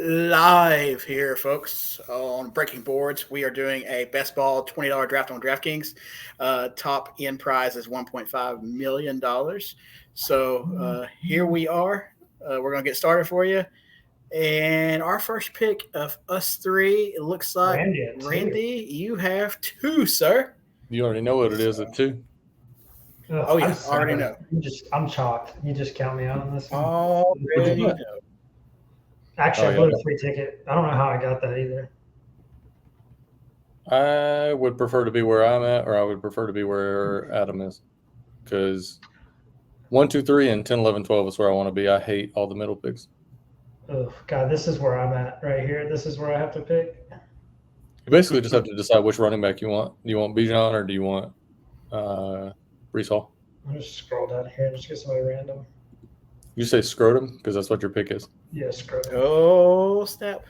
Live here, folks, on Breaking Boards. We are doing a best ball $20 draft on DraftKings. Top end prize is $1.5 million. So here we are. We're going to get started for you. And our first pick of us three, it looks like Randy, you have two, sir. You already know what it is at two. Oh, yeah, I already know. I'm shocked. You just count me out on this one. Already know. Actually, I bought a free ticket. I don't know how I got that either. I would prefer to be where I'm at, or I would prefer to be where Adam is. Because 1, 2, 3, and 10, 11, 12 is where I want to be. I hate all the middle picks. Oh, God, this is where I'm at right here. This is where I have to pick. You basically just have to decide which running back you want. Do you want Bijan or do you want Breece Hall? I'll just scroll down here and just get somebody random. You say scrotum? Because that's what your pick is. Yeah, scrotum. Oh, snap.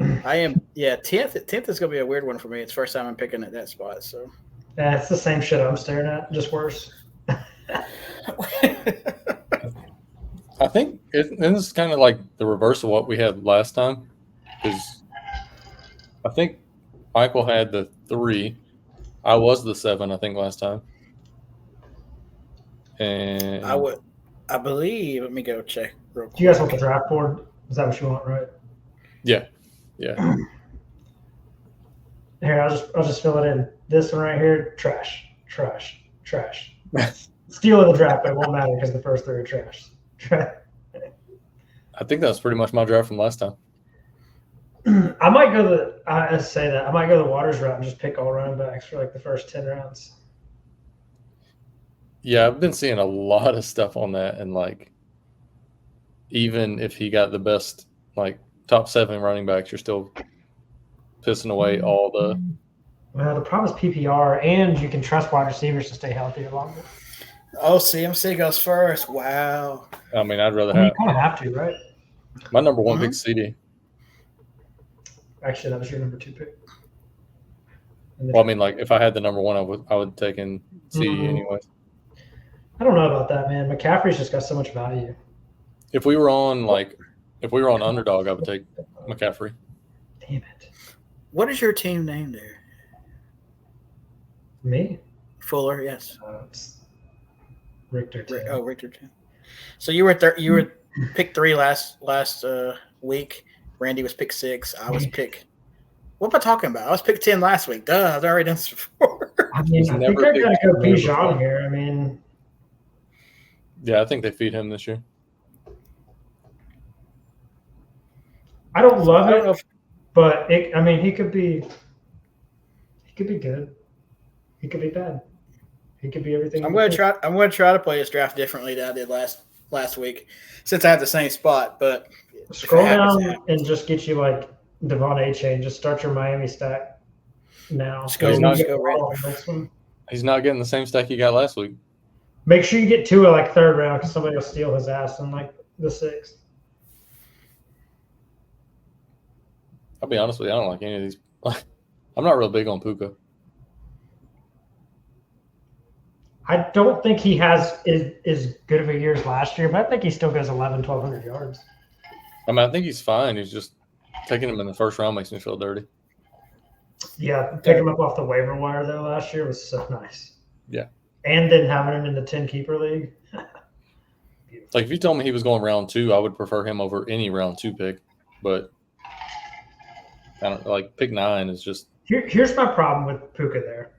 I am, 10th. 10th is going to be a weird one for me. It's the first time I'm picking at that spot. So, yeah, it's the same shit I'm staring at, just worse. I think this is kind of like the reverse of what we had last time. Because I think Michael had the 3. I was the 7, I think, last time. And I believe. Let me go check real quick. Do you guys want the draft board? Is that what you want, right? Yeah. Here, I'll just fill it in. This one right here, trash. Steal of the draft, but it won't matter because the first 3 are trash. I think that's pretty much my draft from last time. I might go the Waters route and just pick all running backs for like the first 10 rounds. Yeah, I've been seeing a lot of stuff on that, and like, even if he got the best, like, top 7 running backs, you're still pissing away all the. Well, the problem is PPR, and you can trust wide receivers to stay healthy longer. Oh, CMC goes first. Wow. I mean, I'd rather You kind of have to, right? My number 1 pick, CD. Actually, that was your number 2 pick. Well, I mean, like, if I had the number 1, I would take in CD anyways. I don't know about that, man. McCaffrey's just got so much value. If we were on underdog, I would take McCaffrey. Damn it. What is your team name there? Me? Fuller, yes. It's Richter. Richter 10. So you were pick 3 last week. Randy was pick 6. I was pick. What am I talking about? I was pick 10 last week. Duh, I've already done this before. I mean, I think I gotta go Bijan here. I mean, yeah, I think they feed him this year. I don't love it, but he could be good. He could be bad. He could be everything. I'm going to try to play this draft differently than I did last week, since I have the same spot. But scroll down and just get you like Devon A-Chain. Just start your Miami stack now. He's not getting the same stack he got last week. Make sure you get 2 at like 3rd round because somebody will steal his ass in like the 6th. I'll be honest with you, I don't like any of these. I'm not real big on Puka. I don't think he has as good of a year as last year, but I think he still goes 1,200 yards. I mean, I think he's fine. He's just taking him in the 1st round makes me feel dirty. Yeah, picking him up off the waiver wire though last year was so nice. Yeah. And then having him in the 10-keeper league. Like, if you told me he was going round 2, I would prefer him over any round 2 pick. But I don't like pick 9 is just. Here's my problem with Puka there.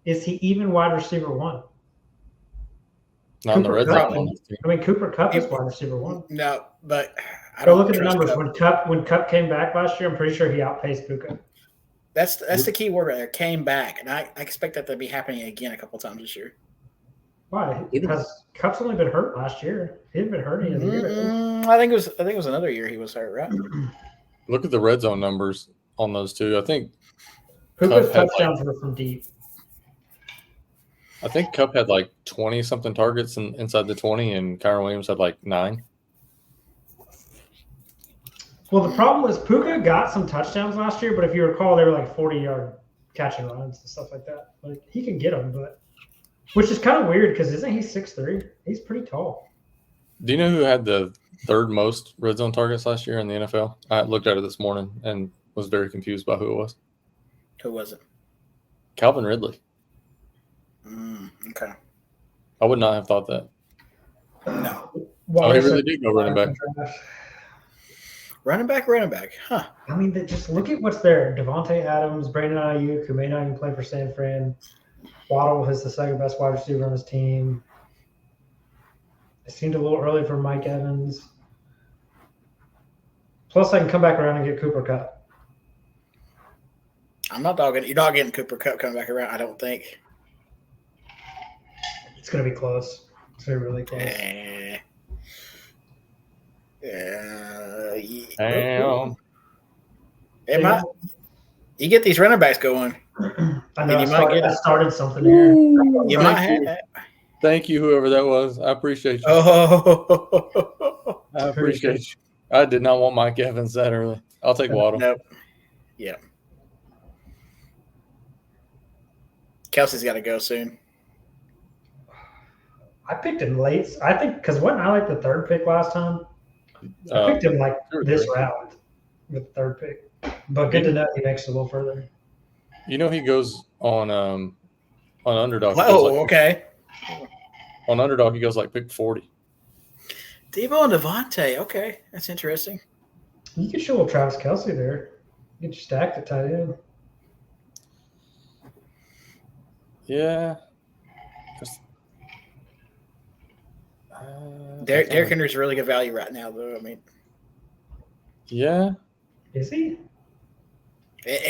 Is he even wide receiver 1? Not in the red zone. I mean, Cooper Kupp is wide receiver 1. No, but I don't don't look at the numbers. Kupp. When Kupp came back last year, I'm pretty sure he outpaced Puka. That's the key word right there. Came back, and I expect that to be happening again a couple times this year. Why? Because Kupp's only been hurt last year. He hadn't been hurt any of the year. I think it was another year he was hurt, right? Look at the red zone numbers on those 2. I think Puka's touchdowns were from deep. I think Kupp had like 20-something targets inside the 20, and Kyron Williams had like 9. Well, the problem was Puka got some touchdowns last year, but if you recall, they were like 40-yard catching runs and stuff like that. Like he can get them, but which is kind of weird because isn't he 6'3"? He's pretty tall. Do you know who had the third most red zone targets last year in the NFL? I looked at it this morning and was very confused by who it was. Who was it? Calvin Ridley. Okay. I would not have thought that. No. Oh, he really did go running back. Running back. Huh. I mean, just look at what's there. Devontae Adams, Brandon Ayuk, who may not even play for San Fran. Waddle is the second best wide receiver on his team. It seemed a little early for Mike Evans. Plus, I can come back around and get Cooper Kupp. I'm not dogging. You're not getting Cooper Kupp coming back around, I don't think. It's going to be close. It's going to be really close. Damn. It might. You get these running backs going. I know. I started something here. You might have. Thank you, whoever that was. I appreciate you. Oh, I appreciate you. I did not want Mike Evans that early. I'll take Waddle. Nope. Yeah. Kelsey's got to go soon. I picked him late. I think because wasn't I like the third pick last time? I picked him like this round with the third pick. But good to know he makes it a little further. You know he goes on Underdog. Oh, okay. On Underdog, he goes like pick 40. Deebo and Devontae. Okay, that's interesting. You could show up Travis Kelce there. Get you stacked at tight end. Yeah. Derrick Henry's really good value right now, though. I mean, yeah. Is he?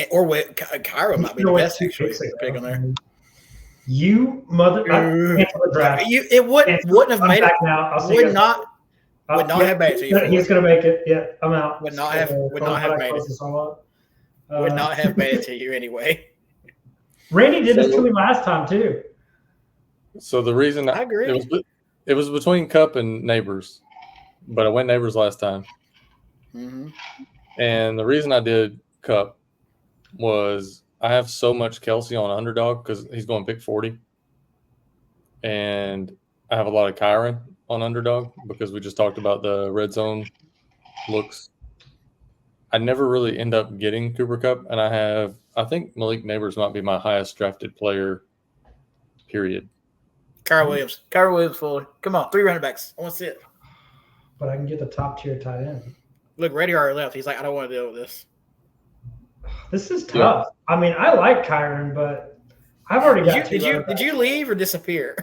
Or Kyra might be the best actually pick on there. You mother! Draft. It wouldn't have made it. Now. Would not have made it to you. He's gonna make it. Yeah, I'm out. Would not have made it. Would not have made it to you anyway. Randy did this to me last time too. So the reason I agree. It was between Cup and Neighbors, but I went Neighbors last time. Mm-hmm. And the reason I did Cup was I have so much Kelce on Underdog because he's going pick 40. And I have a lot of Kyron on Underdog because we just talked about the red zone looks. I never really end up getting Cooper Kupp, and I think Malik Neighbors might be my highest drafted player, period. Kyra Williams, Fuller. Come on, 3 running backs. I want to see it. But I can get the top tier tight end. Look, Reddy already left. He's like, I don't want to deal with this. This is tough. Yeah. I mean, I like Kyron, but I've already got Did you leave or disappear?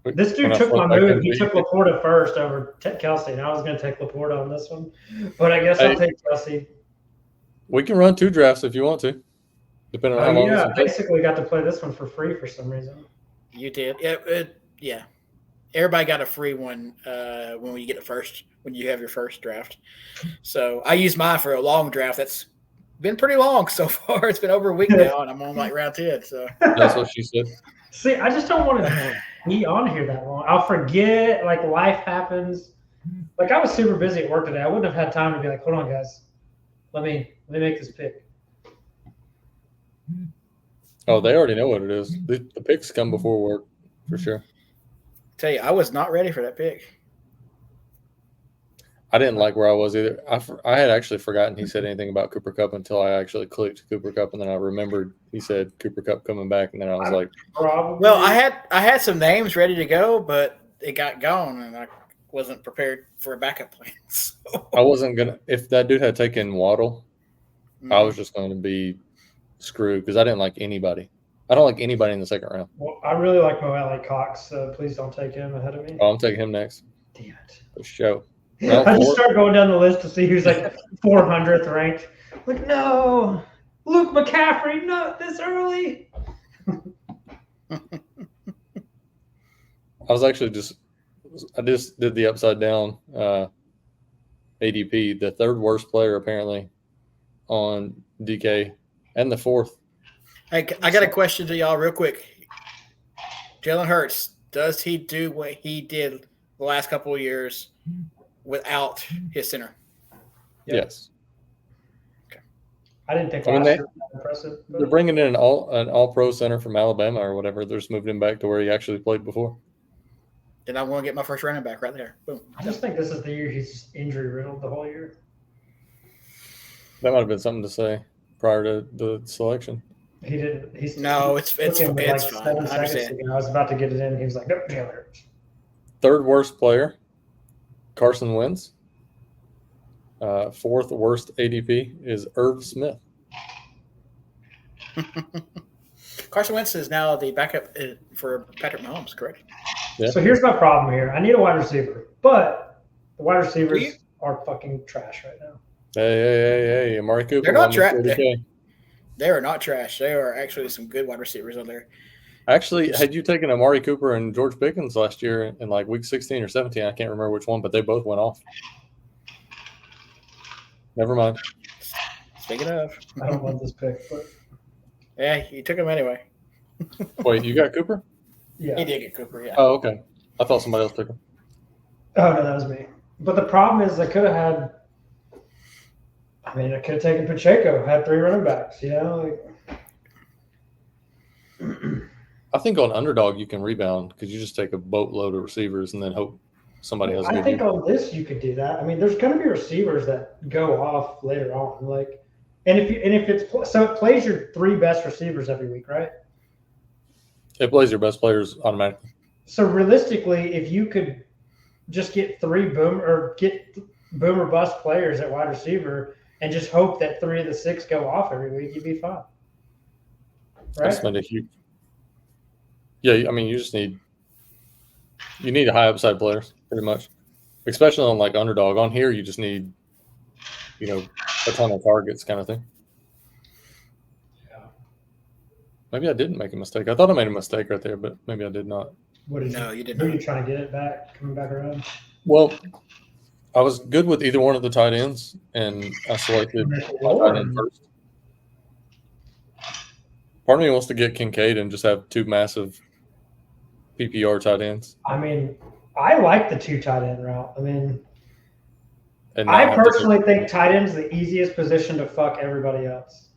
This dude took my move. He took Laporta first over Kelce, and I was going to take Laporta on this one. But I guess I'll take Kelce. We can run 2 drafts if you want to, depending on how long. Yeah, I basically got to play this one for free for some reason. You did. Yeah. Everybody got a free one when you get when you have your first draft. So I used mine for a long draft. That's been pretty long so far. It's been over a week now, and I'm on like round 10. So that's what she said. See, I just don't want to be on here that long. I'll forget. Like life happens. Like I was super busy at work today. I wouldn't have had time to be like, hold on, guys. Let me make this pick. Oh, they already know what it is. The picks come before work, for sure. Tell you, I was not ready for that pick. I didn't like where I was either. I had actually forgotten he said anything about Cooper Kupp until I actually clicked Cooper Kupp, and then I remembered he said Cooper Kupp coming back, and then I was like, probably. Well, I had some names ready to go, but it got gone, and I wasn't prepared for a backup plan. So. I wasn't gonna. If that dude had taken Waddle, I was just going to be screwed because I didn't like anybody. I don't like anybody in the second round. Well, I really like Mo Alley Cox, so please don't take him ahead of me. Oh, I'm taking him next. Damn it. For sure. I just start going down the list to see who's like 400th ranked. Like, no, Luke McCaffrey, not this early. I just did the upside down ADP, the third worst player apparently on DK, and the fourth. Hey, I got a question to y'all real quick. Jalen Hurts, does he do what he did the last couple of years without his center? Yes. Okay. I didn't think last year was impressive. But... They're bringing in an all pro center from Alabama or whatever. They're just moving him back to where he actually played before. then I'm going to get my first running back right there. Boom. I just think this is the year he's just injury riddled the whole year. That might have been something to say prior to the selection. He didn't. He's No, it's took him with like fine. 7 I seconds understand. ago. I was about to get it in. He was like, "Nope, Jalen Hurts." Third worst player, Carson Wentz. Fourth worst ADP is Irv Smith. Carson Wentz is now the backup for Patrick Mahomes, correct? Yeah. So here's my problem here. I need a wide receiver, but the wide receivers are fucking trash right now. Hey, Amari Cooper. They're not trash. They are not trash. There are actually some good wide receivers on there. Actually, had you taken Amari Cooper and George Pickens last year in like week 16 or 17, I can't remember which one, but they both went off. Never mind. Speaking of, I don't love this pick, but yeah, you took him anyway. Wait, you got Cooper? yeah. He did get Cooper, yeah. Oh, okay. I thought somebody else took him. Oh no, that was me. But the problem is, I could have had. I mean, I could have taken Pacheco. Had 3 running backs. You know. Like, I think on underdog you can rebound because you just take a boatload of receivers and then hope somebody has a I good think year. on this you could do that. I mean, there's going to be receivers that go off later on, like, and if it's so it plays your 3 best receivers every week, right? It plays your best players automatically. So realistically, if you could just get 3 boom or bust players at wide receiver and just hope that 3 of the 6 go off every week, you'd be fine. Right? That's not a huge. Yeah, I mean, you need a high upside players pretty much, especially on like underdog. On here, you just need, a ton of targets kind of thing. Yeah. Maybe I didn't make a mistake. I thought I made a mistake right there, but maybe I did not. You did Who are not. you trying to get it back, coming back around? Well, I was good with either one of the tight ends, and I selected my tight end first. Part of me wants to get Kincaid and just have 2 massive PPR tight ends. I mean, I like the 2 tight end route. I mean, And I personally think tight end's the easiest position to fuck everybody else.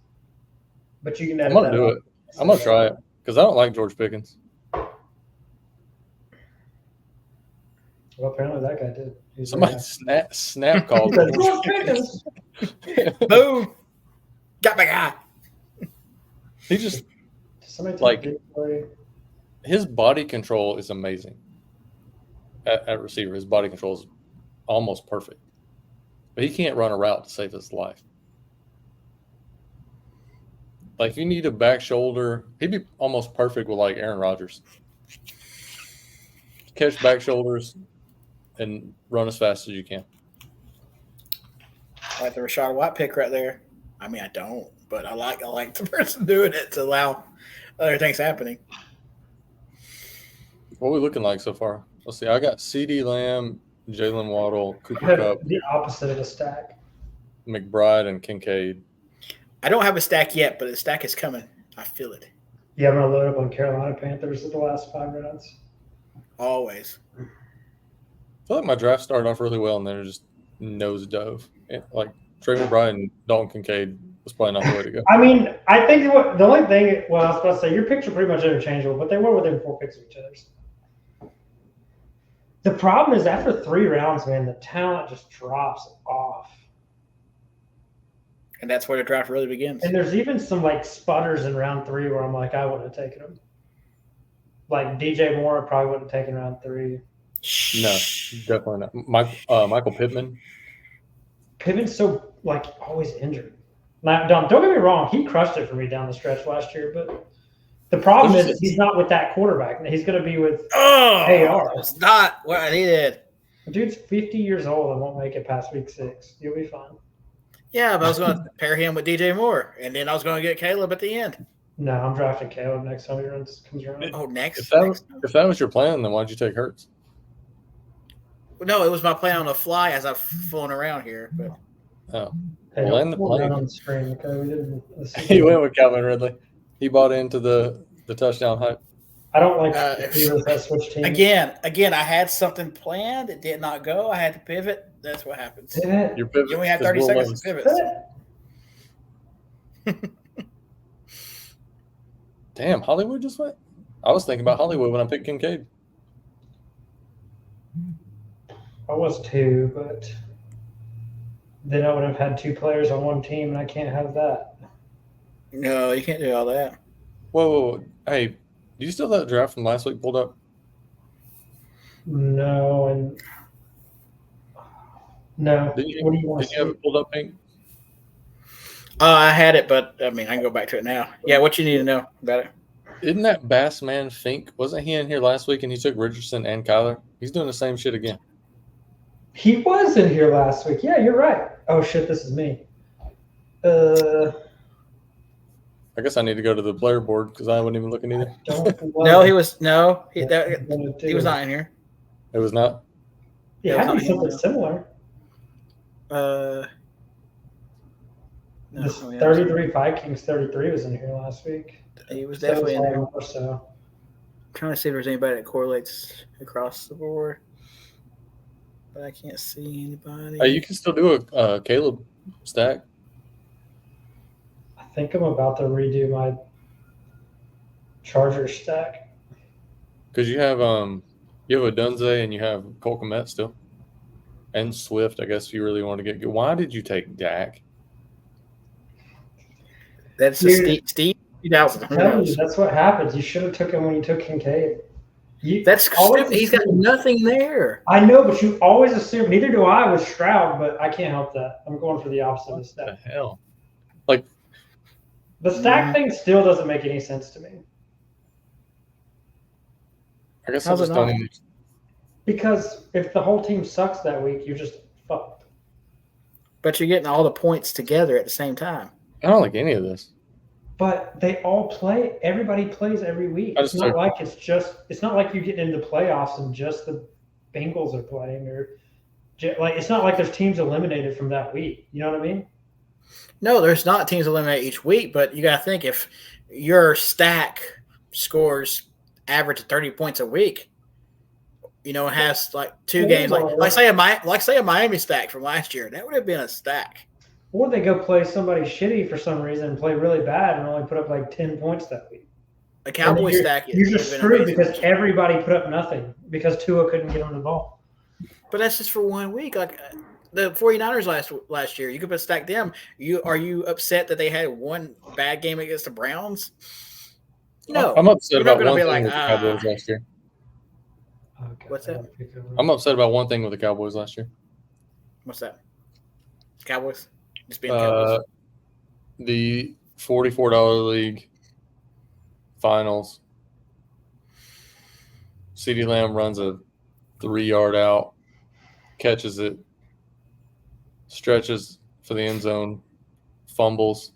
But you can edit I'm gonna that do out. it. I'm gonna try it because I don't like George Pickens. Well, apparently that guy did. Somebody snap called. George Pickens. Boom! Got my guy. He just Somebody take Like- a big play. his body control is amazing. At receiver, his body control is almost perfect, but he can't run a route to save his life. Like, if you need a back shoulder, he'd be almost perfect with like Aaron Rodgers. Catch back shoulders and run as fast as you can. I like the Rashad White pick right there. I mean, I don't, but I like the person doing it to allow other things happening. What are we looking like so far? Let's see. I got CeeDee Lamb, Jalen Waddle, I Cooper had Kupp, the opposite of a stack. McBride, and Kincaid. I don't have a stack yet, but the stack is coming. I feel it. Yeah, I'm gonna load up on Carolina Panthers at the last 5 rounds. Always. I feel like my draft started off really well, and then it just nose dove. Like Trey McBride and Dalton Kincaid was probably not the way to go. I mean, I think the only thing, well, I was about to say, your picks are pretty much interchangeable, but they were within 4 picks of each other's. The problem is after 3 rounds, man, the talent just drops off. And that's where the draft really begins. And there's even some like sputters in round 3 where I'm like, I wouldn't have taken him. Like DJ Moore, I probably wouldn't have taken round 3. No, definitely not. Michael Pittman. Pittman's so like always injured. Now, don't get me wrong, he crushed it for me down the stretch last year, but the problem is he's not with that quarterback. He's going to be with AR. It's not what I needed. The dude's 50 years old and won't make it past week 6. You'll be fine. Yeah, but I was going to pair him with DJ Moore, and then I was going to get Caleb at the end. No, I'm drafting Caleb next time he comes around. Oh, next. If that was your plan, then why'd you take Hurts? No, it was my plan on the fly as I've flown around here. But Oh, Hey, Well, land the hold plane. down on the screen, okay? We didn't. he went with Calvin Ridley. He bought into the touchdown hype. I don't like receivers that switch teams. again, I had something planned. It did not go. I had to pivot. That's what happens. Pivot. Your pivot. You only have is 30 Will seconds to Levis. pivot. Damn, Hollywood just went. I was thinking about Hollywood when I picked Kincaid. I was 2, but then I would have had 2 players on one team, and I can't have that. No, you can't do all that. Whoa. Hey, do you still have that draft from last week pulled up? No, and no. Did What do you want you to have see? it pulled up, Pink? I had it, but I mean, I can go back to it now. Yeah, what you need to know about it? Isn't that Bassman Fink? Wasn't he in here last week and he took Richardson and Kyler? He's doing the same shit again. He was in here last week. Yeah, you're right. Oh shit, this is me. I guess I need to go to the player board because I wasn't even looking either. No, he was he was not in here. It was not. It had to be something similar. No, This 33 Vikings 33 was in here last week. He was definitely in there. So. I'm trying to see if there's anybody that correlates across the board, but I can't see anybody. You can still do a Caleb stack. I think I'm about to redo my Charger stack. Because you have a Dunze and you have Cole Kmet still. And Swift, I guess, if you really want to get good. Why did you take Dak? That's a Steve 2000. That's what happens. You should have took him when you took Kincaid. That's stupid. He's got nothing there. I know, but you always assume. Neither do I with Stroud, but I can't help that. I'm going for the opposite of the stack. What the hell? Like the stack thing still doesn't make any sense to me. I guess I just don't even. Because if the whole team sucks that week, you're just fucked. But you're getting all the points together at the same time. I don't like any of this. But they all play. Everybody plays every week. It's not like it's not like you get into playoffs and just the Bengals are playing, or like it's not like there's teams eliminated from that week. You know what I mean? No, there's not teams eliminated each week, but you got to think if your scores average 30 points a week, has like 2 games, like say a Miami stack from last year, that would have been a stack. Or they go play somebody shitty for some reason and play really bad and only put up like 10 points that week. A Cowboy stack. You're just screwed because everybody put up nothing because Tua couldn't get on the ball. But that's just for 1 week. Like the 49ers last year, you could stack them. Are you upset that they had one bad game against the Browns? No. I'm upset about one thing with the Cowboys last year. Okay, what's that? I'm upset about one thing with the Cowboys last year. What's that? Cowboys? Just being Cowboys. The $44 league finals. CeeDee Lamb runs a 3-yard out, catches it, stretches for the end zone, fumbles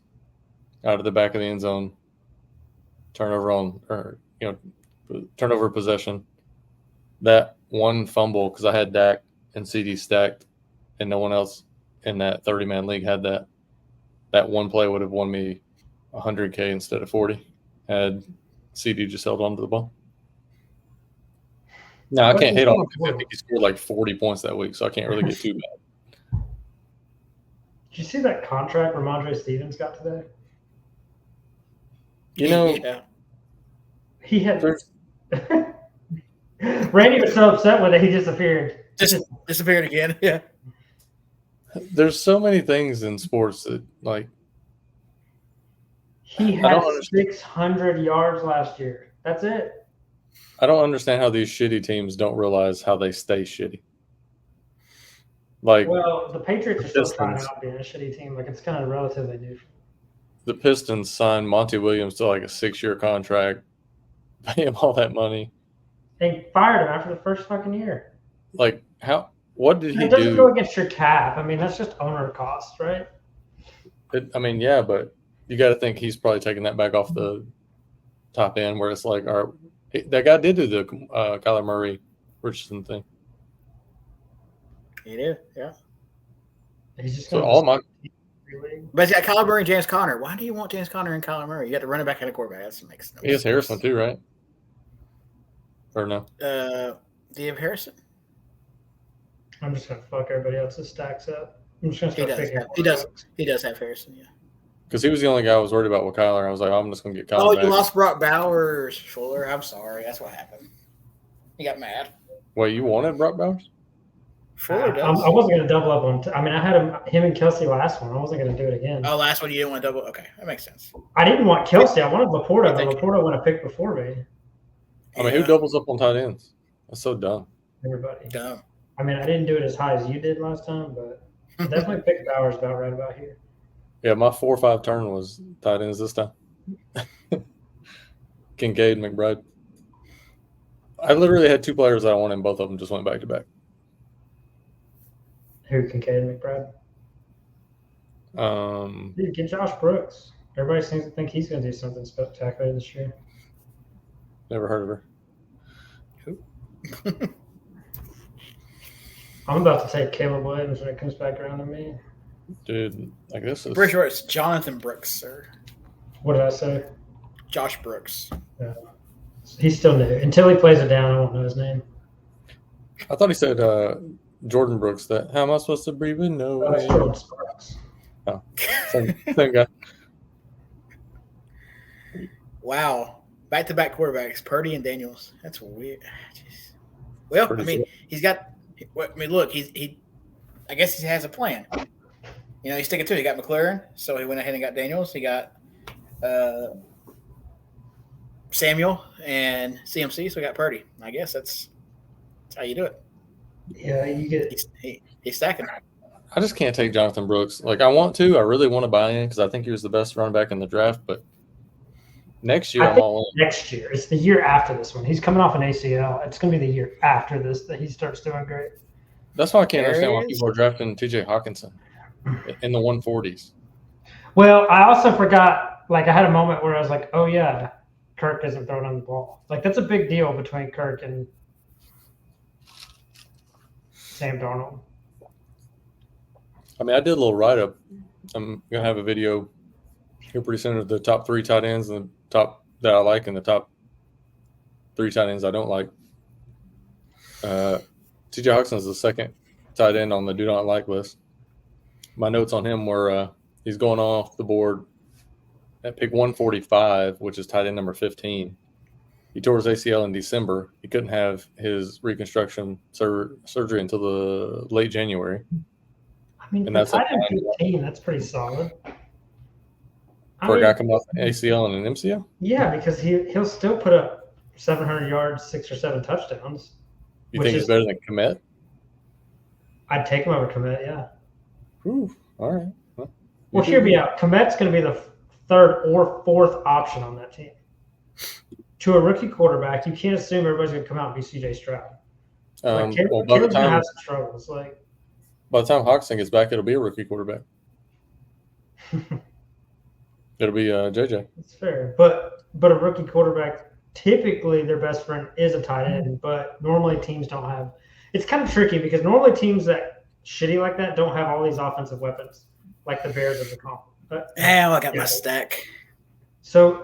out of the back of the end zone, turnover possession. That one fumble, because I had Dak and CD stacked, and no one else in that 30-man league had that. That one play would have won me $100K instead of 40. Had CD just held on to the ball. No, I can't hate on him because I think he scored like 40 points that week, so I can't really get too bad. Did you see that contract Ramondre Stevens got today? Yeah. He had Randy was so upset with it, he disappeared. Disappeared again. Yeah. There's so many things in sports that, like, he had 600 yards last year. That's it. I don't understand how these shitty teams don't realize how they stay shitty. Like, well, the Patriots are still trying out being a shitty team. Like, it's kind of relatively new. The Pistons signed Monty Williams to like a 6-year contract, pay him all that money. They fired him after the first fucking year. Like, how? What did he do? It doesn't go against your cap. I mean, that's just owner cost, right? Yeah, but you got to think he's probably taking that back off the top end where it's like, that guy did do the Kyler Murray Richardson thing. He did, yeah. He's just but he's got Kyler Murray and James Conner. Why do you want James Conner and Kyler Murray? You got to run it back and a quarterback. That makes no sense. He has Harrison too, right? Or no? Do you have Harrison? I'm just gonna fuck everybody else's stacks up. I'm just gonna start He does have Harrison, yeah. Because he was the only guy I was worried about with Kyler. I was like, I'm just gonna get Kyler. Oh, you lost Brock Bowers, Fuller. I'm sorry, that's what happened. He got mad. Wait, you wanted Brock Bowers? Fuller I does. wasn't going to double up on. I had him and Kelsey last one. I wasn't going to do it again. Oh, last one you didn't want to double. Okay, that makes sense. I didn't want Kelsey. I wanted Laporta, but Laporta went a pick before me. I mean, who doubles up on tight ends? That's so dumb. Everybody. Dumb. I didn't do it as high as you did last time, but definitely picked Bowers about right about here. Yeah, my 4 or 5 turn was tight ends this time. Kincaid, McBride. I literally had 2 players that I wanted, and both of them just went back to back. Who, Kincaid and McBride? Dude, get Josh Brooks. Everybody seems to think he's going to do something spectacular this year. Never heard of her. Who? I'm about to take Caleb Williams when it comes back around to me. Dude, I guess it's... Pretty sure it's Jonathan Brooks, sir. What did I say? Josh Brooks. He's still new. Until he plays it down, I won't know his name. I thought he said Jordan Brooks. That how am I supposed to breathe in? No. That's Jordan Sparks. Oh, same guy. Wow. Back-to-back quarterbacks, Purdy and Daniels. That's weird. Jeez. Well, he's got – look, he I guess he has a plan. He's sticking to it. He got McLaren, so he went ahead and got Daniels. He got Samuel and CMC, so he got Purdy. I guess that's how you do it. Yeah, you get – He's stacking. I just can't take Jonathan Brooks. I want to. I really want to buy in because I think he was the best running back in the draft, but next year I'm all in. Next year. It's the year after this one. He's coming off an ACL. It's going to be the year after this that he starts doing great. That's why I can't understand why people are drafting TJ Hawkinson in the 140s. Well, I also forgot, I had a moment where I was like, oh, yeah, Kirk isn't throwing on the ball. That's a big deal between Kirk and Sam Darnold. I did a little write-up. I'm going to have a video here pretty soon of the top 3 tight ends and the top that I like and the top 3 tight ends I don't like. TJ Hawkinson is the second tight end on the do not like list. My notes on him were he's going off the board at pick 145, which is tight end number 15. He tore his ACL in December. He couldn't have his reconstruction surgery until the late January. And that's tight end 15. That's pretty solid. For a guy coming off an ACL and an MCL? Yeah, because he'll still put up 700 yards, 6 or 7 touchdowns. You think he's better than Kmet? I'd take him over Kmet, yeah. Ooh, all right. Well, hear me out. Kmet's going to be the 3rd or 4th option on that team. To a rookie quarterback, you can't assume everybody's going to come out and be C.J. Stroud. By the Caleb's going to have some struggles. By the time Hawkinson gets back, it'll be a rookie quarterback. It'll be JJ. That's fair. But a rookie quarterback, typically their best friend is a tight end, but normally teams don't have – it's kind of tricky because normally teams that shitty like that don't have all these offensive weapons like the Bears of the comp. I got my stack. So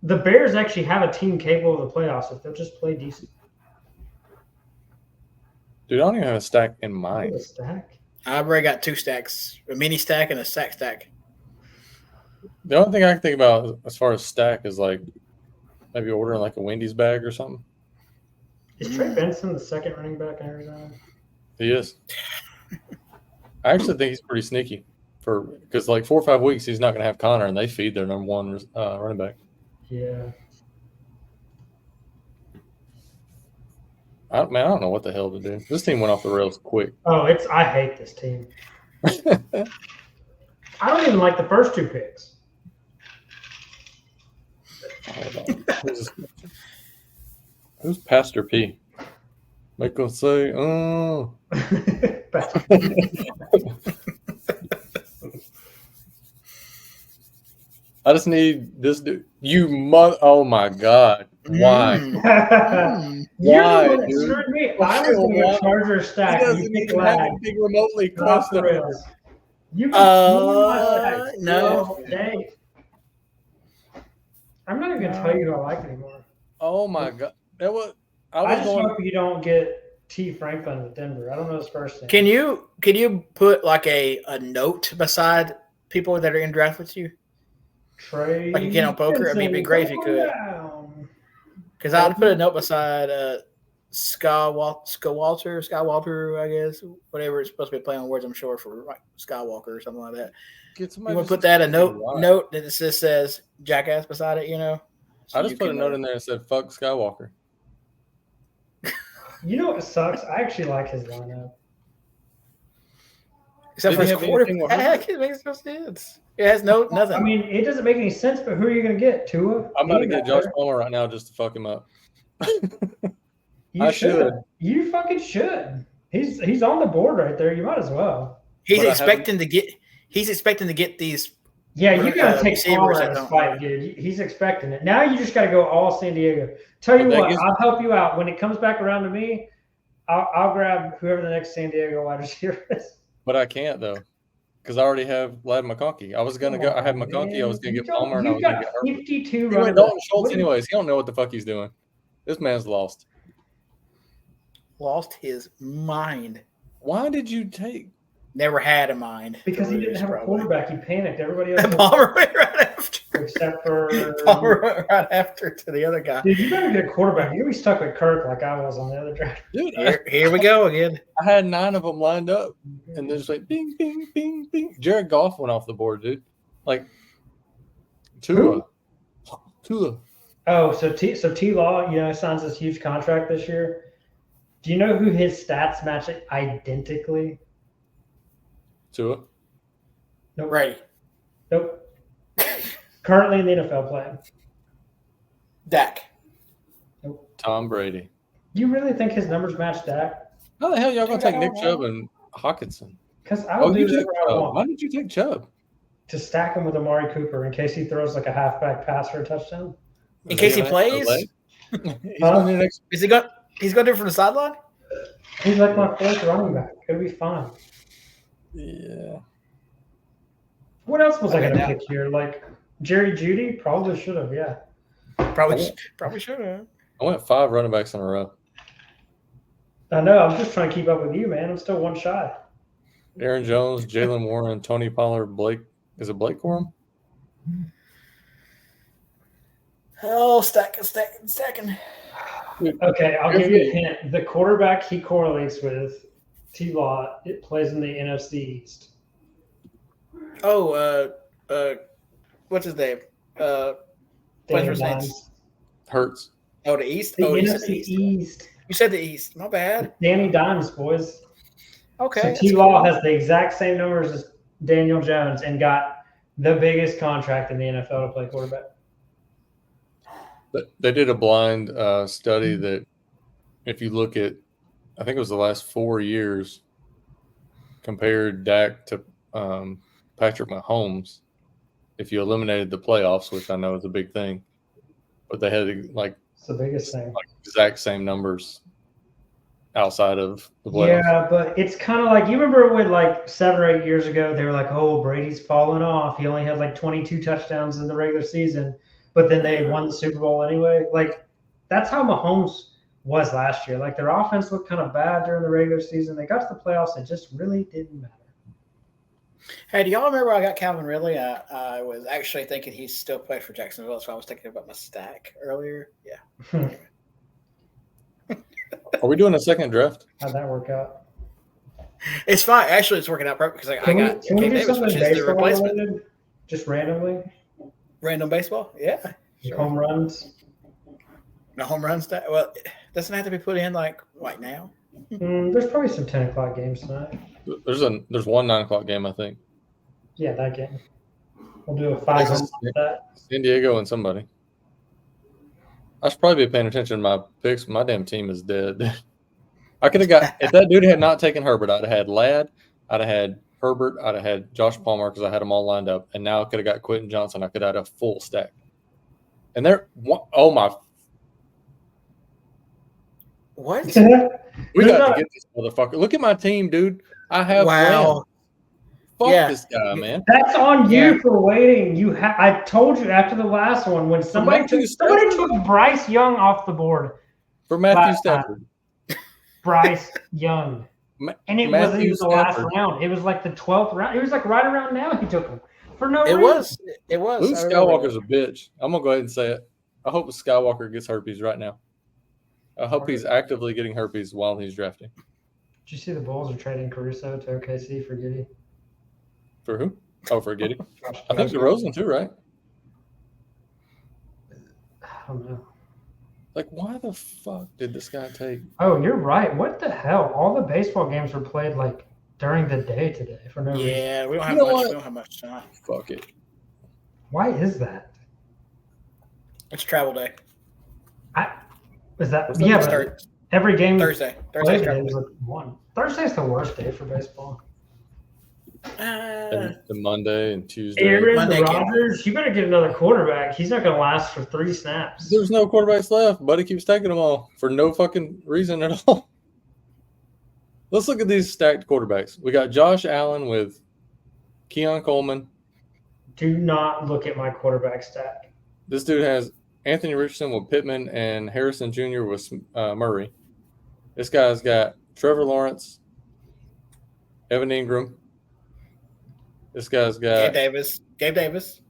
the Bears actually have a team capable of the playoffs if they'll just play decent. Dude, I don't even have a stack in mind. A stack? I've already got 2 stacks, a mini stack and a sack stack. The only thing I can think about as far as stack is maybe ordering a Wendy's bag or something. Is Trey Benson the 2nd running back in Arizona? He is. I actually think he's pretty sneaky because 4 or 5 weeks he's not going to have Connor and they feed their number 1 running back. Yeah. I don't know what the hell to do. This team went off the rails quick. Oh, I hate this team. I don't even like the first 2 picks. Hold on. Who's Pastor P? Make them say, oh. I just need this dude. Oh my God. Why? Why, dude? Me. I was going to Charger stack. He doesn't even have anything remotely close to it. You no. Dang. I'm not even going to tell you who I like anymore. Oh my God. I just hope you don't get T. Franklin with Denver. I don't know his first name. Can you put a note beside people that are in draft with you? Trey. Like you can on poker? It'd be great if you could. Because I'd put a note beside Skywalker, I guess, whatever it's supposed to be playing on words. I'm sure for like Skywalker or something like that. Get You somebody want to to put that explain note that it just says Jackass beside it, So I just you put a can, note in there that said "fuck Skywalker." You know what sucks? I actually like his lineup. Except Did for he his have anything with quarterback, it makes no sense. It has nothing. I mean, it doesn't make any sense, but who are you going to get? Tua? I'm about to He get ain't Josh there. Palmer right now just to fuck him up. You I should. should. You fucking should. He's on the board right there. You might as well. He's But I expecting to get. He's expecting to get these. Yeah, you got to take receivers Palmer that out of this don't- fight, dude. He's expecting it. Now you just got to go all San Diego. Tell you But that what, gives- I'll help you out. When it comes back around to me, I'll grab whoever the next San Diego wide receiver is. But I can't though, because I already have Lad McConkey. I was gonna go. I had McConkey. I was gonna get Palmer, and I was gonna get Herbert. 52 He running went Dalton backs. Schultz What do you- anyways. He don't know what the fuck he's doing. This man's lost. Lost his mind. Why did you take? Never had a mind. Because to he didn't lose, have a probably. quarterback. He panicked. Everybody else Palmer went right after. except for Palmer went right after to the other guy. dude, you better get a quarterback. You're gonna be stuck with Kirk like I was on the other draft. Dude, Here we go again. I had 9 of them lined up, and there's like bing, bing, bing, bing. Jared Goff went off the board, dude. Like Tua. Oh, so T Law, signs this huge contract this year. Do you know who his stats match identically? Tua. Nope. Right. Nope. Currently in the NFL playing. Dak. Tom Brady. You really think his numbers match Dak? How the hell y'all gonna take Nick Chubb and Hawkinson? Because I will you do took whatever I Chubb. want Why did you take Chubb? to stack him with Amari Cooper in case he throws like a halfback pass for a touchdown. In case he plays? He's gonna need an extra. Is he going? He's going to do it from the sideline. He's like my fourth running back. It'll be fine. Yeah. What else was I Okay, going to now- pick here? Like Jerry Jeudy? Probably should have, yeah. Probably should have. I went 5 running backs in a row. I know. I'm just trying to keep up with you, man. I'm still one shy. Aaron Jones, Jalen Warren, Tony Pollard, Blake. Is it Blake Corum? Oh, stacking. Okay, I'll give you a hint. The quarterback he correlates with, T-Law, it plays in the NFC East. Oh, what's his name? Plays Danny for Saints. Dimes. Hurts. Oh, the East. The Oh, you said NFC the East. East. You said the East. My bad. Danny Dimes, boys. Okay. So that's T-Law cool. has the exact same numbers as Daniel Jones and got the biggest contract in the NFL to play quarterback. But they did a blind study that if you look at, I think it was the last 4 years, compared Dak to Patrick Mahomes, if you eliminated the playoffs, which I know is a big thing, but they had like It's the biggest thing. exact same numbers outside of the playoffs. Yeah, but it's kind of like, you remember when like 7 or 8 years ago, they were like, oh, Brady's falling off. He only had like 22 touchdowns in the regular season, but then they won the Super Bowl anyway. Like, that's how Mahomes was last year. Like, their offense looked kind of bad during the regular season. They got to the playoffs. It just really didn't matter. Hey, do y'all remember I got Calvin Ridley? I was actually thinking he still played for Jacksonville, so I was thinking about my stack earlier. Yeah. Are we doing a second draft? How'd that work out? It's fine. Actually, it's working out perfect because I Can got we Cam do Davis, something which is the baseball replacement. related? Just randomly? Random baseball. Yeah. Sure. Home runs? The home run stat. Well, it doesn't have to be put in like right now. There's probably some 10 o'clock games tonight. There's one 9 o'clock game, I think. Yeah, that game. We'll do a 5 home run stat. San Diego and somebody. I should probably be paying attention to my picks. My damn team is dead. I could have got, if that dude had not taken Herbert, I'd have had Ladd, I'd have had Herbert, I'd have had Josh Palmer because I had them all lined up. And now I could have got Quentin Johnson. I could have had a full stack. And oh my. What? We There's got not- to get this motherfucker. Look at my team, dude. I have Wow. Lamb. Fuck Yeah. this guy, man. That's on you Yeah. for waiting. I told you after the last one when somebody Matthew took Bryce Young off the board. For Matthew Last time. Stafford. Bryce Young. And it wasn't even the last Stafford. round. It was like the 12th round. It was like right around now he took him. For no It reason. was. It was. Luke I remember. Skywalker's a bitch. I'm gonna go ahead and say it. I hope Skywalker gets herpes right now. I hope he's actively getting herpes while he's drafting. Did you see the Bulls are trading Caruso to OKC for Giddey? For who? Oh, for Giddey. Josh I think Giddey. DeRozan too, right? I don't know. Like, why the fuck did this guy take? Oh, you're right. What the hell? All the baseball games were played like during the day today for no reason. Yeah, we don't have You know much. what? We don't have much time. Fuck it. Why is that? It's travel day. Is that What's that? yeah? It's But every game Thursday. played Thursday's today travel was day. like one. Thursday's the worst day for baseball. And the Monday and Tuesday. Aaron Monday Rodgers, you better get another quarterback. He's not going to last for 3 snaps. There's no quarterbacks left. Buddy keeps taking them all for no fucking reason at all. Let's look at these stacked quarterbacks. We got Josh Allen with Keon Coleman. Do not look at my quarterback stack. This dude has Anthony Richardson with Pittman and Harrison Jr. with Murray. This guy's got Trevor Lawrence, Evan Ingram. This guy's got Gabe Davis.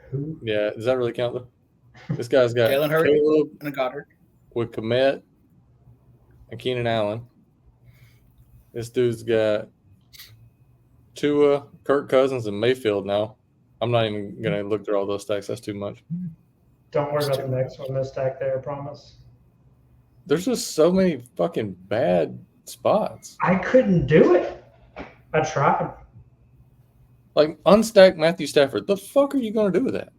Who? Yeah, does that really count though? This guy's got Jalen Hurts Caleb and Goddard. with Komet and Keenan Allen. This dude's got Tua, Kirk Cousins, and Mayfield now. I'm not even gonna look through all those stacks. That's too much. Don't worry about the next one. No stack there, I promise. There's just so many fucking bad spots. I couldn't do it. I tried. Like unstack Matthew Stafford. The fuck are you gonna do with that?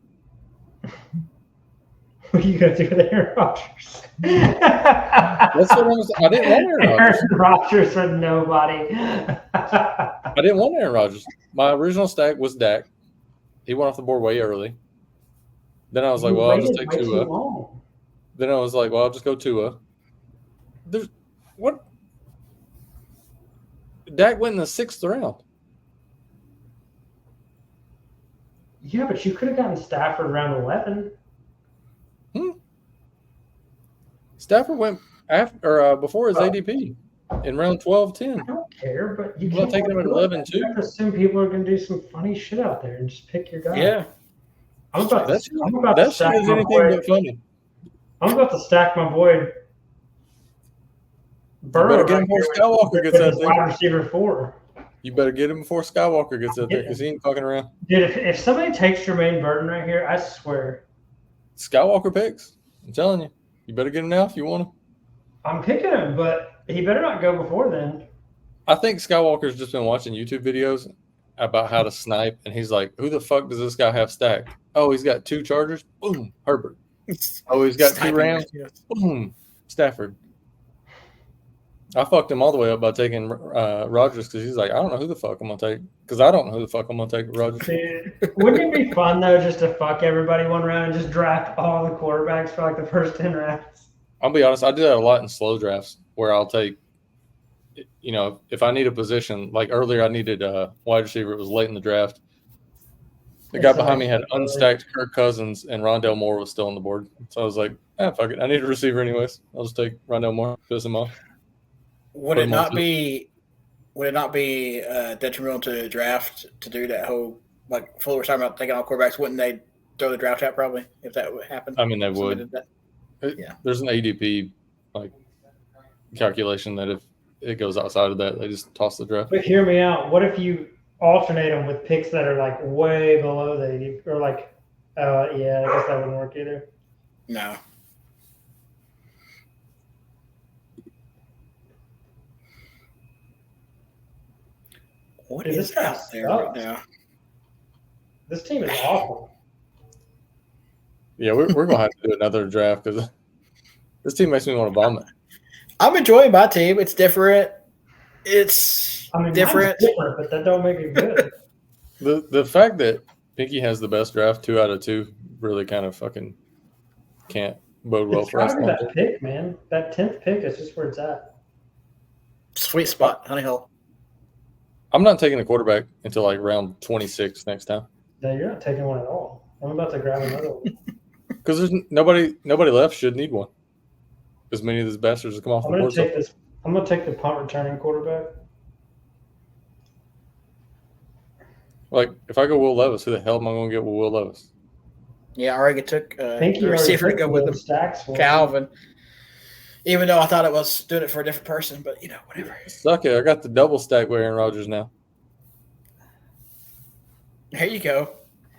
What are you going to do with Aaron Rodgers? That's what I didn't want Aaron Rodgers. Aaron Rodgers with nobody. I didn't want Aaron Rodgers. My original stack was Dak. He went off the board way early. Then I was like, well, I'll just take Tua. Then I was like, well, I'll just go Tua. There's what? Dak went in the 6th round. Yeah, but you could have gotten Stafford around 11. Stafford went after or before his ADP in round 12, 10. I don't care, but you I'm can't not taking him at 11 too. You have to assume people are going to do some funny shit out there and just pick your guy. Yeah. I'm about That to shit stack is my anything boy. but funny. I'm about to stack my boy better Burrow. get him before Skywalker gets out there. Wide receiver 4. You better get him before Skywalker gets out there because he ain't fucking around. Dude, if somebody takes Jermaine Burton right here, I swear. Skywalker picks. I'm telling you. You better get him now if you want him. I'm picking him, but he better not go before then. I think Skywalker's just been watching YouTube videos about how to snipe, and he's like, who the fuck does this guy have stacked? Oh, he's got 2 Chargers? Boom, Herbert. Oh, he's got 2 Rams? Boom, Stafford. I fucked him all the way up by taking Rodgers because he's like, I don't know who the fuck I'm going to take because I don't know who the fuck I'm going to take with Rodgers. Dude, wouldn't it be fun, though, just to fuck everybody one round and just draft all the quarterbacks for like the first 10 rounds? I'll be honest, I do that a lot in slow drafts where I'll take, you know, if I need a position, like earlier I needed a wide receiver. It was late in the draft. The guy behind me had unstacked Kirk Cousins and Rondale Moore was still on the board. So I was like, fuck it. I need a receiver anyways. I'll just take Rondale Moore, piss him off. Would it not be detrimental to the draft to do that whole, like Fuller was talking about taking all quarterbacks? Wouldn't they throw the draft out probably if that would happen? I mean, they would. Yeah. There's an ADP like calculation that if it goes outside of that, they just toss the draft. But hear me out. What if you alternate them with picks that are like way below the 80 or like, yeah, I guess that wouldn't work either. No. What Dude, is this guy out there right sucks. now? This team is awful. Yeah, we're going to have to do another draft because this team makes me want to vomit. I'm enjoying my team. It's different. It's different. But that don't make it good. The fact that Pinky has the best draft 2 out of 2 really kind of fucking can't bode well It's for us. gotta be that pick, man. That 10th pick is just where it's at. Sweet spot, honey hole. I'm not taking a quarterback until like round 26 next time No, you're not taking one at all. I'm about to grab another one. because there's nobody left should need one. As many of these bastards have come off I'm the gonna board. take this. I'm gonna take the punt returning quarterback. Like if I go Will Levis, who the hell am I going to get with Will Levis? Yeah, I already took I think the you already receiver to took go with the him. stacks for Calvin. Even though I thought it was doing it for a different person, but whatever. Suck it. I got the double stack with Aaron Rodgers now. There you go.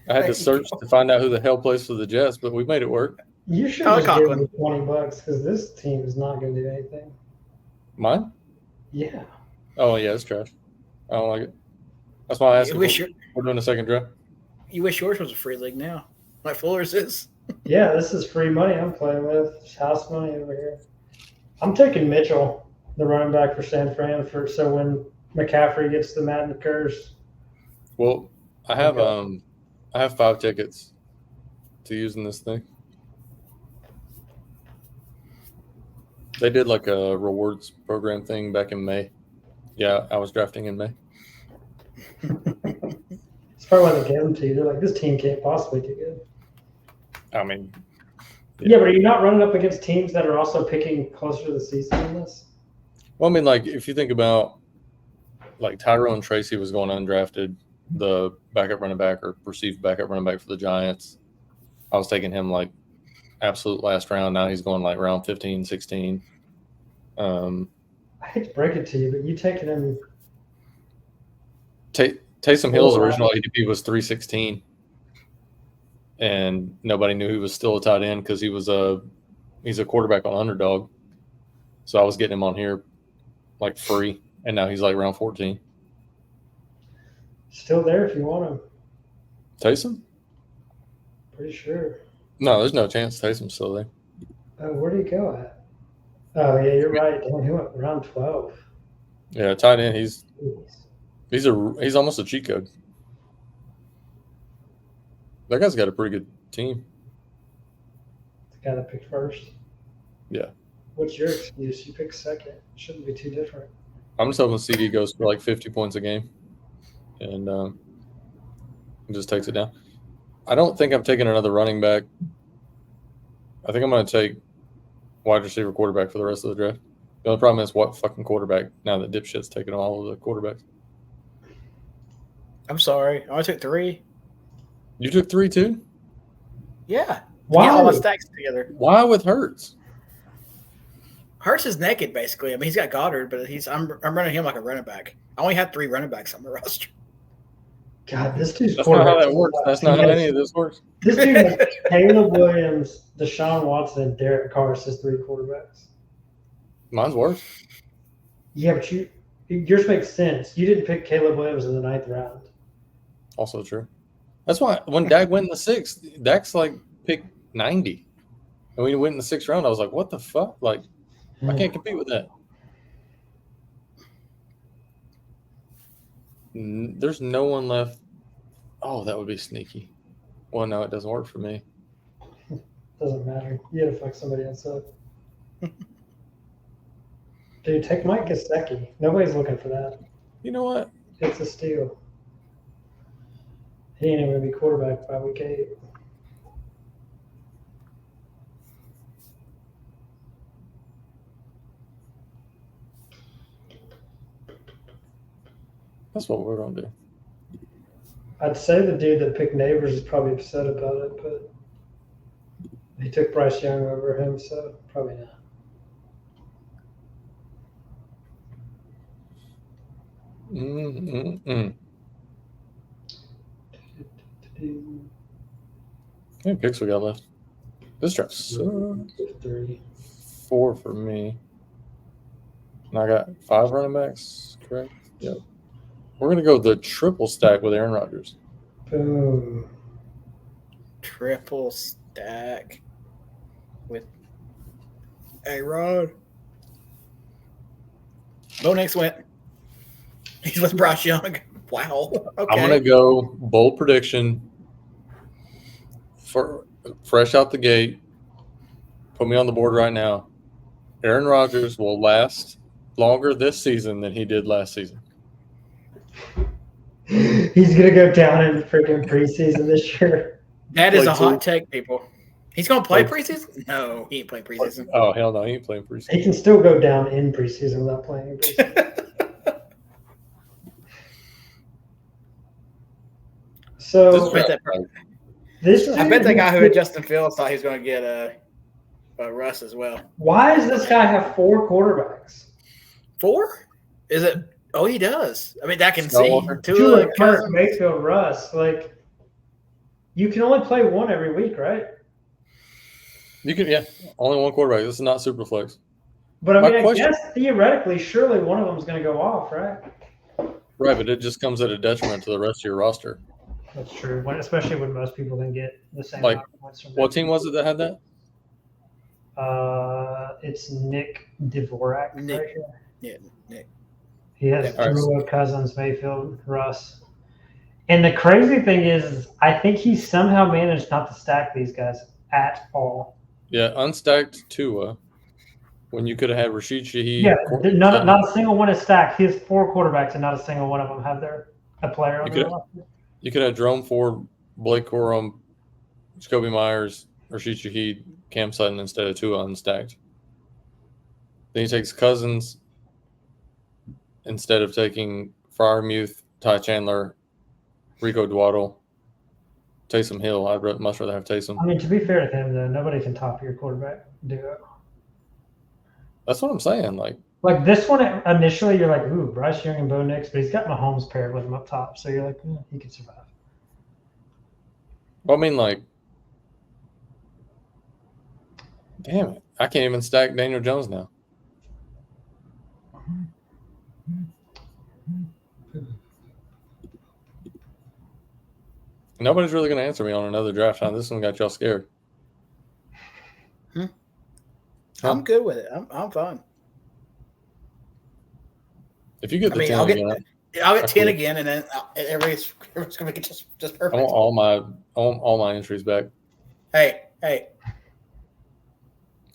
I had to search to find out who the hell plays for the Jets, but we made it work. You should Tyler just give Conklin. me $20 because this team is not going to do anything. Mine? Yeah. Oh, yeah, it's trash. I don't like it. That's why I asked if we're doing a second draft. You wish yours was a free league now, like Fuller's is. Yeah, this is free money I'm playing with. It's house money over here. I'm taking Mitchell, the running back for San Fran, so when McCaffrey gets the Madden curse. Well, I have 5 tickets to use in this thing. They did like a rewards program thing back in May. Yeah, I was drafting in May. It's probably why they gave them to you. They're like, this team can't possibly do good. I mean, yeah, but are you not running up against teams that are also picking closer to the season than this? well, I mean, like if you think about like Tyrone Tracy was going undrafted, the backup running back or perceived backup running back for the Giants. I was taking him like absolute last round. Now he's going like round 15, 16. I hate to break it to you, but you taking him. Taysom Hill's original ADP was 316, and nobody knew he was still a tight end because he's a quarterback on Underdog. So I was getting him on here like free, and now he's like round 14. Still there if you want him. Taysom? Pretty sure. No, there's no chance Taysom's still there. Where did he go at? Oh yeah, you're right. Damn, he went round 12. Yeah, tight end. Jeez. He's almost a cheat code. That guy's got a pretty good team. The guy that picked first. Yeah. What's your excuse? You picked second. Shouldn't be too different. I'm just hoping CD goes for like 50 points a game, and just takes it down. I don't think I'm taking another running back. I think I'm going to take wide receiver quarterback for the rest of the draft. The only problem is what fucking quarterback now that dipshit's taking all of the quarterbacks. I'm sorry. I only took 3. You took 3 too? Yeah. Why? Get all my stacks together. Why with Hurts? Hurts is naked, basically. I mean, he's got Goddard, but I'm running him like a running back. I only have 3 running backs on my roster. God, this dude's That's not how that works. That's not how any of this works. This dude has Caleb Williams, Deshaun Watson, and Derek Carr as his 3 quarterbacks. Mine's worse. Yeah, but yours makes sense. You didn't pick Caleb Williams in the 9th round. Also true. That's why when Dak went in the 6th, Dak's like picked 90. And when he went in the 6th round, I was like, what the fuck? Like, I can't compete with that. There's no one left. Oh, that would be sneaky. Well, no, it doesn't work for me. Doesn't matter. You had to fuck somebody else up. Dude, take Mike Gesicki. Nobody's looking for that. You know what? It's a steal. He ain't even going to be quarterback by week 8. That's what we're going to do. I'd say the dude that picked Neighbors is probably upset about it, but he took Bryce Young over him, so probably not. How many picks we got left? This draft sucks. 3. 4 for me. And I got 5 running backs, correct? Yep. We're going to go the triple stack with Aaron Rodgers. Boom. Triple stack with A-Rod. Bo Nix went. He's with Bryce Young. Wow. Okay. I'm going to go bold prediction for fresh out the gate. Put me on the board right now. Aaron Rodgers will last longer this season than he did last season. He's going to go down in freaking preseason this year. That is Play a hot 2. take, people. He's going to play preseason? No, he ain't playing preseason. Oh, hell no. He ain't playing preseason. He can still go down in preseason without playing in preseason. So I bet that guy who had Justin Fields thought he was going to get Russ as well. Why does this guy have 4 quarterbacks? 4? Is it? Oh, he does. I mean, I can Scott see Walker. Tua, Kirk, Cousins. Mayfield, Russ. Like, you can only play one every week, right? You can, yeah, only one quarterback. This is not super flex. But I My mean, I question- guess theoretically, surely one of them is going to go off, right? Right, but it just comes at a detriment to the rest of your roster. That's true. Especially when most people can get the same Like, amount of points from What team was it that had that? It's Nick Dvorak Nick. right here. Yeah, Nick. He has All right. Tua, Cousins, Mayfield, Russ. And the crazy thing is, I think he somehow managed not to stack these guys at all. Yeah, unstacked Tua. When you could have had Rashid Shaheed. Yeah, not a single one is stacked. He has 4 quarterbacks, and not a single one of them have a player on their roster. You could have Jerome Ford, Blake Corum, Jacoby Myers, Rashid Shaheed, Cam Sutton instead of Tua unstacked. Then he takes Cousins instead of taking Freiermuth, Ty Chandler, Rico Dwaddle, Taysom Hill. I'd much rather have Taysom. I mean, to be fair to him, though, nobody can top your quarterback duo. That's what I'm saying. Like this one, initially, you're like, ooh, Bryce Young and Bo Nix, but he's got Mahomes paired with him up top. So you're like, he could survive. Well, I mean, damn it. I can't even stack Daniel Jones now. Nobody's really going to answer me on another draft time. This one got y'all scared. I'm good with it. I'm fine. If you get the 10 I'll again, get 10 again, and then everybody's going to make it just I perfect. want all my entries back. Hey,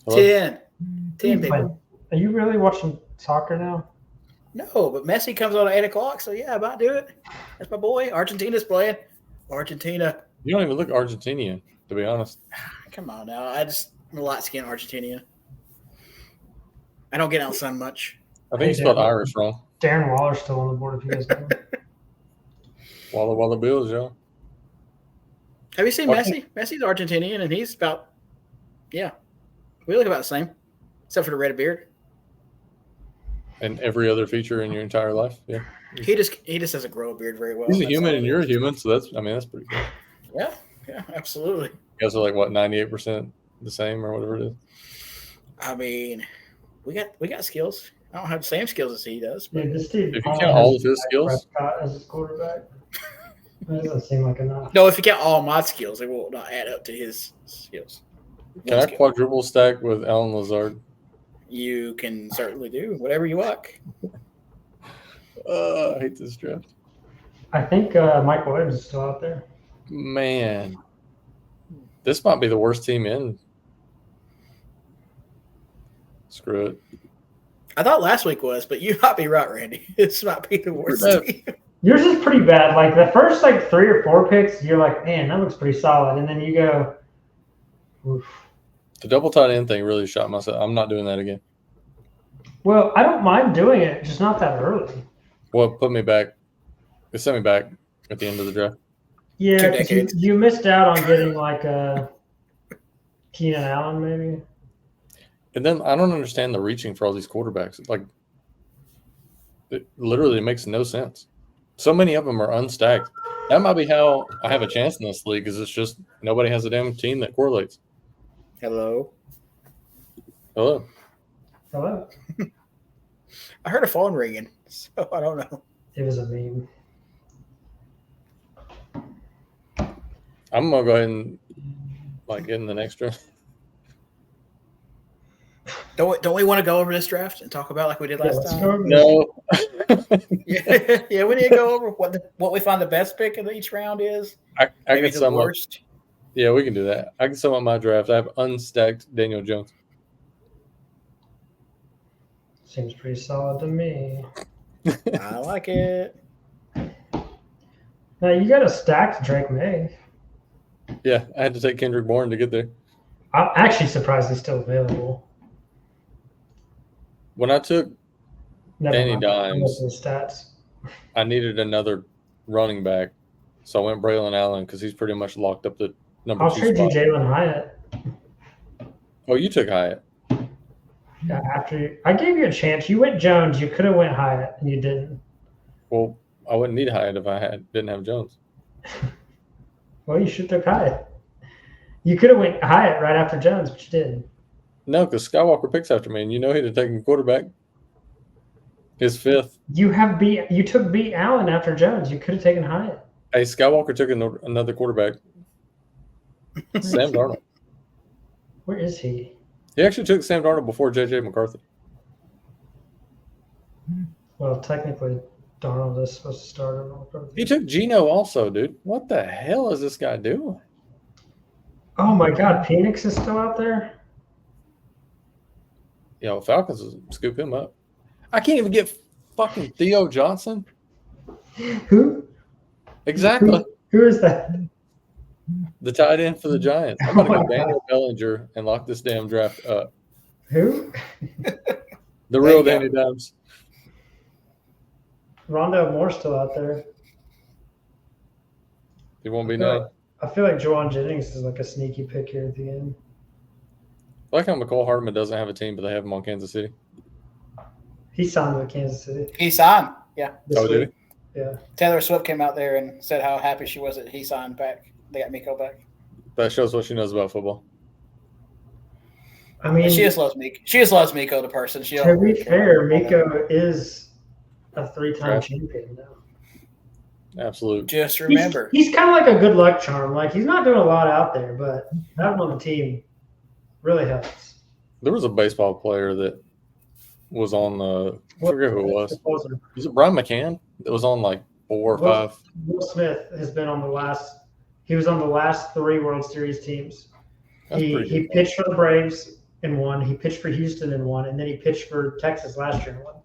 Hello? 10 people. Are you really watching soccer now? No, but Messi comes on at 8 o'clock, so yeah, I might do it. That's my boy. Argentina's playing. Argentina. You don't even look Argentinian, to be honest. Come on now. I'm a light-skinned Argentinian. I don't get out sun much. I think you spelled Irish wrong. Darren Waller's still on the board if you guys know. Walla Bills, y'all. Have you seen What? Messi? Messi's Argentinian, and he's about, we look about the same, except for the red beard. And every other feature in your entire life. Yeah. He just doesn't grow a beard very well. He's a That's human all and it you're a is. human, so that's pretty good. Yeah, absolutely. You guys are 98% the same or whatever it is. I mean, we got skills. I don't have the same skills as he does. But Dude, this dude If you count all of his skills, Prescott as his quarterback. That doesn't seem like enough. no, if you count all my skills, it will not add up to his skills. can I quadruple stack with Alan Lazard? You can certainly do whatever you like. I hate this draft. I think Mike Williams is still out there. Man, this might be the worst team in. Screw it. I thought last week was, but you might be right, Randy. This might be the worst team. Yours is pretty bad. Like the first 3 or 4 picks, you're like, man, that looks pretty solid. And then you go, oof. The double tight end thing really shot myself. I'm not doing that again. Well, I don't mind doing it, just not that early. Well, put me back. It sent me back at the end of the draft. Yeah, 2 'cause decades. you missed out on getting Keenan Allen, maybe. And then I don't understand the reaching for all these quarterbacks. It literally makes no sense. So many of them are unstacked. That might be how I have a chance in this league, because it's just nobody has a damn team that correlates. Hello. Hello. Hello. I heard a phone ringing, so I don't know. It was a meme. I'm gonna go ahead and get in the next draft. Don't we want to go over this draft and talk about like we did last let's time? go over this. No. Yeah, we need to go over what we find the best pick of each round is. I Maybe can the sum up. worst. Yeah, we can do that. I can sum up my draft. I have unstacked Daniel Jones. Seems pretty solid to me. I like it. Now you got a stacked Drake May. Yeah, I had to take Kendrick Bourne to get there. I'm actually surprised he's still available. When I took Never Danny mind. I'm Dimes. looking at stats. I needed another running back, so I went Braylon Allen because he's pretty much locked up the number I'll 2 trade you spot. Jalen Hyatt. Oh, you took Hyatt. Yeah, after I gave you a chance, you went Jones. You could have went Hyatt, and you didn't. Well, I wouldn't need Hyatt if I didn't have Jones. Well, you should have took Hyatt. You could have went Hyatt right after Jones, but you didn't. No, because Skywalker picks after me, and you know he'd have taken quarterback. His fifth. You took B. Allen after Jones. You could have taken Hyatt. Hey, Skywalker took another quarterback. Sam Darnold. Where is he? He actually took Sam Darnold before J.J. McCarthy. Well, technically, Darnold is supposed to start him. He took Geno also, dude. What the hell is this guy doing? Oh my God, Penix is still out there? Yo, Falcons will scoop him up. I can't even get fucking Theo Johnson. Who? Exactly. Who is that? The tight end for the Giants. I'm going to go Daniel Bellinger and lock this damn draft up. Who? The real Danny Dimes. Rondale Moore's still out there. He won't be named. I feel like Juwan Jennings is like a sneaky pick here at the end. I like how McCall Hardman doesn't have a team, but they have him on Kansas City. He signed with Kansas City. He signed. Yeah. Oh, did he? Yeah. Taylor Swift came out there and said how happy she was that he signed back. They got Miko back. That shows what she knows about football. I mean, and she just loves Miko. She just loves Miko, the person. She to be fair, Miko is a 3-time champion now. Absolute. Just remember. He's kind of like a good luck charm. Like, he's not doing a lot out there, but having on the team really helps. There was a baseball player that was on the – I forget who it was. Was it Brian McCann? That was on like 4 or 5. Will Smith has been on the last – he was on the last 3 World Series teams. He pitched for the Braves and won. He pitched for Houston and won. And then he pitched for Texas last year and won.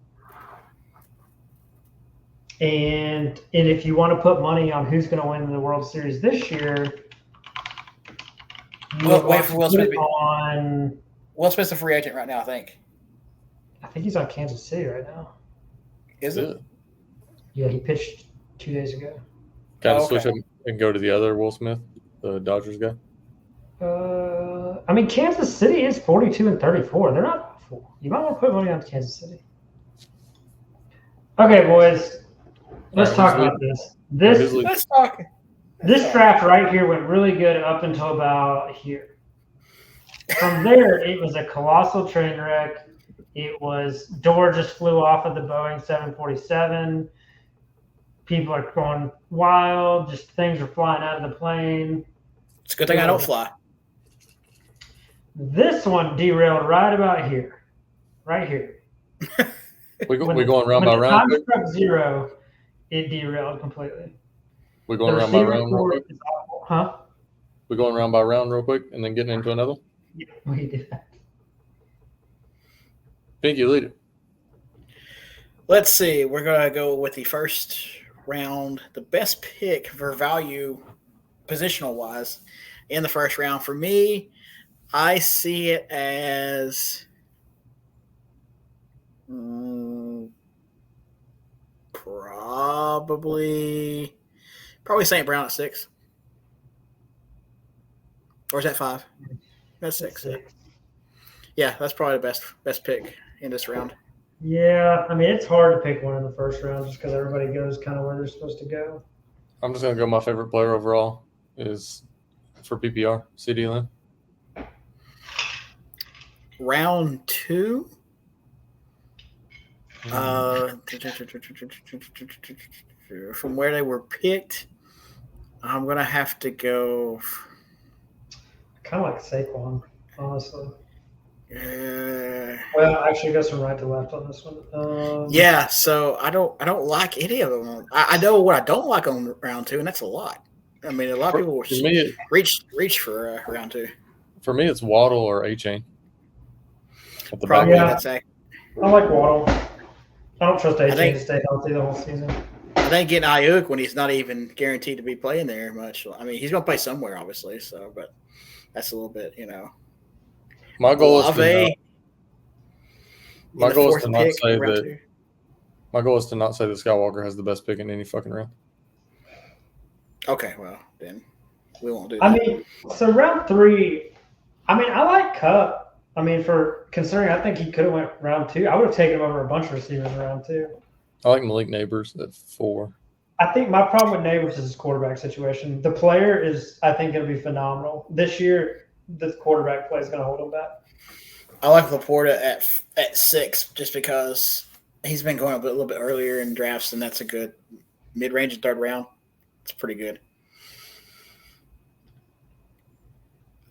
And if you want to put money on who's going to win the World Series this year, wait for Will Smith. Will Smith's a free agent right now, I think. I think he's on Kansas City right now. Is it? Yeah, he pitched 2 days ago. Kind of switch him and go to the other Will Smith, the Dodgers guy. I mean, Kansas City is 42-34. They're not awful. You might want to put money on Kansas City. Okay, boys. Let's talk about this. Let's talk. This draft right here went really good up until about here. From there, it was a colossal train wreck. It was door just flew off of the Boeing 747. People are going wild. Just things are flying out of the plane. It's a good thing I don't fly. This one derailed right about here. Right here. We going round by round? When the time struck 0, it derailed completely. We're going round by round real quick? Huh? We're going round by round real quick and then getting into another? Yeah, we did that. Pinky, lead it. Let's see. We're going to go with the first round. The best pick for value, positional-wise, in the first round. For me, I see it as probably St. Brown at 6. Or is that 5? That's 6. Yeah, that's probably the best pick in this round. Yeah, I mean, it's hard to pick one in the first round just because everybody goes kind of where they're supposed to go. I'm just going to go my favorite player overall is for PPR, CD Lamb. Round 2? From where they were picked, I'm going to have to go. I kind of like Saquon, honestly. Well, actually, it goes from right to left on this one. Yeah, so I don't like any of them. I know what I don't like on round 2, and that's a lot. I mean, a lot of people reach for round 2. For me, it's Waddle or A-Chain. Probably yeah, that's accurate. I like Waddle. I don't trust A-Chain to stay healthy the whole season. I think getting Ayuk when he's not even guaranteed to be playing there much. I mean, he's going to play somewhere, obviously. So, but that's a little bit, My goal is to not say that Skywalker has the best pick in any fucking round. Okay, well then we won't do that. I mean, so round 3. I mean, I like Cup. I mean, for considering, I think he could have went round 2. I would have taken him over a bunch of receivers in round 2. I like Malik Neighbors at 4. I think my problem with Neighbors is his quarterback situation. The player is, I think, going to be phenomenal this year. The quarterback play is going to hold him back. I like Laporta at 6 just because he's been going a little bit earlier in drafts, and that's a good mid-range and third round. It's pretty good.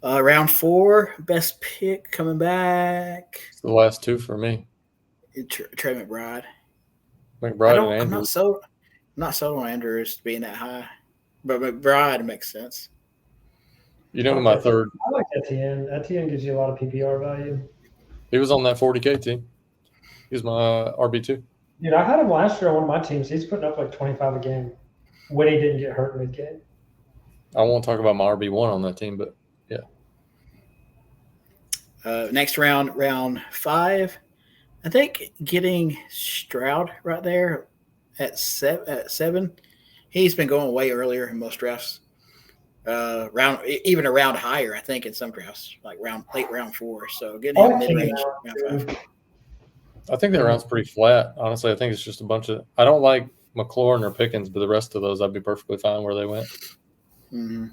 Round 4, best pick coming back. It's the last 2 for me. Trey McBride. McBride and I'm Andrews. not sold on Andrews being that high, but McBride makes sense. You know, my third. I like Etienne. Etienne gives you a lot of PPR value. He was on that 40K team. He was my RB2. Dude, I had him last year on one of my teams. He's putting up like 25 a game when he didn't get hurt mid-game. I won't talk about my RB1 on that team, but yeah. Next round 5. I think getting Stroud right there at 7. He's been going way earlier in most drafts. Even a round higher, I think, in some drafts, like late round 4. So getting him mid-range round 5. I think that round's pretty flat. Honestly, I think it's just a bunch of. I don't like McLaurin or Pickens, but the rest of those, I'd be perfectly fine where they went. Mm-hmm.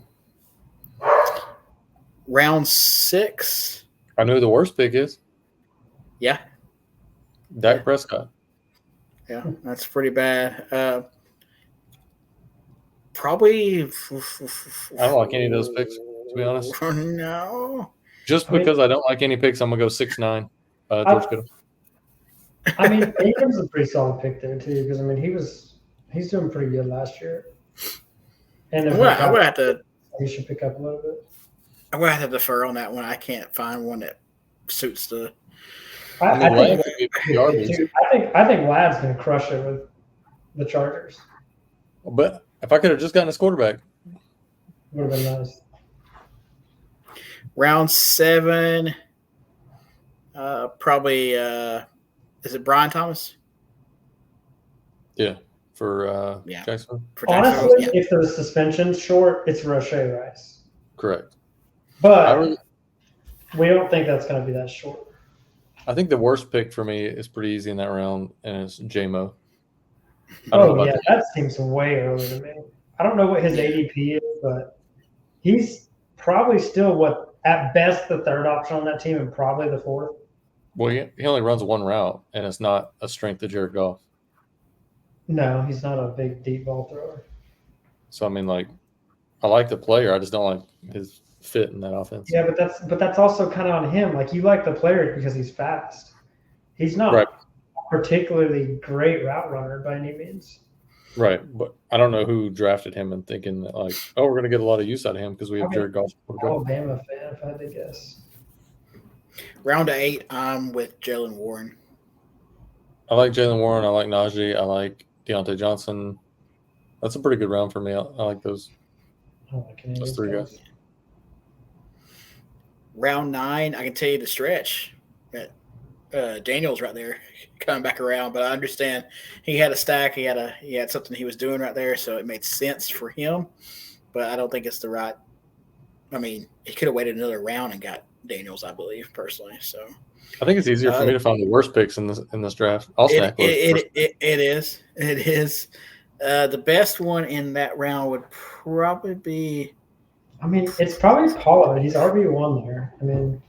Round 6. I know who the worst pick is. Yeah. Dak Prescott. Yeah, that's pretty bad. Probably. I don't like any of those picks, to be honest. No. Just because I don't like any picks, I'm gonna go 6'9". George Kittle. I mean, Ingram's a pretty solid pick there too, because I mean he's doing pretty good last year. And if I'm gonna have to. You should pick up a little bit. I'm gonna have to defer on that one. I can't find one that suits the. I think Lad's going to crush it with the Chargers. But if I could have just gotten his quarterback, would have been nice. Round 7, probably. Is it Brian Thomas? Yeah, for Jackson. Honestly, if the suspension's short, it's Rashee Rice. Correct. But we don't think that's going to be that short. I think the worst pick for me is pretty easy in that round, and it's J-Mo. That seems way early to me. I don't know what his ADP is, but he's probably still at best the third option on that team and probably the fourth. Well, he only runs one route, and it's not a strength of Jared Goff. No, he's not a big deep ball thrower. So I mean, I like the player, I just don't like his fit in that offense. Yeah, but that's also kind of on him. Like, you like the player because he's fast. He's not a particularly great route runner by any means. Right, but I don't know who drafted him and thinking that we're going to get a lot of use out of him because we have Jared Goff. Alabama fan, if I had to guess. Round 8, I'm with Jalen Warren. I like Jalen Warren. I like Najee. I like Deontay Johnson. That's a pretty good round for me. I like those. Those 3 guys. Round 9, I can tell you the stretch. Daniel's right there coming back around, but I understand he had a stack. He had something he was doing right there, so it made sense for him. But I don't think it's the right. I mean, he could have waited another round and got Daniels, I believe, personally. So I think it's easier for me to find the worst picks in this draft. I'll snack it is. It is. The best one in that round would probably be. I mean, it's probably Pollard. He's RB1 there. I mean,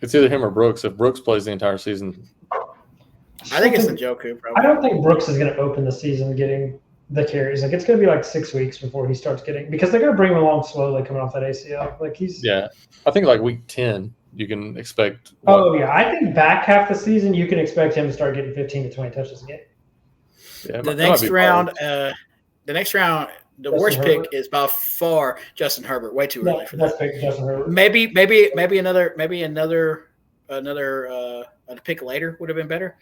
it's either him or Brooks. If Brooks plays the entire season, I think it's Njoku. Probably. I don't think Brooks is going to open the season getting the carries. It's going to be 6 weeks before he starts getting, because they're going to bring him along slowly coming off that ACL. I think week 10 you can expect. I think back half the season you can expect him to start getting 15 to 20 touches a game. Yeah, the next round, the worst pick is by far Justin Herbert. Way too early for that. Pick Justin Herbert. Maybe another pick later would have been better.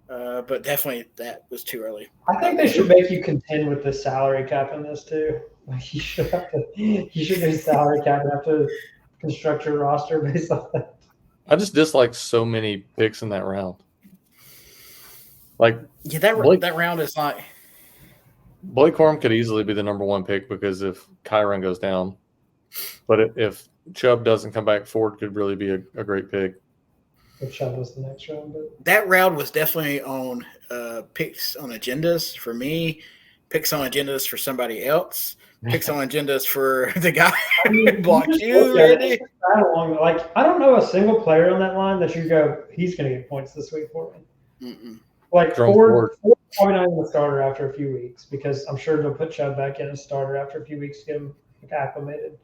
But definitely that was too early. I think they should make you contend with the salary cap in this too. You should be salary cap and have to construct your roster based on that. I just dislike so many picks in that round. That round is like Blake Corum could easily be the number 1 pick because if Kyron goes down, but if Chubb doesn't come back, Ford could really be a great pick. If Chubb was the next round, but That round was definitely on picks on agendas for me, picks on agendas for somebody else, picks on agendas for the guy who blocked you, Randy. Like, I don't know a single player on that line that you go, he's going to get points this week for me. Mm-mm. Like, Jerome Ford's probably not even the starter after a few weeks because I'm sure they'll put Chubb back in as starter after a few weeks to get him acclimated.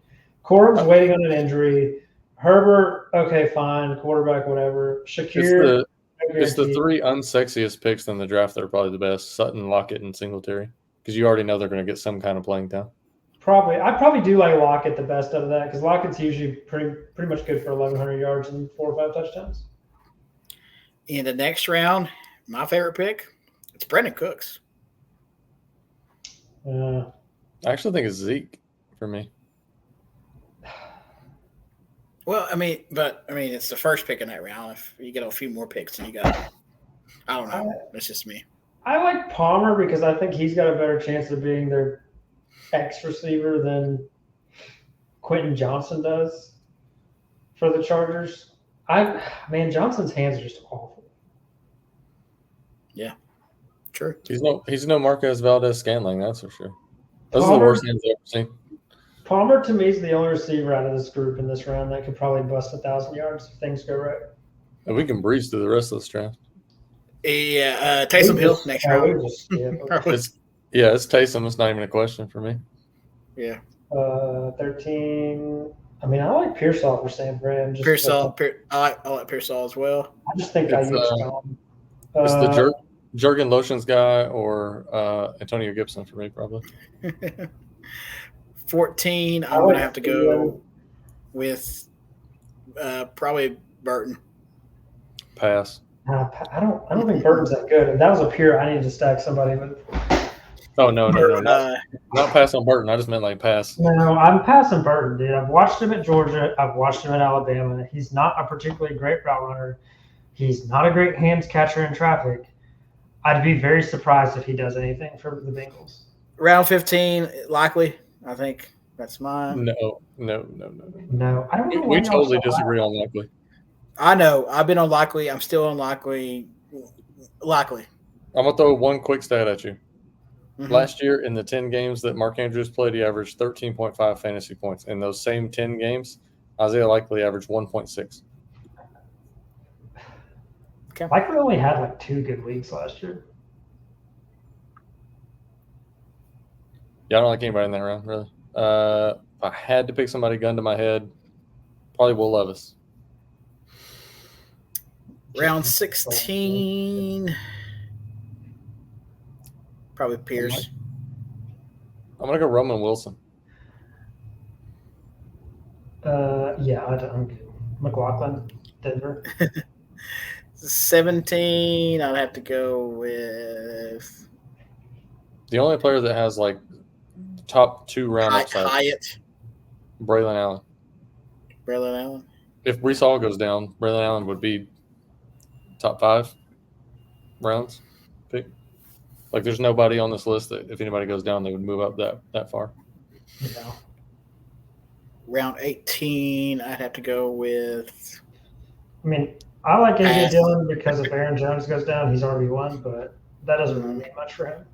Corum's waiting on an injury. Herbert, okay, fine, quarterback, whatever. Shakir, It's the three unsexiest picks in the draft that are probably the best: Sutton, Lockett, and Singletary, because you already know they're going to get some kind of playing time. I probably do like Lockett the best out of that because Lockett's usually pretty much good for 1,100 yards and 4 or 5 touchdowns. In the next round, my favorite pick, it's Brandon Cooks. I actually think it's Zeke for me. Well, it's the first pick in that round. If you get a few more picks, then you got, I don't know. That's just me. I like Palmer because I think he's got a better chance of being their X receiver than Quentin Johnson does for the Chargers. Johnson's hands are just awful. Yeah, true. He's no Marquez Valdez-Scantling, that's for sure. Those are the worst hands I've ever seen. Palmer, to me, is the only receiver out of this group in this round that could probably bust 1,000 yards if things go right. And we can breeze through the rest of this draft. Yeah, Taysom Hill next round. It's Taysom. It's not even a question for me. Yeah. 13. I like Pearsall for San Fran. I like Pearsall as well. I just think Ayuk's gone. It's the Jurgen Lotions guy or Antonio Gibson for me, probably. 14, I'm going to have to go with probably Burton. Pass. I don't think Burton's that good. If that was a pure, I need to stack somebody with. Oh, no. Not pass on Burton. I just meant like pass. No, I'm passing Burton, dude. I've watched him at Georgia. I've watched him at Alabama. He's not a particularly great route runner. He's not a great hands catcher in traffic. I'd be very surprised if he does anything for the Bengals. Round 15, likely. I think that's mine. No. I don't know. We totally disagree on likely. I know. I've been on likely. I'm still on likely. Likely. I'm going to throw one quick stat at you. Mm-hmm. Last year, in the 10 games that Mark Andrews played, he averaged 13.5 fantasy points. In those same 10 games, Isaiah Likely averaged 1.6. Okay. Likely only had like 2 good weeks last year. Yeah, I don't like anybody in that round, really. If I had to pick somebody gun to my head, probably Will Levis. Round 16, probably Pierce. I'm going to go Roman Wilson. I'm good. McLaughlin, Denver. 17, I'd have to go with the only player that has like top 2 round upside. Hyatt. Braylon Allen. If Breece Hall goes down, Braylon Allen would be top 5 rounds pick. Like, there's nobody on this list that if anybody goes down, they would move up that far. Yeah. Round 18, I'd have to go with. I like A.J. Dillon because if Aaron Jones goes down, he's RB1, but that doesn't really mean much for him.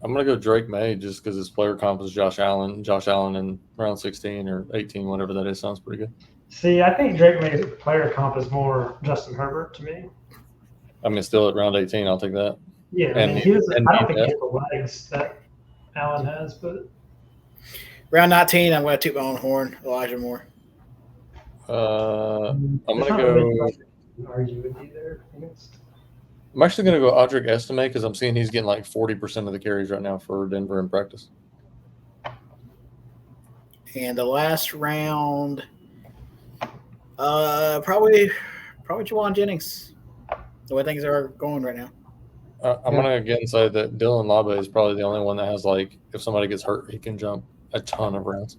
I'm going to go Drake May just because his player comp is Josh Allen. Josh Allen in round 16 or 18, whatever that is, sounds pretty good. See, I think Drake May's player comp is more Justin Herbert to me. Still at round 18, I'll take that. Yeah, I don't think he has the legs that Allen has, but. Round 19, I'm going to toot my own horn, Elijah Moore. I'm going to go. Argue with you there. I'm actually going to go Audric Estime because I'm seeing he's getting like 40% of the carries right now for Denver in practice. And the last round, probably Juwan Jennings. The way things are going right now. I'm going to again say that Dylan Labe is probably the only one that has like, if somebody gets hurt, he can jump a ton of rounds.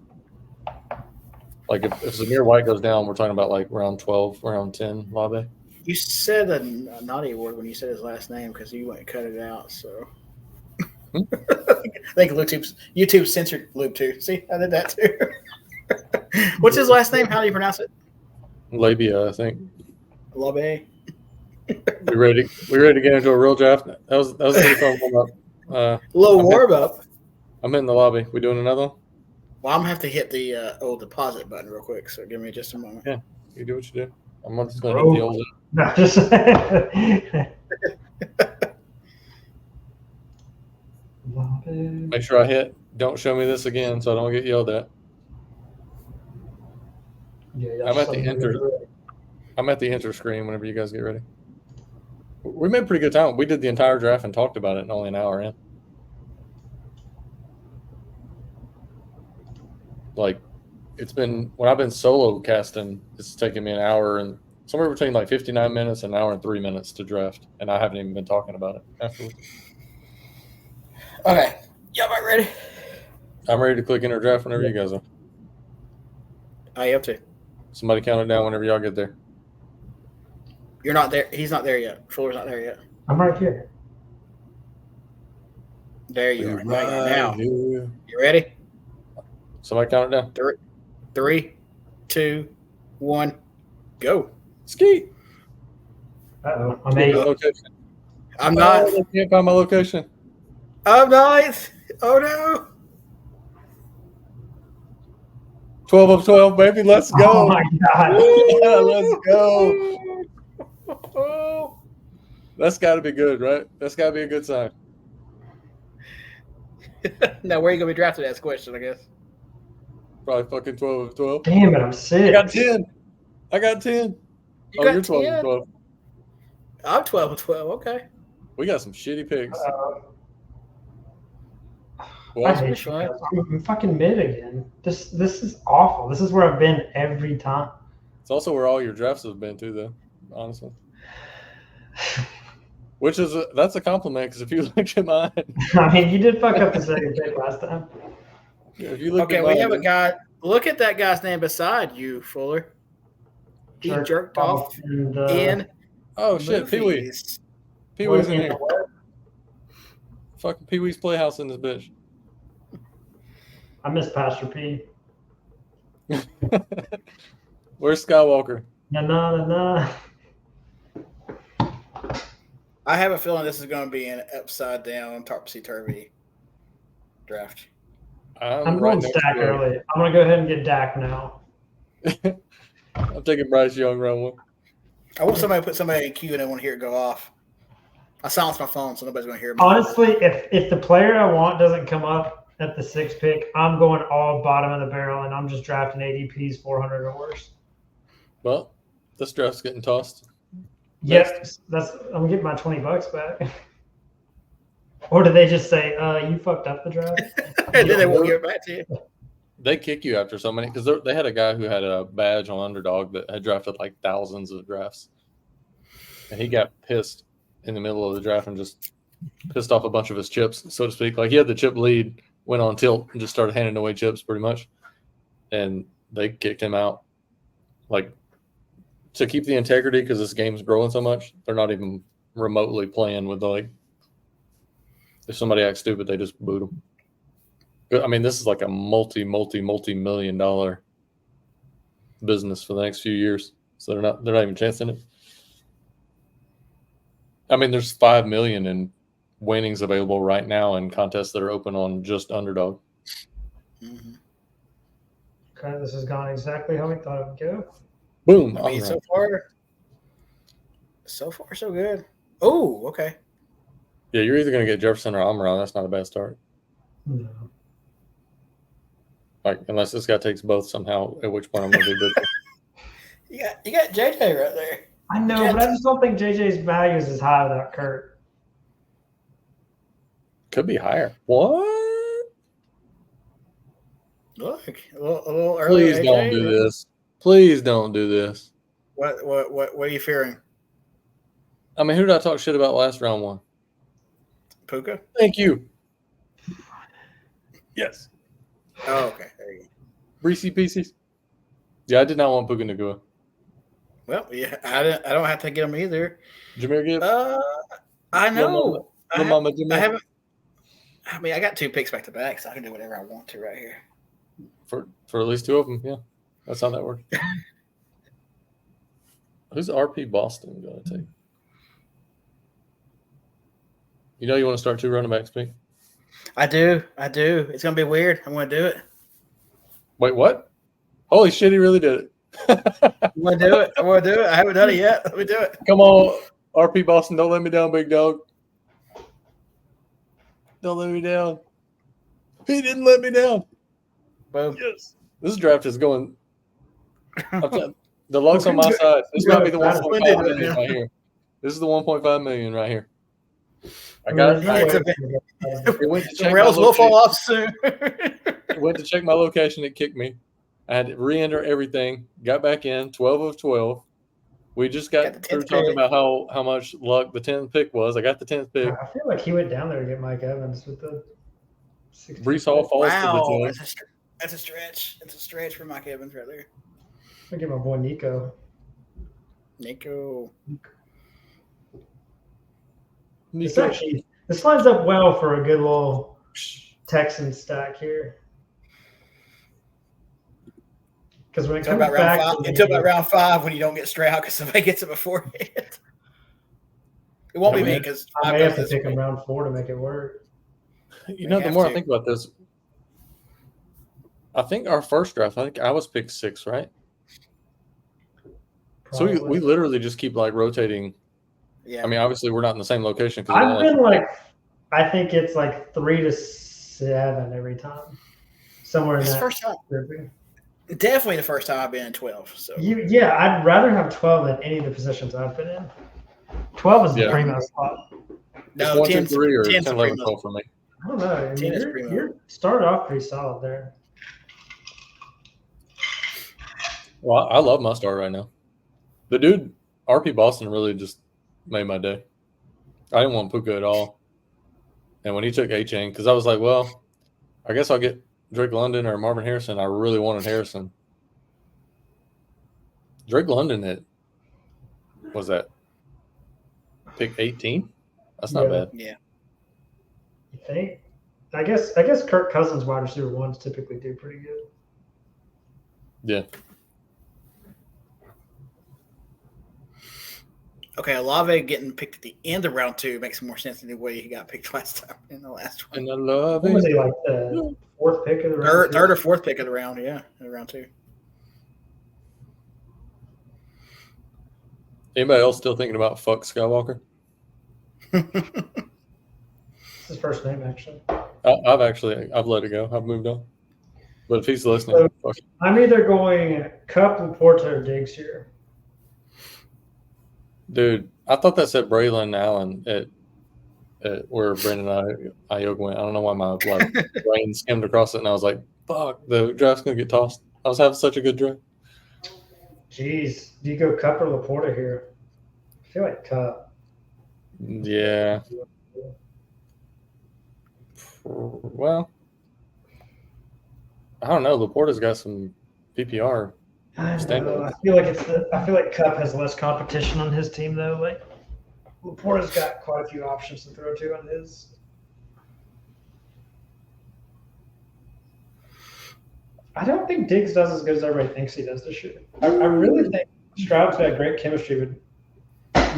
Like if Zamir White goes down, we're talking about like round 12, round 10, Labe. You said a naughty word when you said his last name because you went and cut it out. So I think YouTube censored Luke too. See, I did that too. What's his last name? How do you pronounce it? Labia, I think. Labe. We ready to get into a real draft? That was a pretty fun warm up. Little warm up. I'm in the lobby. We doing another one? Well, I'm gonna have to hit the old deposit button real quick. So give me just a moment. Yeah, you do what you do. I'm just gonna hit the old. No, just Make sure I hit. Don't show me this again, so I don't get yelled at. Yeah, I'm at the enter. I'm at the enter screen whenever you guys get ready. We made pretty good time. We did the entire draft and talked about it in only an hour in. Like, it's been when I've been solo casting, it's taken me an hour and somewhere between like 59 minutes and an hour and 3 minutes to draft, and I haven't even been talking about it afterwards. Okay. Y'all right ready? I'm ready to click enter draft whenever you guys are. I have to. Somebody count it down whenever y'all get there. You're not there. He's not there yet. Fuller's not there yet. I'm right here. There you are. Now, you ready? Somebody count it down. 3, 2, 1, go. Ski. Uh-oh. I'm 8. Location. I'm not. I can't find my location. I'm not. Oh no. 12 of 12, baby. Let's go. Oh my God. Yeah, let's go. That's got to be good, right? That's got to be a good sign. Now, where are you going to be drafted? That's the question, I guess. Probably fucking 12 of 12. Damn it, I'm sick. I got 10. You're 12 of 12. I'm 12 of 12. Okay. We got some shitty picks. I hate you guys. I'm fucking mid again. This is awful. This is where I've been every time. It's also where all your drafts have been too, though. Honestly. Which is that's a compliment because if you look at mine, I mean, you did fuck up the second pick last time. If you look okay, at we mine, have a guy. Look at that guy's name beside you, Fuller. He jerked off in. Oh shit, Pee Wee. Pee Wee's in here. Fucking Pee Wee's Playhouse in this bitch. I miss Pastor P. Where's Skywalker? Nah. I have a feeling this is going to be an upside down, topsy-turvy draft. I'm going stack early. I'm going to go ahead and get Dak now. I'm taking Bryce Young round one. I want somebody to put somebody in queue and I want to hear it go off. I silenced my phone so nobody's going to hear me. Honestly, if the player I want doesn't come up at the 6th pick, I'm going all bottom of the barrel and I'm just drafting ADPs 400 or worse. Well, this draft's getting tossed. Yes, I'm getting my $20 back. Or do they just say, you fucked up the draft? And then they won't give it back to you. They kick you after so many because they had a guy who had a badge on Underdog that had drafted like thousands of drafts, and he got pissed in the middle of the draft and just pissed off a bunch of his chips, so to speak. Like he had the chip lead, went on tilt, and just started handing away chips pretty much, and they kicked him out. Like to keep the integrity because this game's growing so much, they're not even remotely playing with like. If somebody acts stupid, they just boot them. I mean, this is like a multi-million dollar business for the next few years. So they're not even chancing it. I mean, there's 5 million in winnings available right now in contests that are open on just Underdog. Mm-hmm. Okay, this has gone exactly how we thought it would go. Boom. I mean, so far, so good. Oh, okay. Yeah, you're either going to get Jefferson or Amon. That's not a bad start. No. Like, unless this guy takes both somehow, at which point I'm going to do good. You got JJ right there. I know, but I just don't think JJ's value is as high without Kurt. Could be higher. What? Look, a little early. Please don't do this. Please don't do this. What are you fearing? I mean, who did I talk shit about last round one? Puka? Thank you. Yes. Oh, okay. There you go. Reese Pieces. Yeah, I did not want Puka Nacua. Well, yeah, I don't have to get him either. Jameer Gibbs. I know. I haven't. I mean, I got 2 picks back to back, so I can do whatever I want to right here. For at least 2 of them, yeah. That's how that works. Who's RP Boston going to take? You know you want to start 2 running backs, Pete? I do. It's gonna be weird. I'm gonna do it. Wait, what? Holy shit, he really did it. I'm gonna do it. I haven't done it yet. Let me do it. Come on, RP Boston, don't let me down, big dog. Don't let me down. He didn't let me down. Boom. Yes. This draft is going. The luck's on my side. This might be the 1.5 million right here. This is the 1.5 million right here. I got it. Went to check the rails will fall off soon. Went to check my location. It kicked me. I had to re-enter everything. Got back in 12 of 12. We just got through talking about how much luck the 10th pick was. I got the 10th pick. I feel like he went down there to get Mike Evans with the 16th. Brees Hall falls to the 10th. That's a stretch. It's a stretch for Mike Evans right there. I'll get my boy Nico. This lines up well for a good little Texan stack here. Because when it comes back until about round 5, when you don't get Stroud because somebody gets it before it won't be me because I may have to pick him round 4 to make it work. You know, the more I think about this, I think our first draft, I think I was picked 6, right? Probably. So we literally just keep like rotating. Yeah. I mean, obviously we're not in the same location. I've been like, I think it's like 3 to 7 every time. Somewhere in that. First time. Definitely the first time I've been in 12. So yeah, I'd rather have 12 than any of the positions I've been in. 12 is the primo spot. No, 1, 2, 3 or 10, 11, 12 for me. I don't know. I mean, you're started off pretty solid there. Well, I love my start right now. The dude, RP Boston, really just made my day. I didn't want Puka at all. And when he took A-Chain, because I was like, well, I guess I'll get Drake London or Marvin Harrison. I really wanted Harrison. Drake London was that pick 18? That's not bad. Yeah. You think? I guess Kirk Cousins wide receiver 1s typically do pretty good. Yeah. Okay, Olave getting picked at the end of round 2 makes more sense than the way he got picked last time in the last one. And I love it. Was he like the 4th pick of the round? Third or 4th pick of the round, yeah, in round 2. Anybody else still thinking about fuck Skywalker? It's his first name, actually. I've let it go. I've moved on. But if he's listening, so I'm either going Cup, Laporta, or Diggs here. Dude, I thought that said Braylon Allen at where Brandon Ayuk went. I don't know why my brain skimmed across it, and I was like, fuck, the draft's going to get tossed. I was having such a good draft. Jeez. Do you go Cup or Laporta here? I feel like Cup. Yeah. Well, I don't know. Laporta's got some PPR. I know. I feel like Cup has less competition on his team though. Like Laporta's got quite a few options to throw to on his. I don't think Diggs does as good as everybody thinks he does this year. I really think Stroud's got great chemistry with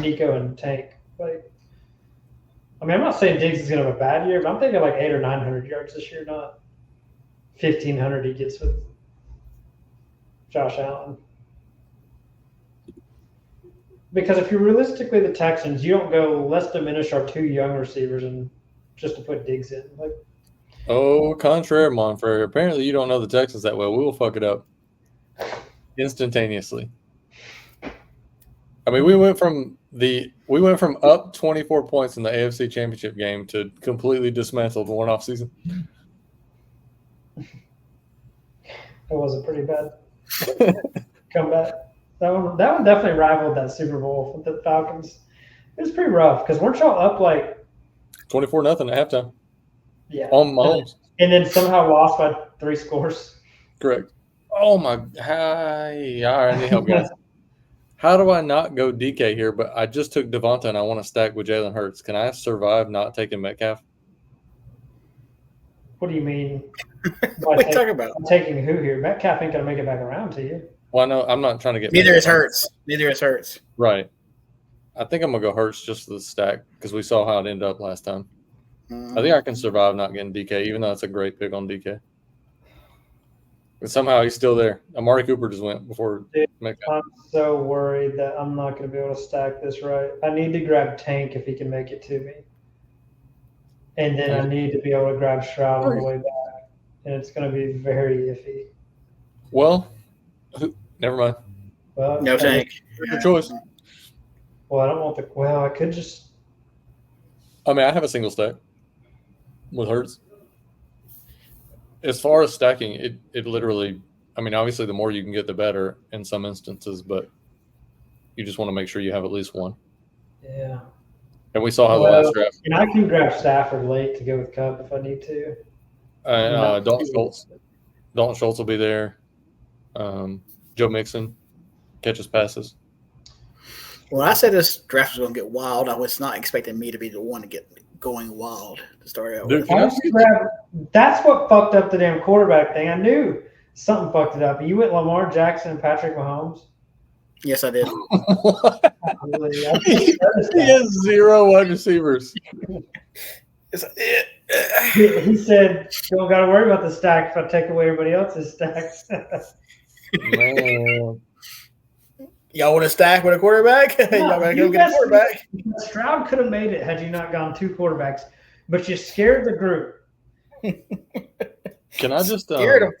Nico and Tank. Like, I mean, I'm not saying Diggs is going to have a bad year, but I'm thinking like 800 or 900 yards this year, not 1,500 he gets with Josh Allen. Because if you're realistically the Texans, you don't go, let's diminish our 2 young receivers and just to put Diggs in. Like, oh, contraire, Monfrey. Apparently you don't know the Texans that well. We will fuck it up instantaneously. I mean, we went from up 24 points in the AFC Championship game to completely dismantled one off season. It was a pretty bad comeback. That one definitely rivaled that Super Bowl with the Falcons. It was pretty rough because weren't y'all up like 24-0 at halftime? Yeah. On Mahomes. And then somehow lost by 3 scores. Correct. Oh my! Hi. All right, I need help, guys. How do I not go DK here? But I just took Devonta and I want to stack with Jalen Hurts. Can I survive not taking Metcalf? What do you mean? What are you talking about? I'm taking who here? Metcalf ain't gonna make it back around to you. Well, no, I'm not trying to get. Neither is Hurts. Neither is Hurts. Right. I think I'm gonna go Hurts just for the stack because we saw how it ended up last time. I think I can survive not getting DK, even though it's a great pick on DK. But somehow he's still there. Amari Cooper just went before Metcalf. I'm so worried that I'm not going to be able to stack this right. I need to grab Tank if he can make it to me. And then I need to be able to grab Stroud on the way back. And it's going to be very iffy. Well, never mind. Well, No Tank. Your choice. Well, I don't want the. Well, I could just. I mean, I have a single stack with Hurts. As far as stacking, it literally, I mean, obviously the more you can get, the better in some instances, but you just want to make sure you have at least one. Yeah. And we saw how the last draft. And I can grab Stafford late to go with Cup if I need to. Dalton Schultz. Dalton Schultz will be there. Joe Mixon catches passes. When I said this draft was going to get wild, I was not expecting me to be the one to get going wild to start out with. That's what fucked up the damn quarterback thing. I knew something fucked it up. You went Lamar Jackson and Patrick Mahomes? Yes, I did. He has 0 wide receivers. He said, don't got to worry about the stack if I take away everybody else's stacks. Man. Y'all want to stack with a quarterback? Y'all got to go get a quarterback. Stroud could have made it had you not gone 2 quarterbacks, but you scared the group. Can I just scared him?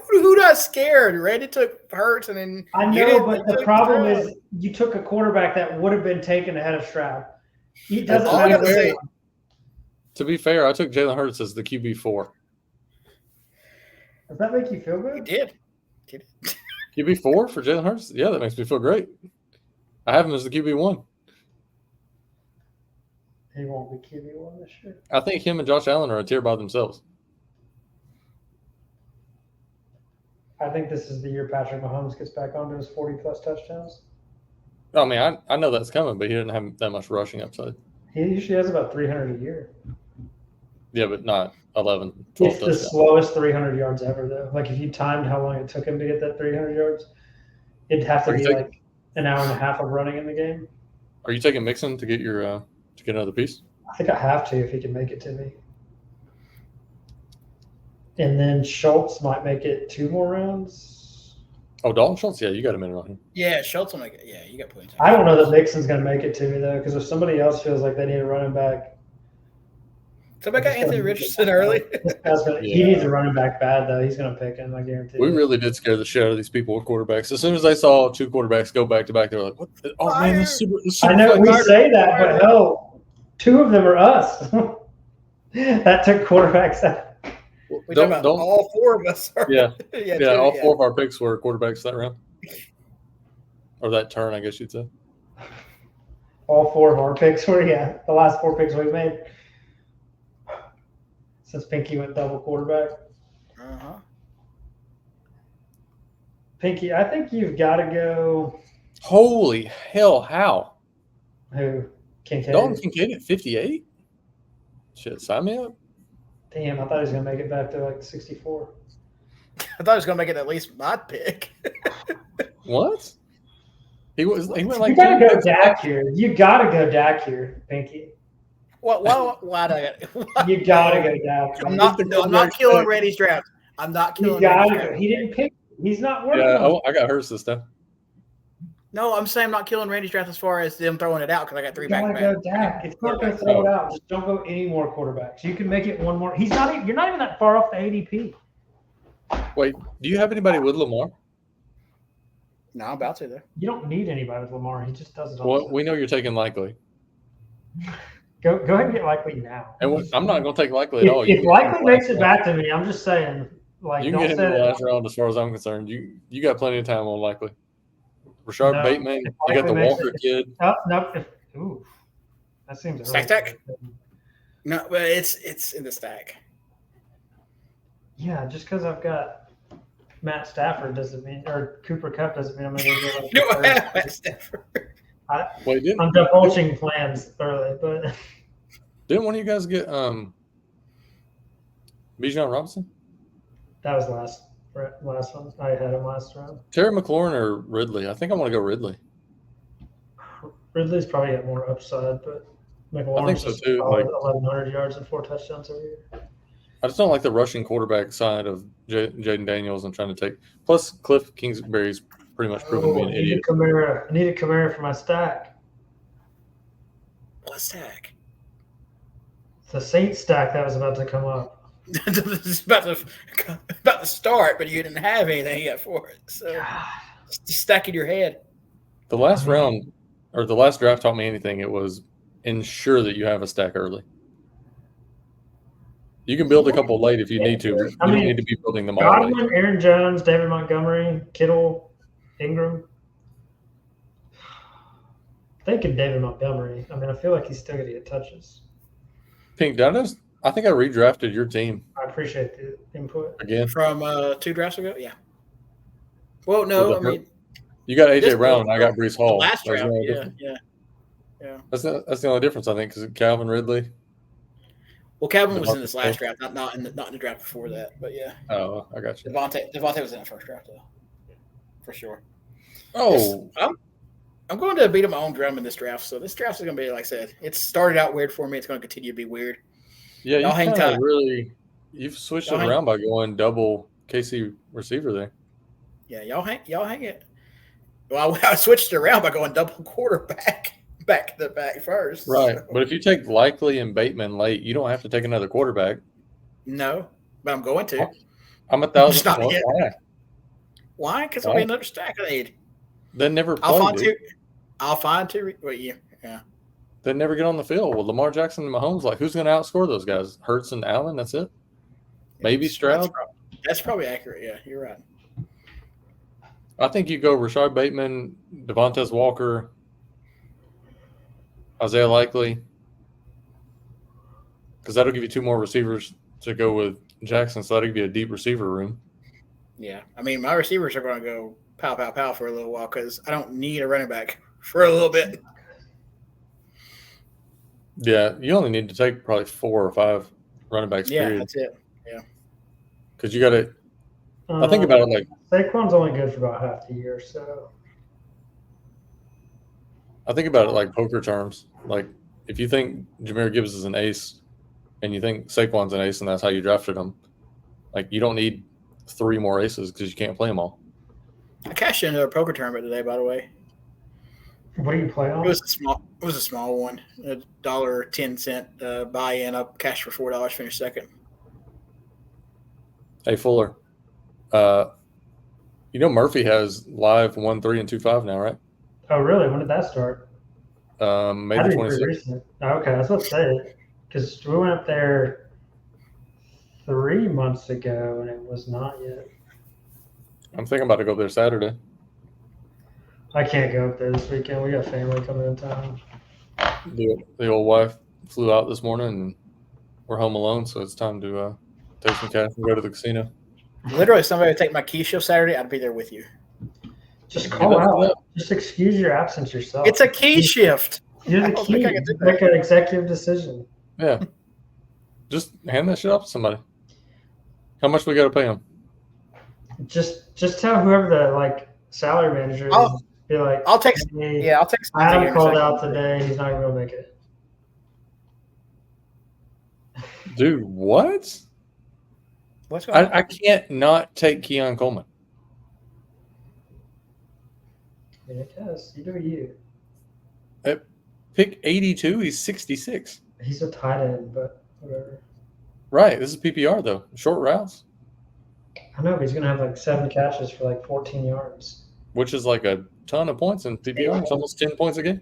Who not scared? Randy took Hurts, and then I know, but the problem is you took a quarterback that would have been taken ahead of Stroud. He doesn't matter. To be fair, I took Jalen Hurts as the QB4. Does that make you feel good? He did. QB4 for Jalen Hurts? Yeah, that makes me feel great. I have him as the QB1. He won't be QB1 this year. I think him and Josh Allen are a tier by themselves. I think this is the year Patrick Mahomes gets back onto his 40-plus touchdowns. I mean, I know that's coming, but he didn't have that much rushing upside. He usually has about 300 a year. Yeah, but not 11, 12 It's the slowest 300 yards ever, though. Like, if you timed how long it took him to get that 300 yards, it'd have to be like an hour and a half of running in the game. Are you taking Mixon to get your to get another piece? I think I have to if he can make it to me. And then Schultz might make it 2 more rounds. Oh, Dalton Schultz? Yeah, you got a minute on him. Yeah, Schultz will make it. Yeah, you got plenty. I don't know that Mixon's going to make it to me, though, because if somebody else feels like they need a running back. Somebody got Anthony Richardson early. He needs a running back bad, though. He's going to pick him, I guarantee. We really did scare the shit out of these people with quarterbacks. As soon as they saw 2 quarterbacks go back-to-back, they were like, what? Oh, man, this is super I know we say that, but hell, 2 of them are us. That took quarterbacks out. We talking about all 4 of us. Yeah, all 4 of our picks were quarterbacks that round. Or that turn, I guess you'd say. All 4 of our picks were, the last 4 picks we've made. Since Pinky went double quarterback. Uh-huh. Pinky, I think you've got to go. Holy hell, how? Who? Kincaid? Dalton Kincaid at 58? Shit, sign me up. Damn, I thought he was going to make it back to like 64. I thought he was going to make it at least my pick. What? He went like. You got to go Dak here. You got to go Dak here, Pinky. Why do I got? You got to go Dak. I'm not killing Randy's draft. I'm not killing. You got to go. He didn't pick. He's not working. Yeah, I got Hurts this time. No, I'm saying I'm not killing Randy's draft as far as them throwing it out because I got 3 back-to-back. Go Dak. It's not going to throw it out. Just don't go any more quarterbacks. You can make it 1 more. You're not even that far off the ADP. Wait, do you have anybody with Lamar? No, I'm about to though. You don't need anybody with Lamar. He just does it. Well, we know you're taking Likely. Go ahead and get Likely now. And I'm not going to take Likely at all. If Likely makes it back to me, I'm just saying. Like, you can get him in the last round as far as I'm concerned. You got plenty of time on Likely. Rashard Bateman, you got the Walker kid. Oh, no. Ooh, that seems stack. No, but it's in the stack. Yeah, just because I've got Matt Stafford doesn't mean, or Cooper Kupp doesn't mean I'm going to go. You don't have Matt Stafford. I'm divulging plans early, but didn't one of you guys get Bijan Robinson? That was last one. I had him last round. Terry McLaurin or Ridley? I think I want to go Ridley. Ridley's probably got more upside, but McLaurin's I think so just too. solid Like, 1,100 yards and 4 touchdowns every year. I just don't like the rushing quarterback side of Jaden Daniels and trying to take. Plus, Cliff Kingsbury's pretty much proven to be an idiot. I need a Kamara for my stack. What stack? The Saints stack that was about to come up. It's about to start, but you didn't have anything yet for it. So just stack in your head. The last round or the last draft taught me anything. It was ensure that you have a stack early. You can build a couple late if you need to. But you don't need to be building them all late. Godwin, Aaron Jones, David Montgomery, Kittle, Ingram. Thinking David Montgomery. I mean, I feel like he's still going to get touches. Pink, I think I redrafted your team. I appreciate the input. Again? From 2 drafts ago? Yeah. Well, no, I mean. You got A.J. Brown and I got Breece Hall. Last draft, yeah. That's the only difference, I think, because Calvin Ridley. Well, Calvin was in this last draft, not in the draft before that, but yeah. Oh, I got you. Devontae was in the first draft, though, for sure. Oh. I'm going to beat up my own drum in this draft, so this draft is going to be, like I said, it started out weird for me. It's going to continue to be weird. Yeah, y'all hang tight. You've switched it around by going double KC receiver there. Yeah, y'all hang it. Well, I switched it around by going double quarterback back to back first. Right, so. But if you take Likely and Bateman late, you don't have to take another quarterback. No, but I'm going to. I'm 1,000. Why? Because it'll be another stack I need. They never play. I'll find two. Wait, yeah. They never get on the field. Well, Lamar Jackson and Mahomes, like, who's going to outscore those guys? Hurts and Allen, that's it? Maybe Stroud? That's probably accurate, yeah. You're right. I think you go Rashard Bateman, Devontae Walker, Isaiah Likely, because that'll give you 2 more receivers to go with Jackson, so that'll give you a deep receiver room. Yeah. I mean, my receivers are going to go pow, pow, pow for a little while because I don't need a running back for a little bit. Yeah, you only need to take probably 4 or 5 running backs. Yeah, period. that's it. Yeah. Because you got to – I think about it like – Saquon's only good for about half the year, so – I think about it like poker terms. Like, if you think Jahmyr Gibbs is an ace and you think Saquon's an ace and that's how you drafted him, like, you don't need 3 more aces because you can't play them all. I cashed into a poker tournament today, by the way. What do you play on? It was a small one, $1.10 buy-in. I cashed for $4, finished second. Hey, Fuller, you know Murphy has live 1-3 and 2-5 now, right? Oh, really? When did that start? May the 26th. Oh, okay, I was about to say, because we went up there 3 months ago and it was not yet. I'm thinking about to go there Saturday. I can't go up there this weekend. We got family coming in town. The old wife flew out this morning and we're home alone, so it's time to take some cash and go to the casino. Literally, if somebody would take my key shift Saturday, I'd be there with you. Just call out. Just excuse your absence yourself. It's a key shift. You're the key. Make an executive decision. Yeah. Just hand that shit off to somebody. How much we got to pay them? Just tell whoever the salary manager is. Be like, I'll text. Hey, yeah, I'll text. Adam called out today. He's not going to make it. Dude, what? What's going on? I can't not take Keon Coleman. I mean, I guess. You do you. At pick 82, he's 66. He's a tight end, but whatever. Right. This is PPR, though. Short routes. I know, but he's going to have 7 catches for 14 yards. Which is a ton of points in PPR. It's almost 10 points a game.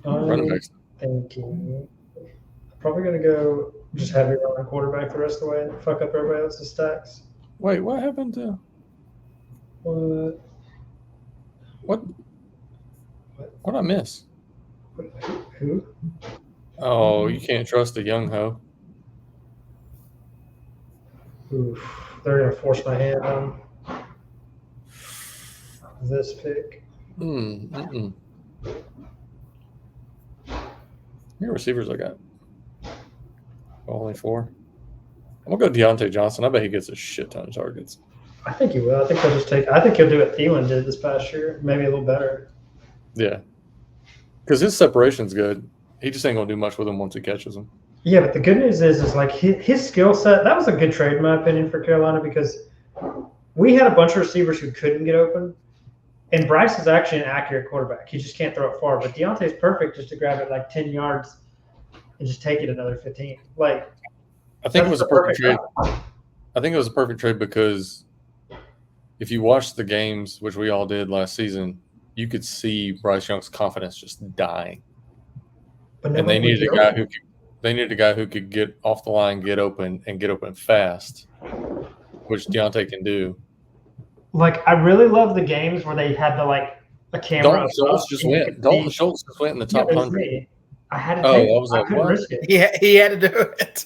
Running backs. Thinking. I'm probably going to go just heavy on quarterback the rest of the way and fuck up everybody else's stacks. Wait, what happened to what did I miss? Who? Oh, you can't trust a young hoe. Oof. They're going to force my hand on this pick. Your receivers I got. Only 4. I'm gonna go Deontay Johnson. I bet he gets a shit ton of targets. I think he will. I think he'll do what Thielen did this past year, maybe a little better. Yeah. Because his separation's good. He just ain't gonna do much with him once he catches him. Yeah, but the good news is like his skill set. That was a good trade, in my opinion, for Carolina because we had a bunch of receivers who couldn't get open, and Bryce is actually an accurate quarterback. He just can't throw it far. But Deontay's perfect just to grab it like 10 yards and just take it another 15. Like, I think it was a perfect trade. I think it was a perfect trade because if you watched the games, which we all did last season, you could see Bryce Young's confidence just dying. But and they needed a guy who could get off the line, get open, and get open fast, which Deontay can do. Like, I really love the games where they had a camera. Dalton Schultz just went. Dalton Schultz just went in the top 100. I had to take it. I was like, couldn't what? risk it. Yeah, he had to do it.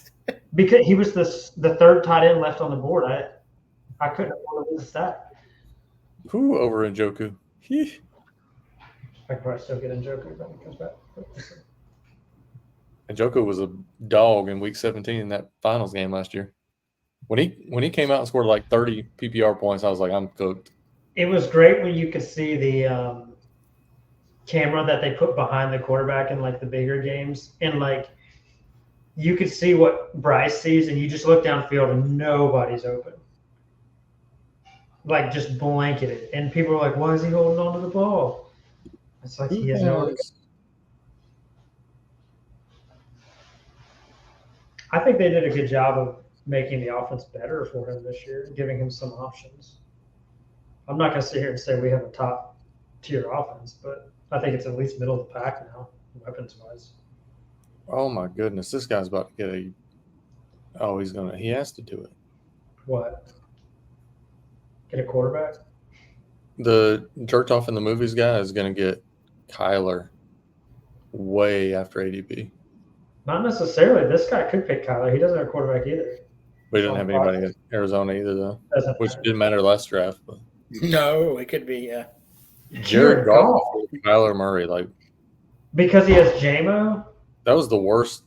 Because he was the third tight end left on the board. I couldn't afford to lose that. Who over Njoku? I could probably still get Njoku when he comes back. Njoku was a dog in Week 17 in that finals game last year. When he came out and scored like 30 PPR points, I was like, I'm cooked. It was great when you could see the camera that they put behind the quarterback in like the bigger games, and like you could see what Bryce sees, and you just look downfield and nobody's open, like just blanketed, and people are like, "Why is he holding on to the ball?" It's like he has no. I think they did a good job of making the offense better for him this year, giving him some options. I'm not going to sit here and say we have a top tier offense, but I think it's at least middle of the pack now, weapons wise. Oh my goodness, this guy's about to get a. Oh, he has to do it. What? Get a quarterback? The jerked off in the movies guy is going to get Kyler way after ADP. Not necessarily. This guy could pick Kyler. He doesn't have a quarterback either. We didn't have anybody in Arizona either, though, which matter. didn't matter last draft. But No, it could be. Jared Goff, Kyler Murray, like because he has JMO. That was the worst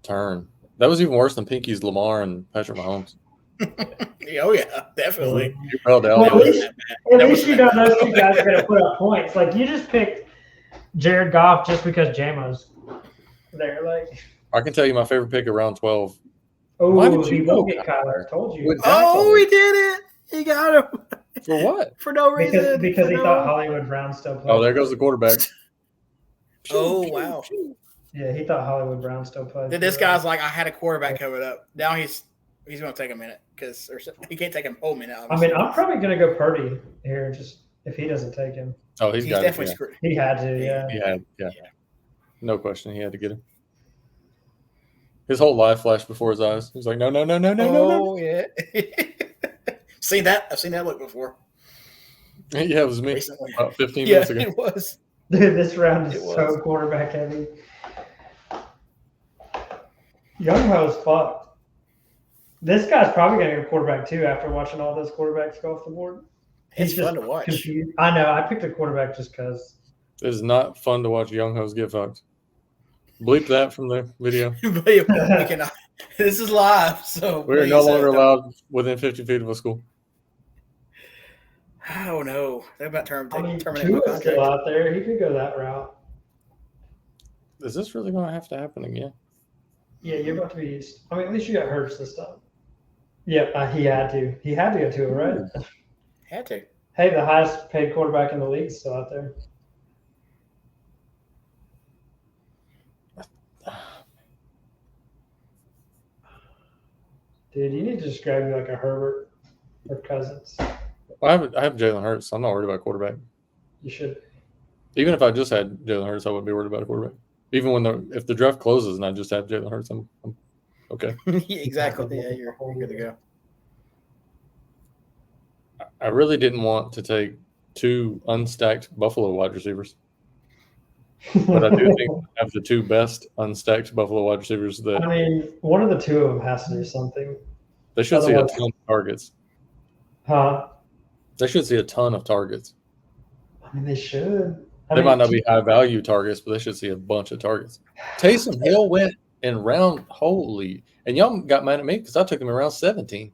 turn. That was even worse than Pinky's Lamar and Patrick Mahomes. Oh yeah, definitely. Well, at least you know those two guys are going to put up points. Like you just picked Jared Goff just because JMO's there. Like I can tell you my favorite pick of round 12. Oh, he will get Kyler. I told you. Oh, he did it. He got him. For what? For no reason. Because he thought Hollywood Brown still played. Oh, there goes the quarterback. Oh, wow. Yeah, he thought Hollywood Brown still played. This guy's like, I had a quarterback covered up. Now he's going to take a minute because he can't take a whole minute. Obviously. I mean, I'm probably going to go Purdy here just if he doesn't take him. Oh, he's got definitely screwed. He had to, yeah. Yeah. No question. He had to get him. His whole life flashed before his eyes. He was like, no. Oh, yeah. Seen that? I've seen that look before. Yeah, it was me. Recently. About 15 minutes ago. It was. Dude, this round is so quarterback heavy. Young Ho's fucked. This guy's probably going to get a quarterback too after watching all those quarterbacks go off the board. It's fun to watch. Confused. I know. I picked a quarterback just because. It is not fun to watch young hoes get fucked. Bleep that from the video. We cannot. This is live, so we're no longer allowed within 50 feet of a school. Oh no! They're about to terminate my contract. Still out there. He could go that route. Is this really going to have to happen again? Yeah, you're about to be. I mean, at least you got Hurts this time. Yeah, he had to. He had to go to it, right? Had to. Hey, the highest paid quarterback in the league is still out there. Dude, you need to just grab you like a Herbert or Cousins. Well, I have Jalen Hurts. So I'm not worried about quarterback. You should. Even if I just had Jalen Hurts, I wouldn't be worried about a quarterback. Even if the draft closes and I just have Jalen Hurts, I'm okay. Exactly. Yeah, you're good to go. I really didn't want to take 2 unstacked Buffalo wide receivers. But I do think I have the 2 best unstacked Buffalo wide receivers. That I mean, one of the 2 of them has to do something. They should see a ton of targets. Huh? They should see a ton of targets. I mean, they should. They might not be high value targets, but they should see a bunch of targets. Taysom Hill went in round holy, and y'all got mad at me because I took him around 17.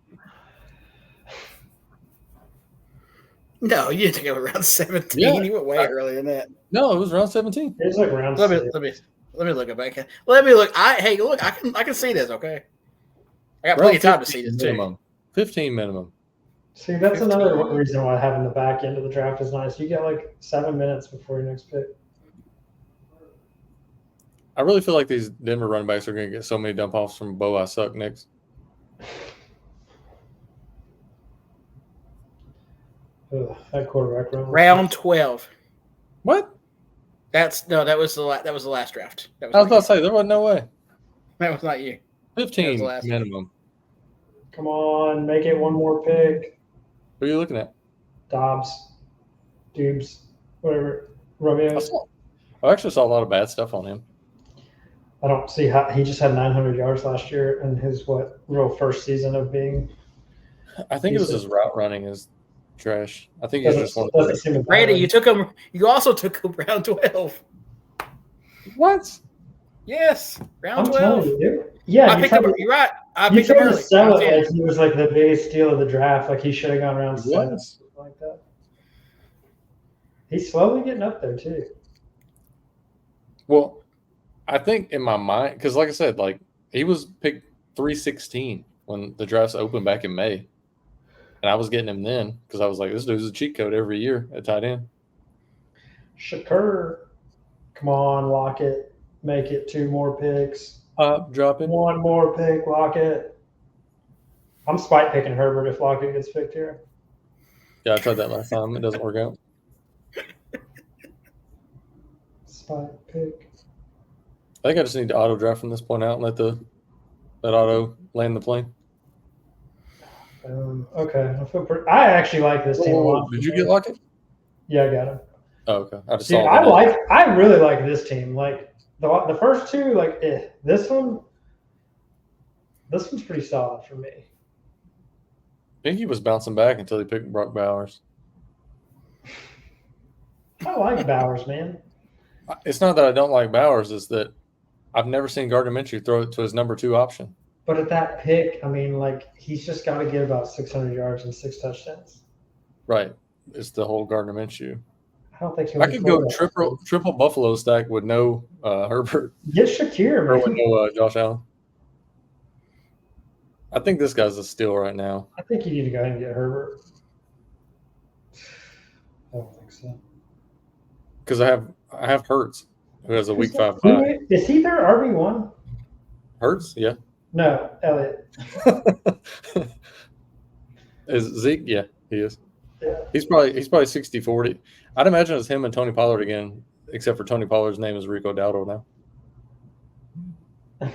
No, you didn't take him around 17. Yeah. He went way earlier than that. No, it was around 17. It was like round Let 6. me look it back. Let me look. Hey, look, I can see this. Okay, I got plenty of time to see this minimum. too. 15 minimum. See, that's another reason why having the back end of the draft is nice. You get like 7 minutes before your next pick. I really feel like these Denver running backs are going to get so many dump offs from Bo I suck Knicks. That quarterback run. Round 12. What? That was the last draft. That was I was about to say there wasn't no way. That was not you. 15 minimum. Come on, make it one more pick. What are you looking at? Dobbs, Dubes, whatever. Romeo. I actually saw a lot of bad stuff on him. I don't see how he just had 900 yards last year in his real first season of being. I think it was his route running is trash. I think he's just one of the. Randy, you took him. You also took him round 12. What? Yes, round I'm 12. telling you. Yeah, I picked him. You're right. I picked him early. Sell it like he was like the biggest steal of the draft. Like he should have gone around 7, something like that. He's slowly getting up there too. Well, I think in my mind, because like I said, like he was picked 316 when the drafts opened back in May, and I was getting him then because I was like, this dude's a cheat code every year at tight end. Shakur, come on, Lockett, make it 2 more picks. Dropping 1 more pick, Lockett. I'm spite picking Herbert if Lockett gets picked here. Yeah, I tried that last time. It doesn't work out. Spite pick. I think I just need to auto draft from this point out and let that auto land the plane. Okay, I actually like this team a lot. Did you get Lockett? Yeah, I got him. Oh, okay. I just Dude, saw. I really like this team. Like the first 2, like this one's pretty solid for me. I think he was bouncing back until he picked Brock Bowers. I like Bowers, man. It's not that I don't like Bowers; it's that I've never seen Gardner Minshew throw it to his number 2 option. But at that pick, I mean, like he's just got to get about 600 yards and 6 touchdowns. Right. It's the whole Gardner Minshew. I don't think I could go triple Buffalo stack with no Herbert. Get Shakir, Or with man. no Josh Allen. I think this guy's a steal right now. I think you need to go ahead and get Herbert. I don't think so. Because I have Hurts, who has a week 5 bye. Is he their RB1? Hurts, yeah. No, Elliott. Is Zeke? Yeah, he is. Yeah. He's probably 60-40. I'd imagine it's him and Tony Pollard again, except for Tony Pollard's name is Rico Dowdle now. I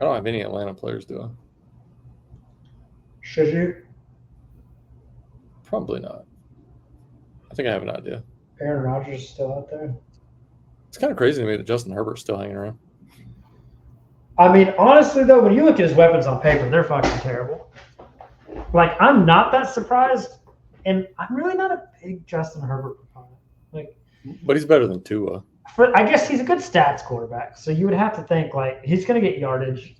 don't have any Atlanta players, do I? Should you? Probably not. I think I have an idea. Aaron Rodgers is still out there. It's kind of crazy to me that Justin Herbert's still hanging around. I mean, honestly, though, when you look at his weapons on paper, they're fucking terrible. Like, I'm not that surprised, and I'm really not a big Justin Herbert proponent. Like, but he's better than Tua. But I guess he's a good stats quarterback, so you would have to think, like, he's going to get yardage,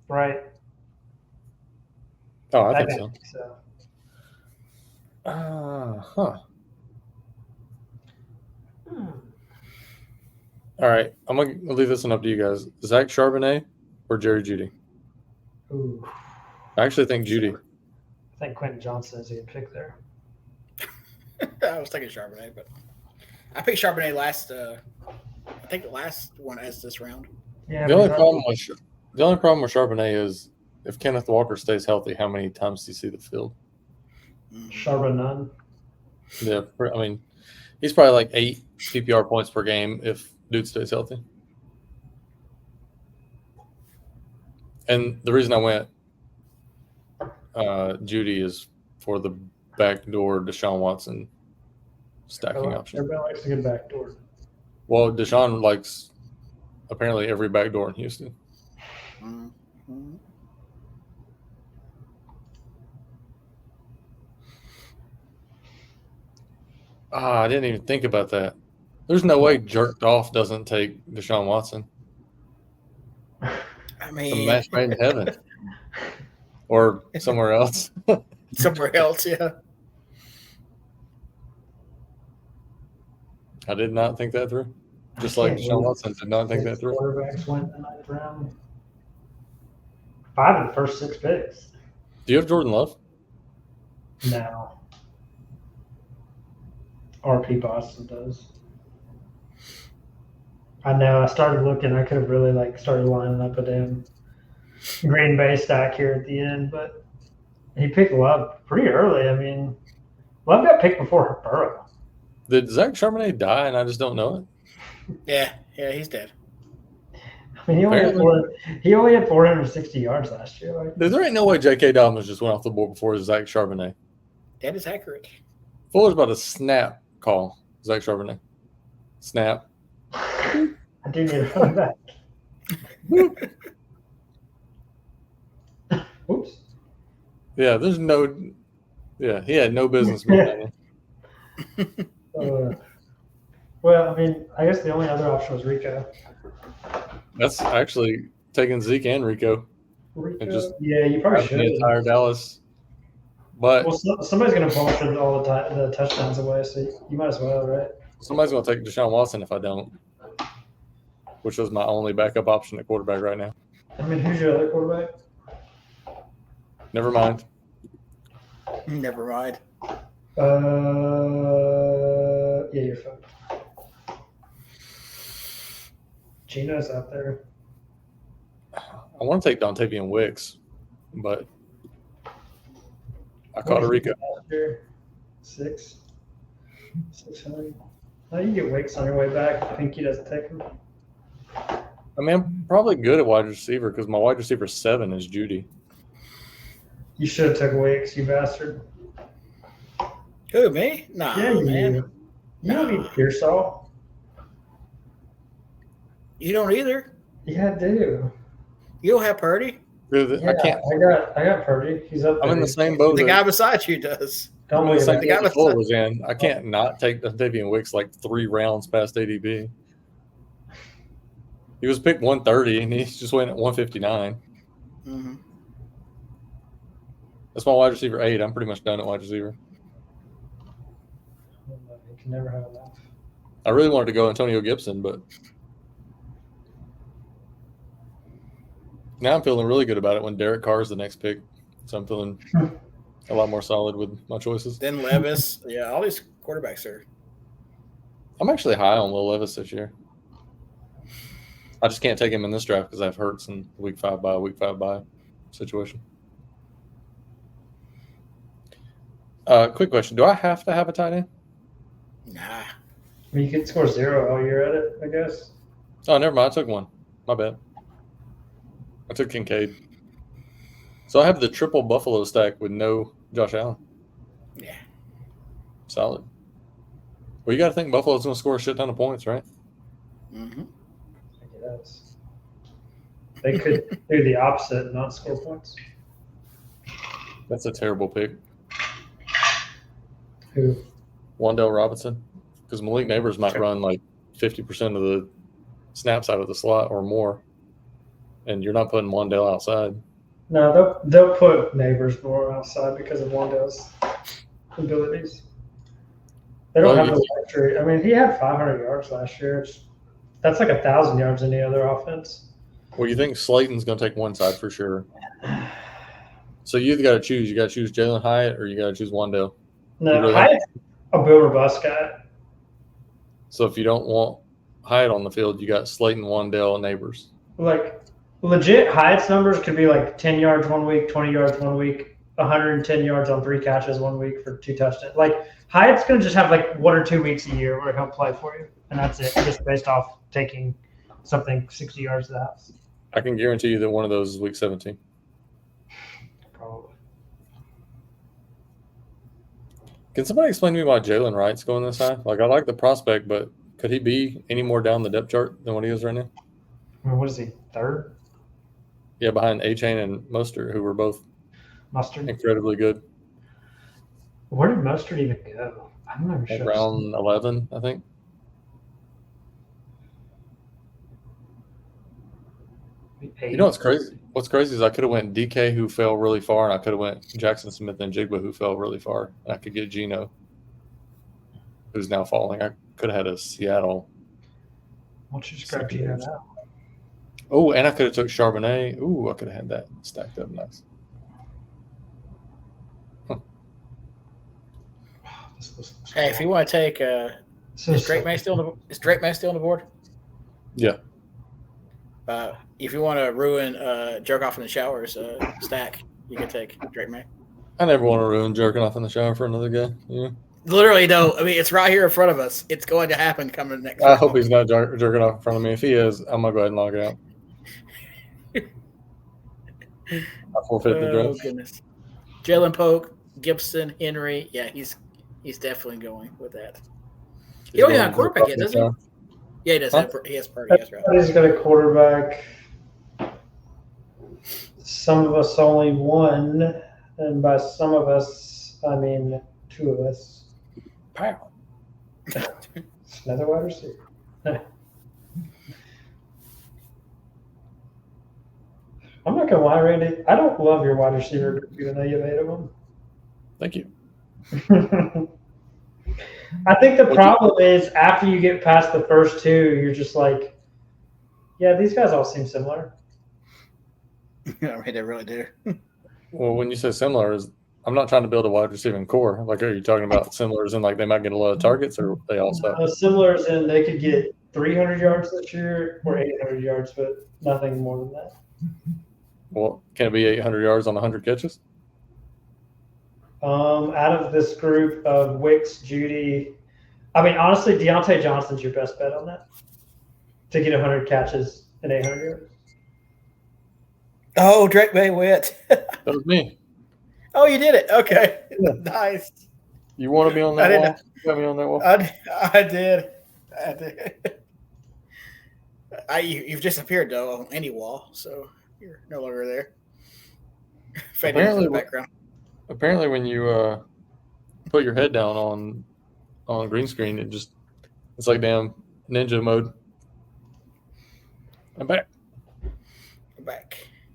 right? Oh, I think so. All right, I'm going to leave this one up to you guys. Zach Charbonnet or Jerry Jeudy? Ooh. I actually think Jeudy. I think Quentin Johnson is a good pick there. I was thinking Charbonnet, but I picked Charbonnet last. I think the last one as this round. Yeah. The only problem with Charbonnet is if Kenneth Walker stays healthy, how many times do you see the field? Charbonnet none. Yeah, I mean, he's probably like 8 PPR points per game if dude stays healthy. And the reason I went Jeudy is for the backdoor Deshaun Watson stacking option. Everybody likes a good backdoor. Well, Deshaun likes apparently every backdoor in Houston. Mm-hmm. I didn't even think about that. There's no way Jerked Off doesn't take Deshaun Watson. I It's a mean, match made in heaven. Or somewhere else. somewhere else, yeah. I did not think that through. Just I like can't Deshaun believe Watson did not think that six through. quarterbacks went in the ninth round. 5 of the first 6 picks. Do you have Jordan Love? No. RP Boston does. I know. I started looking. I could have really started lining up a damn Green Bay stack here at the end, but he picked Love pretty early. I mean, Love got picked before Burrow. Did Zach Charbonnet die and I just don't know it? Yeah, he's dead. I mean, he only had 460 yards last year. Dude, there ain't no way J.K. Dobbins just went off the board before Zach Charbonnet. That is accurate. Fuller's about to snap call Zach Charbonnet. Snap. I do need to run back. Oops. Yeah, there's no. Yeah, he had no business being that. Well, I mean, I guess the only other option was Rico. That's actually taking Zeke and Rico. And just yeah, you probably should. the entire Dallas. But well, somebody's going to bullshit all the touchdowns away, so you might as well, right? Somebody's going to take Deshaun Watson if I don't, which was my only backup option at quarterback right now. I mean, who's your other quarterback? Never mind. Never mind. Yeah, you're fine. Gino's out there. I want to take Dontavian Wicks, but I caught a Rico. 600. How do you get Wicks on your way back? Pinky doesn't take him. I mean, I'm probably good at wide receiver because my wide receiver 7 is Judy. You should have took Wicks, you bastard. Who, me? Nah, Yeah, man. You don't need Pearsall. You don't either. Yeah, I do. You don't have Purdy. Dude, Yeah, I can't. I got Purdy. He's up there. I'm in the same boat. The guy beside you does. Don't I'm in worry the about same it. boat that Fuller was in. I can't not take Dontavian Wicks like 3 rounds past ADP. He was picked 130 and he just went at 159. Mm-hmm. That's my wide receiver 8. I'm pretty much done at wide receiver. You can never have enough. I really wanted to go Antonio Gibson, but now I'm feeling really good about it when Derek Carr is the next pick. So I'm feeling a lot more solid with my choices. Then Levis. Yeah, all these quarterbacks are. I'm actually high on Will Levis this year. I just can't take him in this draft because I have Hurts in week 5 bye situation. Quick question. Do I have to have a tight end? Nah. I mean, you can score 0 all year at it, I guess. Oh, never mind. I took one. My bad. I took Kincaid. So I have the triple Buffalo stack with no Josh Allen. Yeah. Solid. Well, you got to think Buffalo's going to score a shit ton of points, right? Mm-hmm. I guess. They could do the opposite and not score points. That's a terrible pick. Who? Wan'Dale Robinson. Because Malik Neighbors might run like 50% of the snaps out of the slot or more. And you're not putting Wan'Dale outside. No, they'll put Neighbors more outside because of Wan'Dale's abilities. They don't have the luxury. I mean, he had 500 yards last year. That's like 1,000 yards in the other offense. Well, you think Slayton's going to take one side for sure. So you either got to choose. You got to choose Jalen Hyatt or you got to choose Wan'Dale. No, really Hyatt's a Bill or bust guy. So if you don't want Hyatt on the field, you got Slayton, Wan'Dale, and Neighbors. Like, legit, Hyatt's numbers could be like 10 yards one week, 20 yards one week, 110 yards on 3 catches one week for 2 touchdowns. Like, Hyatt's going to just have like 1 or 2 weeks a year where he'll play for you. And that's it, just based off taking something 60 yards to the house. I can guarantee you that one of those is week 17. Probably. Can somebody explain to me why Jalen Wright's going this high? Like, I like the prospect, but could he be any more down the depth chart than what he is right now? I mean, what is he, 3rd? Yeah, behind A-Chain and Mostert, who were both Mustard. incredibly good. Where did Mustard even go? I'm not Like sure. round 11, I think. You know what's crazy? What's crazy is I could have went DK, who fell really far, and I could have went Jackson Smith and Jigba, who fell really far, and I could get Gino, who's now falling. I could have had a Seattle. Why don't you just grab Gino now? Oh, and I could have took Charbonnet. Ooh, I could have had that stacked up nice. Hey, if you want to take, is Drake May still on the board? Yeah. If you want to ruin jerk off in the showers stack, you can take Drake May. I never want to ruin jerking off in the shower for another guy. Yeah. Literally, though, I mean, it's right here in front of us. It's going to happen coming next. I hope he's not jerking off in front of me. If he is, I'm gonna go ahead and log out. I forfeit the draft. Oh goodness. Jalen Polk, Gibson, Henry. Yeah, he's definitely going with that. He don't even have a quarterback yet, does he? Yeah, he does. He has Purdy. That's right. He's got a quarterback. Some of us only one, and by some of us, I mean 2 of us. Pow. Another wide receiver. I'm not gonna lie, Randy. I don't love your wide receiver, even though you made him. Thank you. I think the problem is after you get past the first 2, you're just like, yeah, these guys all seem similar. I mean, they really do. Well, when you say similar, I'm not trying to build a wide receiving core. Like, are you talking about similars and like they might get a lot of targets, or they all suck? Similar as in they could get 300 yards this year or 800 yards, but nothing more than that. Well, can it be 800 yards on 100 catches? Out of this group of Wicks, Judy, I mean, honestly, Deontay Johnson's your best bet on that to get 100 catches and 800 yards. Oh, Drake May went. That was me. Oh, you did it. Okay. Yeah. Nice. You want to be on that wall? You got me on that wall? I did. You've disappeared, though, on any wall, so you're no longer there. Fading into the background. Apparently, when you put your head down on green screen, it's like damn ninja mode. I'm back.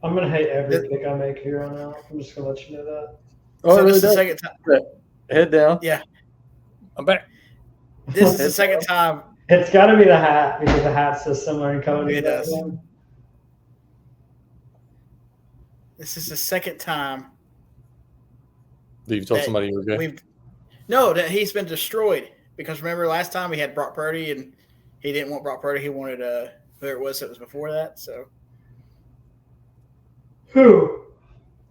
I'm gonna hate every pick I make here on out. I'm just gonna let you know that. Oh, so really? This is the second time. Head down. Yeah. I'm back. This is the second time. It's got to be the hat because the hat's so similar in color. It does. This is the second time. That you've told somebody you were gay? No, that he's been destroyed. Because remember last time he had Brock Purdy and he didn't want Brock Purdy. He wanted who it was that was before that. So. Who?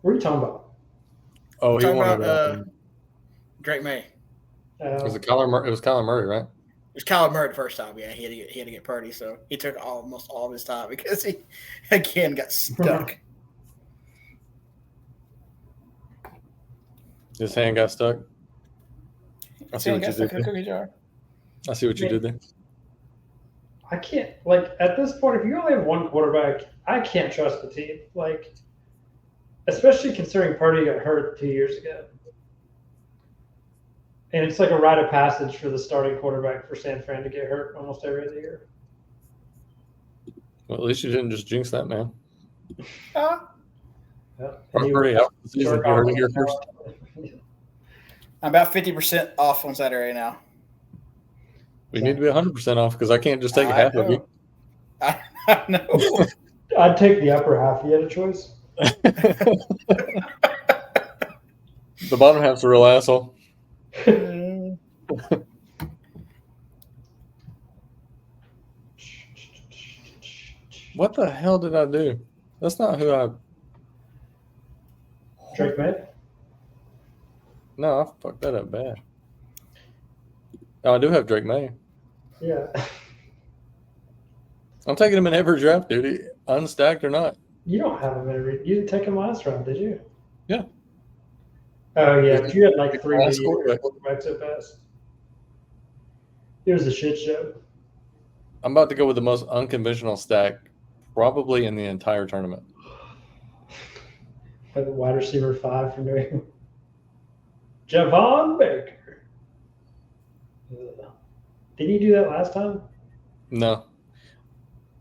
What are you talking about? Oh, he wanted Drake May. Was it Kyler Murray? It was Kyler Murray, right? It was Kyler Murray the first time. Yeah, he had to get Purdy, so he took almost all of his time because he again got stuck. His hand got stuck. I see what you did there. Cookie jar. I see what you did there. I can't, like, at this point, if you only have one quarterback, I can't trust the team. Like, especially considering Purdy got hurt 2 years ago. And it's like a rite of passage for the starting quarterback for San Fran to get hurt almost every other year. Well, at least you didn't just jinx that, man. Yeah. Purdy out the season. You heard it here first. I'm about 50% off on Saturday now. We need to be 100% off because I can't just take half of you. I know. I'd take the upper half. You had a choice. The bottom half's a real asshole. What the hell did I do? That's not who I. Drake May? No, I fucked that up bad. No, I do have Drake May. Yeah. I'm taking him in every draft, dude. Unstacked or not. You don't have him in every. You didn't take him last round, did you? Yeah. Oh, yeah. But you had like 3 Last quarterbacks at best. It was a shit show. I'm about to go with the most unconventional stack probably in the entire tournament. By the wide receiver 5 from New England. Javon Baker. Did he do that last time? No.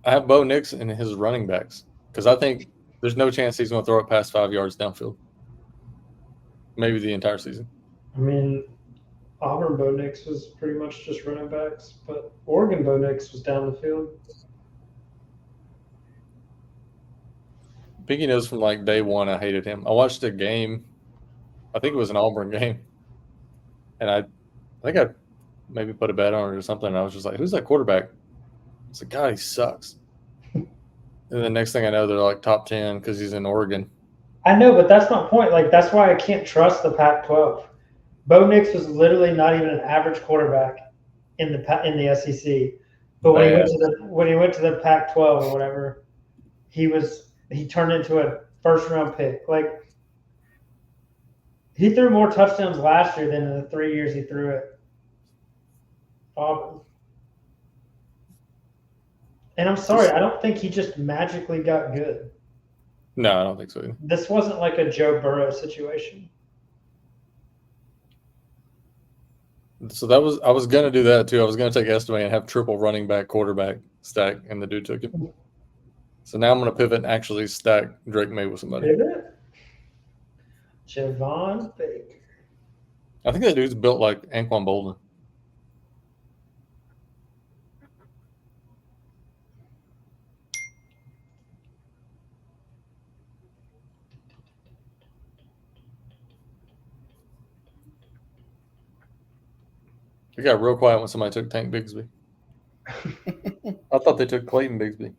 I have Bo Nix in his running backs because I think there's no chance he's going to throw it past 5 yards downfield. Maybe the entire season. I mean, Auburn Bo Nix was pretty much just running backs, but Oregon Bo Nix was down the field. Pinky knows from like day one I hated him. I watched a game. I think it was an Auburn game. And I think I maybe put a bet on it or something. And I was just like, who's that quarterback? I was like, God, he sucks. And the next thing I know, they're like top 10 because he's in Oregon. I know, but that's my point. Like, that's why I can't trust the Pac-12. Bo Nix was literally not even an average quarterback in the SEC. But when he went to the Pac-12 or whatever, he turned into a first-round pick. Like, he threw more touchdowns last year than in the 3 years he threw at Auburn. And I'm sorry, I don't think he just magically got good. No, I don't think so either. This wasn't like a Joe Burrow situation. So I was gonna do that too. I was gonna take Estime and have triple running back quarterback stack, and the dude took it. So now I'm gonna pivot and actually stack Drake May with somebody. Pivot? Javon Baker. I think that dude's built like Anquan Bolden. It got real quiet when somebody took Tank Bigsby. I thought they took Clayton Bigsby.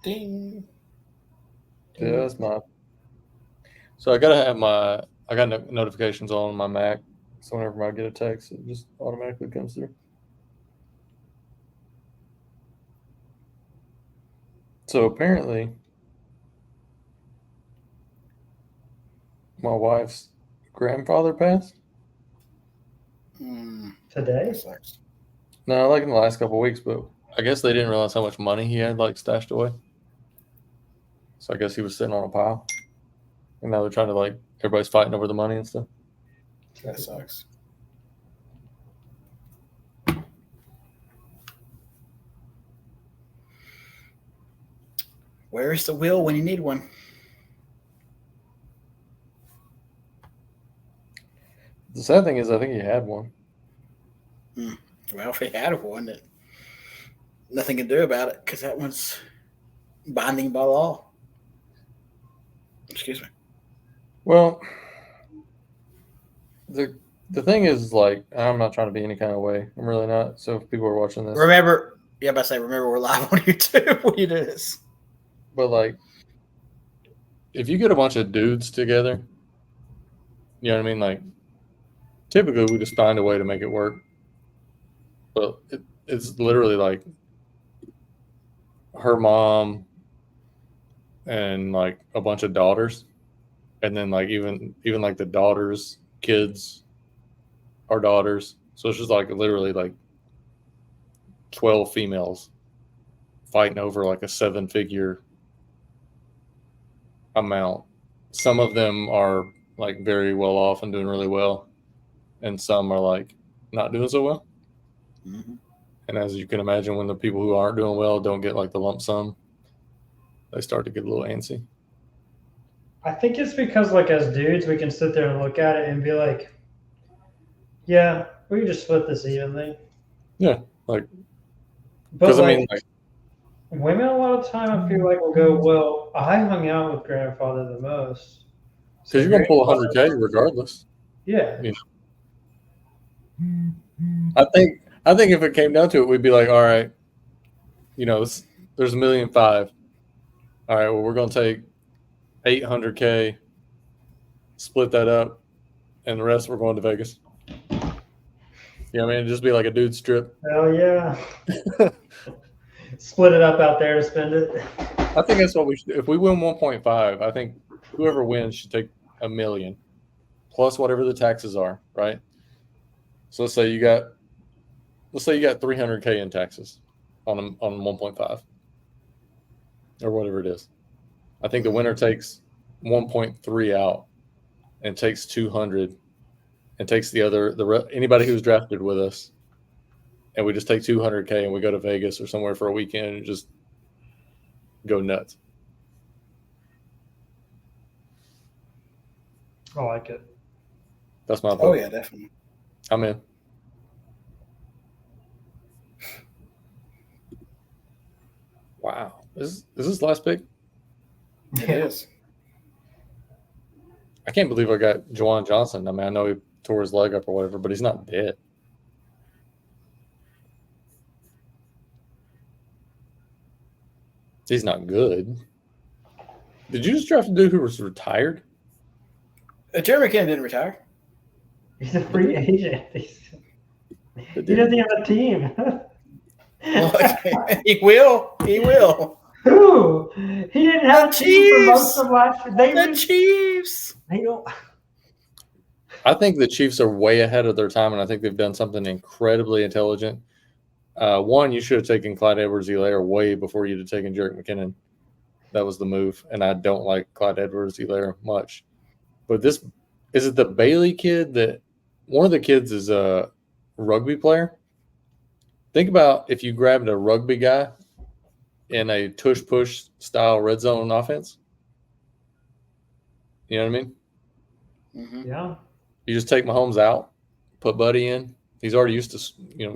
Ding. Yeah, that's my. So I got notifications on my Mac, so whenever I get a text, it just automatically comes through. So apparently, my wife's grandfather passed. Today? No, like in the last couple of weeks, but I guess they didn't realize how much money he had like stashed away. So I guess he was sitting on a pile, and now they're trying to like everybody's fighting over the money and stuff. That sucks. Where's the will when you need one? The sad thing is, I think he had one. Well, if he had one, nothing can do about it because that one's binding by law. Excuse me. Well, the thing is, like, I'm not trying to be any kind of way. I'm really not. So if people are watching this, Remember we're live on YouTube when you do this. But like, if you get a bunch of dudes together, you know what I mean? Like, typically we just find a way to make it work. But it's literally like her mom and like a bunch of daughters, and then like even like the daughters' kids are daughters. So it's just like literally like 12 females fighting over like a 7-figure amount. Some of them are like very well off and doing really well, and some are like not doing so well. Mm-hmm. And as you can imagine, when the people who aren't doing well don't get like the lump sum, they start to get a little antsy. I think it's because, like, as dudes, we can sit there and look at it and be like, yeah, we can just split this evenly. Yeah, like, but like, I mean, like, women a lot of time I feel like will go, well, I hung out with grandfather the most. Because you're gonna pull 100K regardless. Yeah. You know? I think if it came down to it, we'd be like, all right, you know, there's $1.5 million. All right, well, we're gonna take 800K, split that up, and the rest we're going to Vegas. You You know what I mean? It'd just be like a dude strip. Hell yeah. Split it up out there to spend it. I think that's what we should do. If we win 1.5, I think whoever wins should take $1 million plus whatever the taxes are, right? So let's say you got $300K in taxes on 1.5 or whatever it is. I think the winner takes 1.3 out and takes 200 and takes anybody who's drafted with us, and we just take 200K and we go to Vegas or somewhere for a weekend and just go nuts. I like it. That's my vote. Oh yeah, definitely. I'm in. Wow. Is this last pick? It is. I can't believe I got Juwan Johnson. I mean, I know he tore his leg up or whatever, but he's not dead. He's not good. Did you just draft a dude who was retired? Jeremy McKinnon didn't retire. He's a free agent. He doesn't have a team. He will. He will. Who? He didn't have a team for most of last year. The Chiefs. They don't. I think the Chiefs are way ahead of their time, and I think they've done something incredibly intelligent. One, you should have taken Clyde Edwards-Helaire way before you'd have taken Jerick McKinnon. That was the move, and I don't like Clyde Edwards-Helaire much. But is it the Bailey kid that one of the kids is a rugby player? Think about if you grabbed a rugby guy in a tush-push style red zone offense. You know what I mean? Mm-hmm. Yeah. You just take Mahomes out, put Buddy in. He's already used to,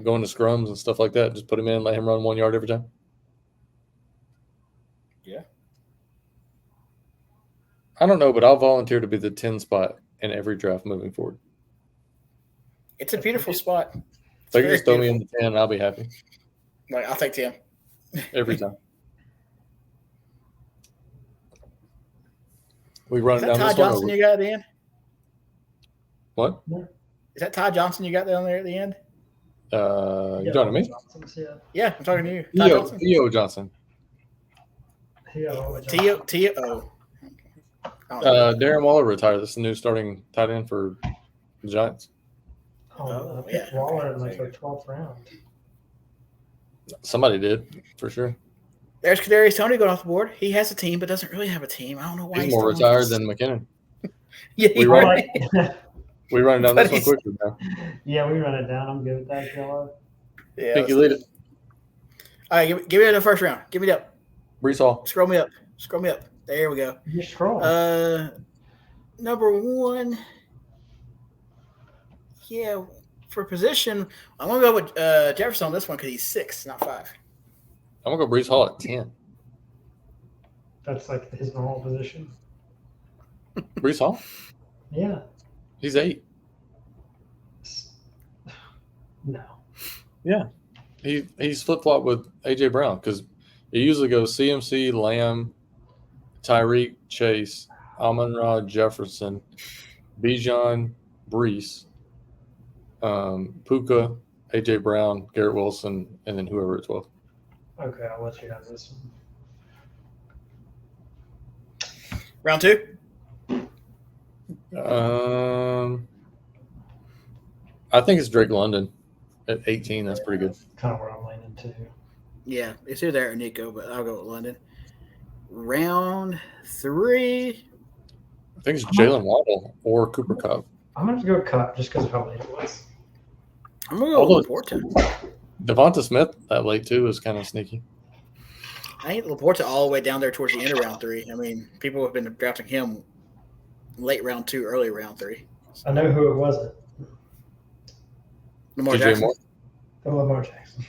going to scrums and stuff like that. Just put him in, let him run 1 yard every time. Yeah. I don't know, but I'll volunteer to be the 10 spot in every draft moving forward. It's a beautiful spot. So you can just throw me in the 10 and I'll be happy. Like, I'll take 10. Every time. We run Is that down Ty this Johnson one. you got at the end? What? Is that Ty Johnson you got down there at the end? You talking to me? Yeah, I'm talking to you. Ty Johnson. Theo Johnson. T-O. Darren Waller retired. This is the new starting tight end for the Giants. Oh, I yeah. picked Waller in like the 12th round. Somebody did, for sure. There's Kadarius Toney going off the board. He has a team, but doesn't really have a team. I don't know why He's more retired than McKinnon. Yeah, We run it down this one quickly now. Yeah, we run it down. I'm good with that, Jello. Yeah. Think you lead it. All right, give me the first round. Give me it up. Brees Hall. Scroll me up. There we go. You scroll. Number one. Yeah, for position, I'm gonna go with Jefferson on this one because he's 6, not 5. I'm going to go Brees Hall at 10. That's like his normal position. Brees Hall? Yeah. He's 8. No. Yeah. He's flip-flop with A.J. Brown because it usually goes CMC, Lamb, Tyreek, Chase, Amon-Ra, Jefferson, Bijan, Brees, Puka, A.J. Brown, Garrett Wilson, and then whoever at 12. Okay, I'll let you have this one. Round 2. I think it's Drake London at 18. That's pretty good. Kind of where I'm leaning to. Yeah, it's either there or Nico, but I'll go with London. Round 3. I think it's Jalen Waddle or Cooper Kupp. I'm going to go Cup just because of how late it was. I'm going to go with Laporta. Devonta Smith that late too is kind of sneaky. I ain't Laporta all the way down there towards the end of round 3. I mean, people have been drafting him late round 2, early round 3. I know who it wasn't. Lamar DJ Jackson. Moore. The Lamar Jackson.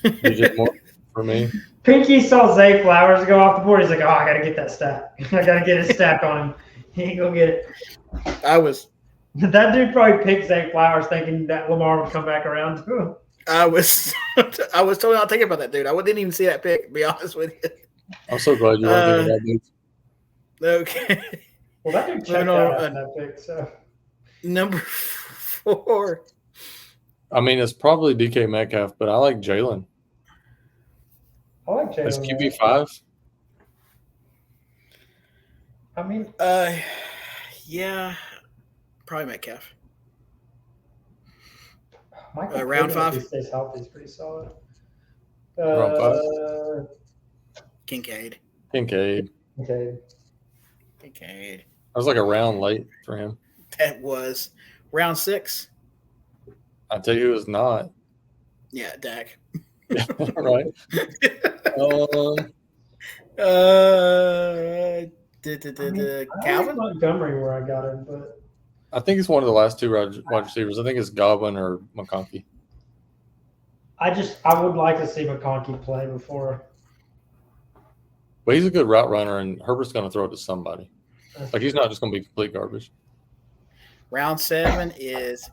DJ Moore for me. Pinky saw Zay Flowers go off the board. He's like, oh, I got to get that stat. I got to get his stat on him. He ain't going to get it. That dude probably picked Zay Flowers thinking that Lamar would come back around to him. I was totally not thinking about that dude. I didn't even see that pick, to be honest with you. I'm so glad you weren't thinking about dudes. Okay. Well, that dude checked out after that pick. So Number 4. I mean, it's probably DK Metcalf, but I like Jalen. I like As Jalen. QB5. I mean, yeah, probably Metcalf. Michael round Pittman, 5? if he stays healthy, is pretty solid. Round 5? Kincaid. Kincaid. Okay. Kincaid. I was like a round late for him. That was round 6. I tell you, it was not. Yeah, Dak. Right. Calvin? I like Montgomery where I got him, but I think it's one of the last 2 wide receivers. I think it's Godwin or McConkey. I would like to see McConkey play before. But he's a good route runner, and Herbert's going to throw it to somebody. Like, he's not just going to be complete garbage. Round 7 is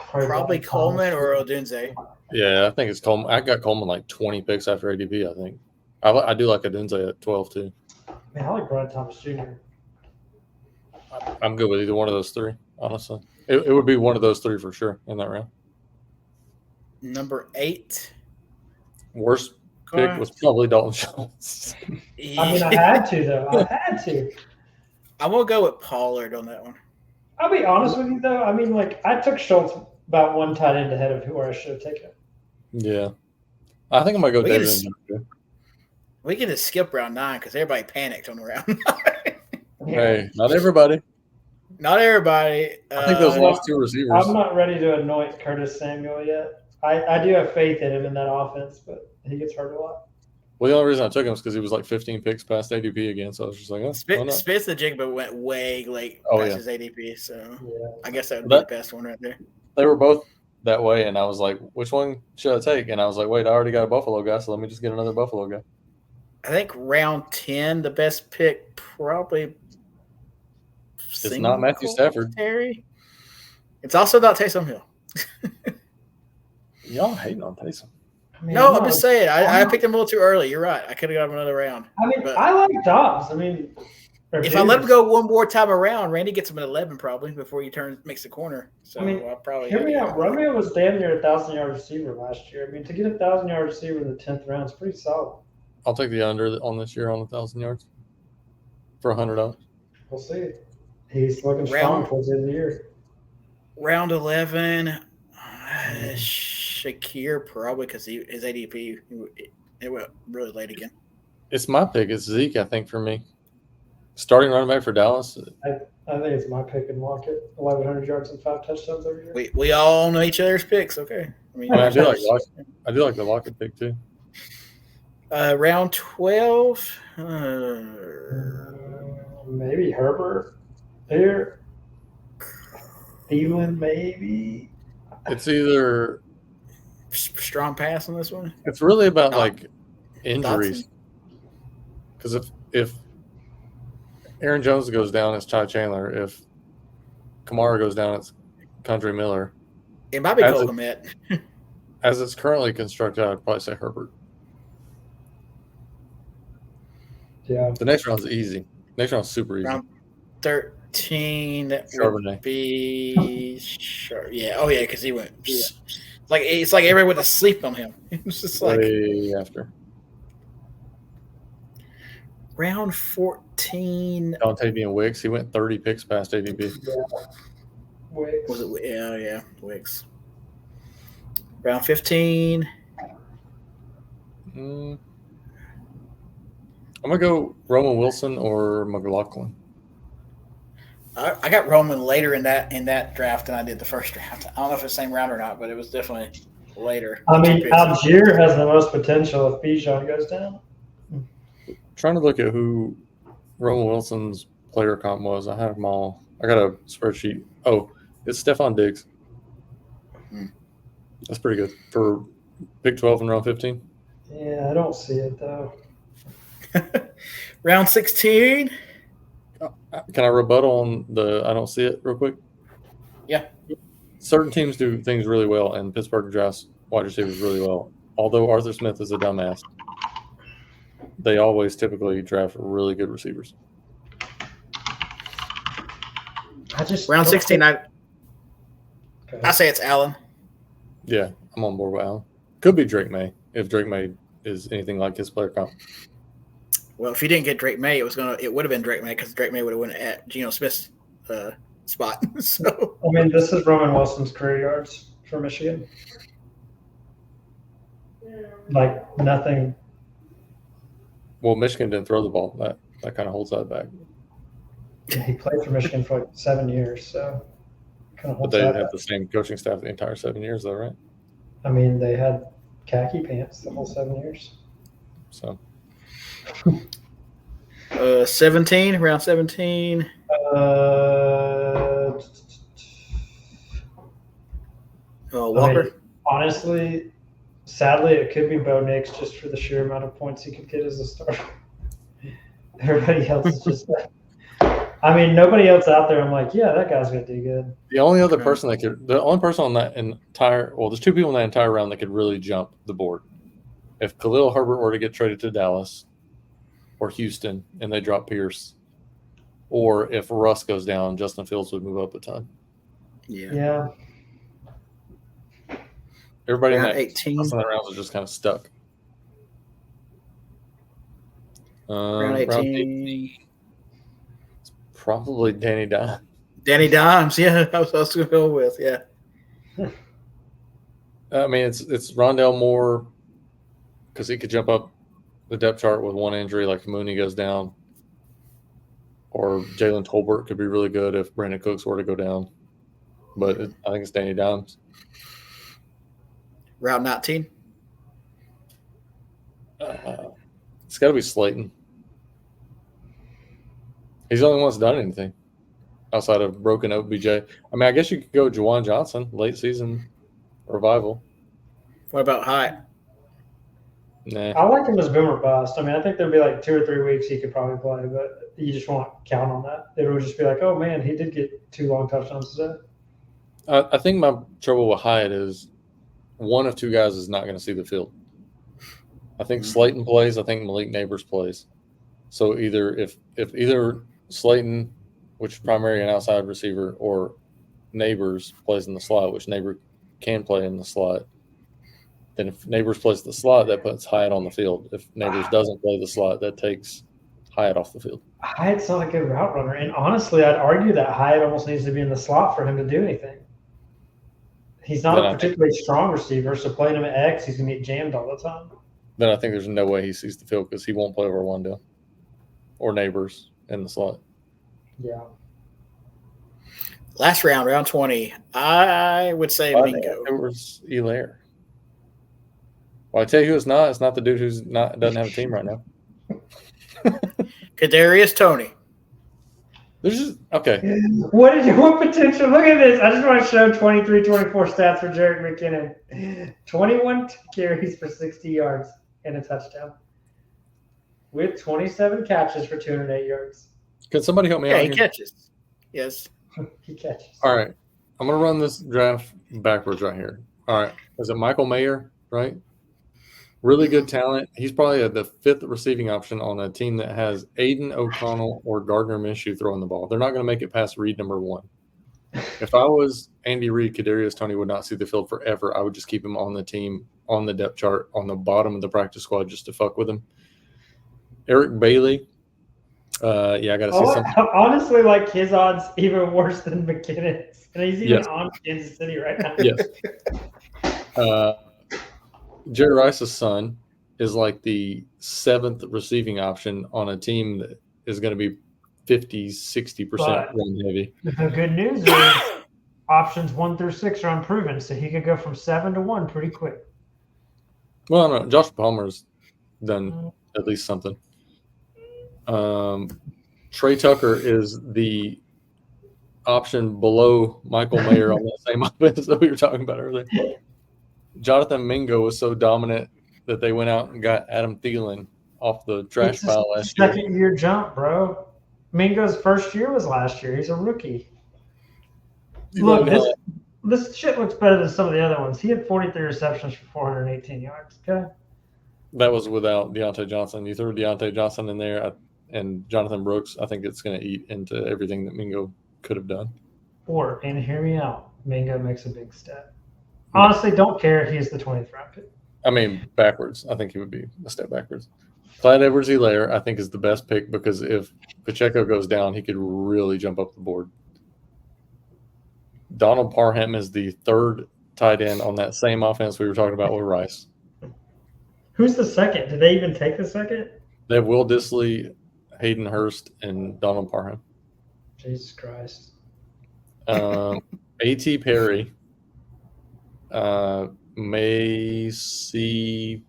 probably Coleman or Odunze. Yeah, I think it's Coleman. I got Coleman like 20 picks after ADP, I think. I do like Odunze at 12, too. Man, I like Brian Thomas Jr. I'm good with either one of those 3, honestly. It would be one of those 3 for sure in that round. Number 8. Worst pick was probably Dalton Schultz. I mean, I had to, though. I had to. I'm going to go with Pollard on that one. I'll be honest with you, though. I mean, like, I took Schultz about 1 tight end ahead of where I should have taken him. Yeah. I think I'm going to go David Njoku. We can just skip round 9 because everybody panicked on round 9. Hey, not everybody. Not everybody. I think those last 2 receivers. I'm not ready to anoint Curtis Samuel yet. I do have faith in him in that offense, but he gets hurt a lot. Well, the only reason I took him is because he was like 15 picks past ADP again, so I was just like, Spitz the Jigba went way late past his ADP, so I guess that would be the best one right there. They were both that way, and I was like, which one should I take? And I was like, wait, I already got a Buffalo guy, so let me just get another Buffalo guy. I think round 10, the best pick probably. It's not Matthew Stafford. It's also not Taysom Hill. Y'all hating on Taysom. I mean, no, I'm just saying. I picked him a little too early. You're right. I could have got him another round. I mean, I like Dobbs. I mean, if I let him go one more time around, Randy gets him at 11 probably before he makes the corner. So I mean, I'll probably hear me out. Romeo was damn near 1,000-yard receiver last year. I mean, to get a 1,000-yard receiver in the 10th round is pretty solid. I'll take the under on this year on 1,000 yards for $100. We'll see. He's looking strong towards the end of the year. Round 11, Shakir probably because his ADP it went really late again. It's my pick. It's Zeke, I think, for me. Starting running back for Dallas. I think it's my pick and Lockett. 1,100 yards and 5 touchdowns every year. We all know each other's picks. Okay. I do like the Lockett pick too. Round 12. Maybe Herbert here. Thielen, maybe. It's either strong pass on this one. It's really about like injuries. Because if Aaron Jones goes down, it's Ty Chandler. If Kamara goes down, it's Country Miller. It might be Cole Kmet. As it's currently constructed, I'd probably say Herbert. Yeah. The next round's easy. Next round's super easy. Round 13 Charbonnet. would be sure. Yeah. Oh yeah, because he went. Yeah. It's like everyone went to sleep on him. It was just like way after. Round 14. Dontavian Wicks. He went 30 picks past ADP. Yeah. Wicks. Was it? Yeah, Wicks. Round 15. I'm gonna go Roman Wilson or McLaughlin. I got Roman later in that draft than I did the first draft. I don't know if it's the same round or not, but it was definitely later. I mean, Algier has the most potential if Bijan goes down. Trying to look at who Roman Wilson's player comp was. I have them all. I got a spreadsheet. Oh, it's Stephon Diggs. That's pretty good for pick 12 and round 15. Yeah, I don't see it though. Round 16. Can I rebuttal on the I don't see it real quick? Yeah. Certain teams do things really well, and Pittsburgh drafts wide receivers really well. Although Arthur Smith is a dumbass, they always typically draft really good receivers. Round 16, I say it's Allen. Yeah, I'm on board with Allen. Could be Drake May if Drake May is anything like his player comp. Well, if he didn't get Drake May, it would have been Drake May because Drake May would have went at Geno Smith's spot. So I mean, this is Roman Wilson's career yards for Michigan. Like nothing. Well, Michigan didn't throw the ball. That kind of holds that back. He played for Michigan for like 7 years, so kind of But holds they that had back. the same coaching staff the entire 7 years, though, right? I mean, they had khaki pants the whole 7 years. So 17, round 17. Walker. I mean, honestly, sadly, it could be Bo Nix just for the sheer amount of points he could get as a starter. Everybody else is just. I mean, nobody else out there. I'm like, yeah, that guy's gonna do good. the only person on that entire there's two people in that entire round that could really jump the board. If Khalil Herbert were to get traded to Dallas or Houston and they drop Pierce, or if Russ goes down, Justin Fields would move up a ton. Yeah. Everybody Round in that 18. rest of the rounds is just kind of stuck. Round 18. Probably Danny Dimes. Danny Dimes. Yeah, I was going to go with. Yeah. I mean, it's Rondale Moore because he could jump up the depth chart with one injury, like Mooney goes down, or Jalen Tolbert could be really good if Brandon Cooks were to go down. But I think it's Danny Dimes. Round 19. It's got to be Slayton. He's the only one that's done anything outside of broken OBJ. I mean, I guess you could go Juwan Johnson, late season revival. What about Hyatt? Nah. I like him as boom or bust. I mean, I think there'd be like 2 or 3 weeks he could probably play, but you just won't count on that. It would just be like, oh man, he did get 2 long touchdowns today. I think my trouble with Hyatt is one of two guys is not going to see the field. I think Slayton plays. I think Malik Neighbors plays. So if either Slayton, which is primarily an outside receiver, or Neighbors plays in the slot, which Neighbor can play in the slot, then if Neighbors plays the slot, that puts Hyatt on the field. If Neighbors doesn't play the slot, that takes Hyatt off the field. Hyatt's not a good route runner. And honestly, I'd argue that Hyatt almost needs to be in the slot for him to do anything. He's not a particularly strong receiver, so playing him at X, he's going to get jammed all the time. Then I think there's no way he sees the field because he won't play over Wandale or Neighbors in the slot. Yeah. Last round, round 20. I would say Mingo. It was Elaire. Well, I tell you who it's not. It's not the dude doesn't have a team right now. Kadarius Toney. There's just okay. What potential? Look at this. I just want to show 23-24 stats for Jerick McKinnon. 21 carries for 60 yards and a touchdown. With 27 catches for 208 yards. Can somebody help me out? Yeah, he catches. Yes. He catches. All right. I'm going to run this draft backwards right here. All right. Is it Michael Mayer, right? Really good talent. He's probably the 5th receiving option on a team that has Aiden O'Connell or Gardner Minshew throwing the ball. They're not going to make it past read number 1. If I was Andy Reid, Kadarius Toney would not see the field forever. I would just keep him on the team, on the depth chart, on the bottom of the practice squad just to fuck with him. Eric Bailey. I got to see something. Honestly, like his odds even worse than McKinnon's. And he's even on Kansas City right now. Yes. Jerry Rice's son is like the 7th receiving option on a team that is going to be 50-60% run heavy. The good news is options 1 through 6 are unproven, so he could go from 7 to 1 pretty quick. Well, no, Josh Palmer's done at least something. Trey Tucker is the option below Michael Mayer on that same offense that we were talking about earlier. Jonathan Mingo was so dominant that they went out and got Adam Thielen off the trash pile last year. Second-year jump, bro. Mingo's first year was last year. He's a rookie. Look, this shit looks better than some of the other ones. He had 43 receptions for 418 yards. Okay. That was without Deontay Johnson. You threw Deontay Johnson in there and Jonathan Brooks. I think it's going to eat into everything that Mingo could have done. And hear me out, Mingo makes a big step. Honestly, don't care if he's the 20th round pick. I mean, backwards. I think he would be a step backwards. Clyde Edwards-Helaire, I think, is the best pick because if Pacheco goes down, he could really jump up the board. Donald Parham is the third tight end on that same offense we were talking about with Rice. Who's the second? Did they even take the second? They have Will Dissly, Hayden Hurst, and Donald Parham. Jesus Christ. A.T. Perry may see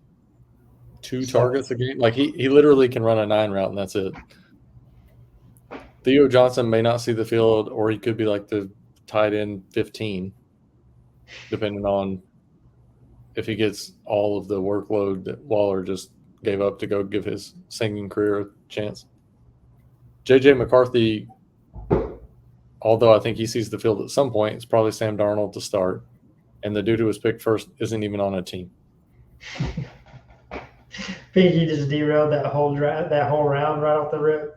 2 targets a game. Like he literally can run a 9 route and that's it. Theo Johnson may not see the field, or he could be like the tight end 15, depending on if he gets all of the workload that Waller just gave up to go give his singing career a chance. J.J. McCarthy, although I think he sees the field at some point, it's probably Sam Darnold to start. And the dude who was picked first isn't even on a team. I think he just derailed that whole round right off the rip.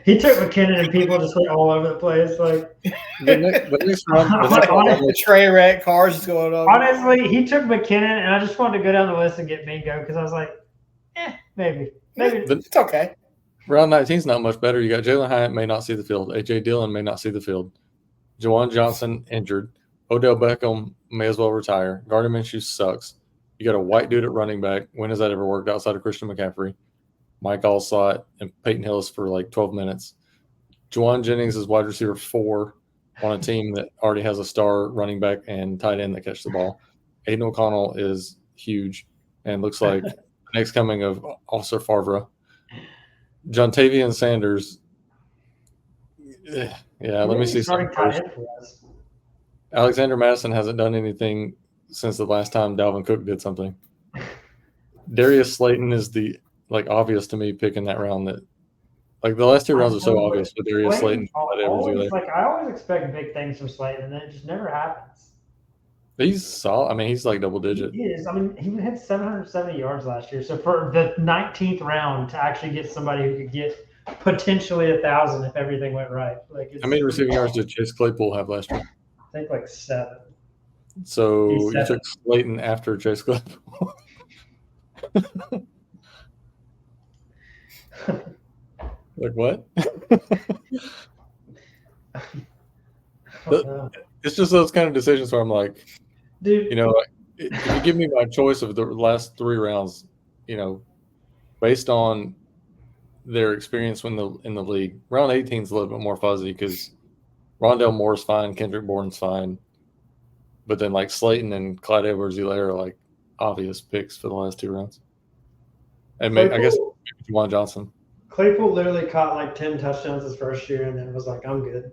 He took McKinnon and people just went all over the place. Like the next round, Trey wreck cars is going on. Honestly, he took McKinnon, and I just wanted to go down the list and get Mingo because I was like, maybe. It's okay. Round 19 is not much better. You got Jalen Hyatt may not see the field. A.J. Dillon may not see the field. Jawan Johnson injured. Odell Beckham may as well retire. Gardner Minshew sucks. You got a white dude at running back. When has that ever worked outside of Christian McCaffrey? Mike Allstott and Peyton Hillis for like 12 minutes. Juwan Jennings is wide receiver 4 on a team that already has a star running back and tight end that catch the ball. Aiden O'Connell is huge and looks like the next coming of Officer Favre. Jontavian Sanders. Yeah, let me see something first. Alexander Madison hasn't done anything since the last time Dalvin Cook did something. Darius Slayton is the obvious to me pick in that round. That the last 2 rounds are so obvious with Darius Slayton. I always expect big things from Slayton, and then it just never happens. He's solid. I mean, he's like double digit. He is. I mean, he hit 770 yards last year. So for the 19th round to actually get somebody who could get potentially 1,000 if everything went right, how many receiving yards did Chase Claypool have last year? I think 7. So you took Slayton after Chase Claypool. Like what? It's just those kind of decisions where I'm like, dude, if you give me my choice of the last 3 rounds, based on their experience in the league, round 18 is a little bit more fuzzy because Rondale Moore's fine, Kendrick Bourne's fine, but then Slayton and Clyde Edwards-Helaire are obvious picks for the last 2 rounds. And I guess Juwan Johnson. Claypool literally caught 10 touchdowns his first year and then was like, I'm good.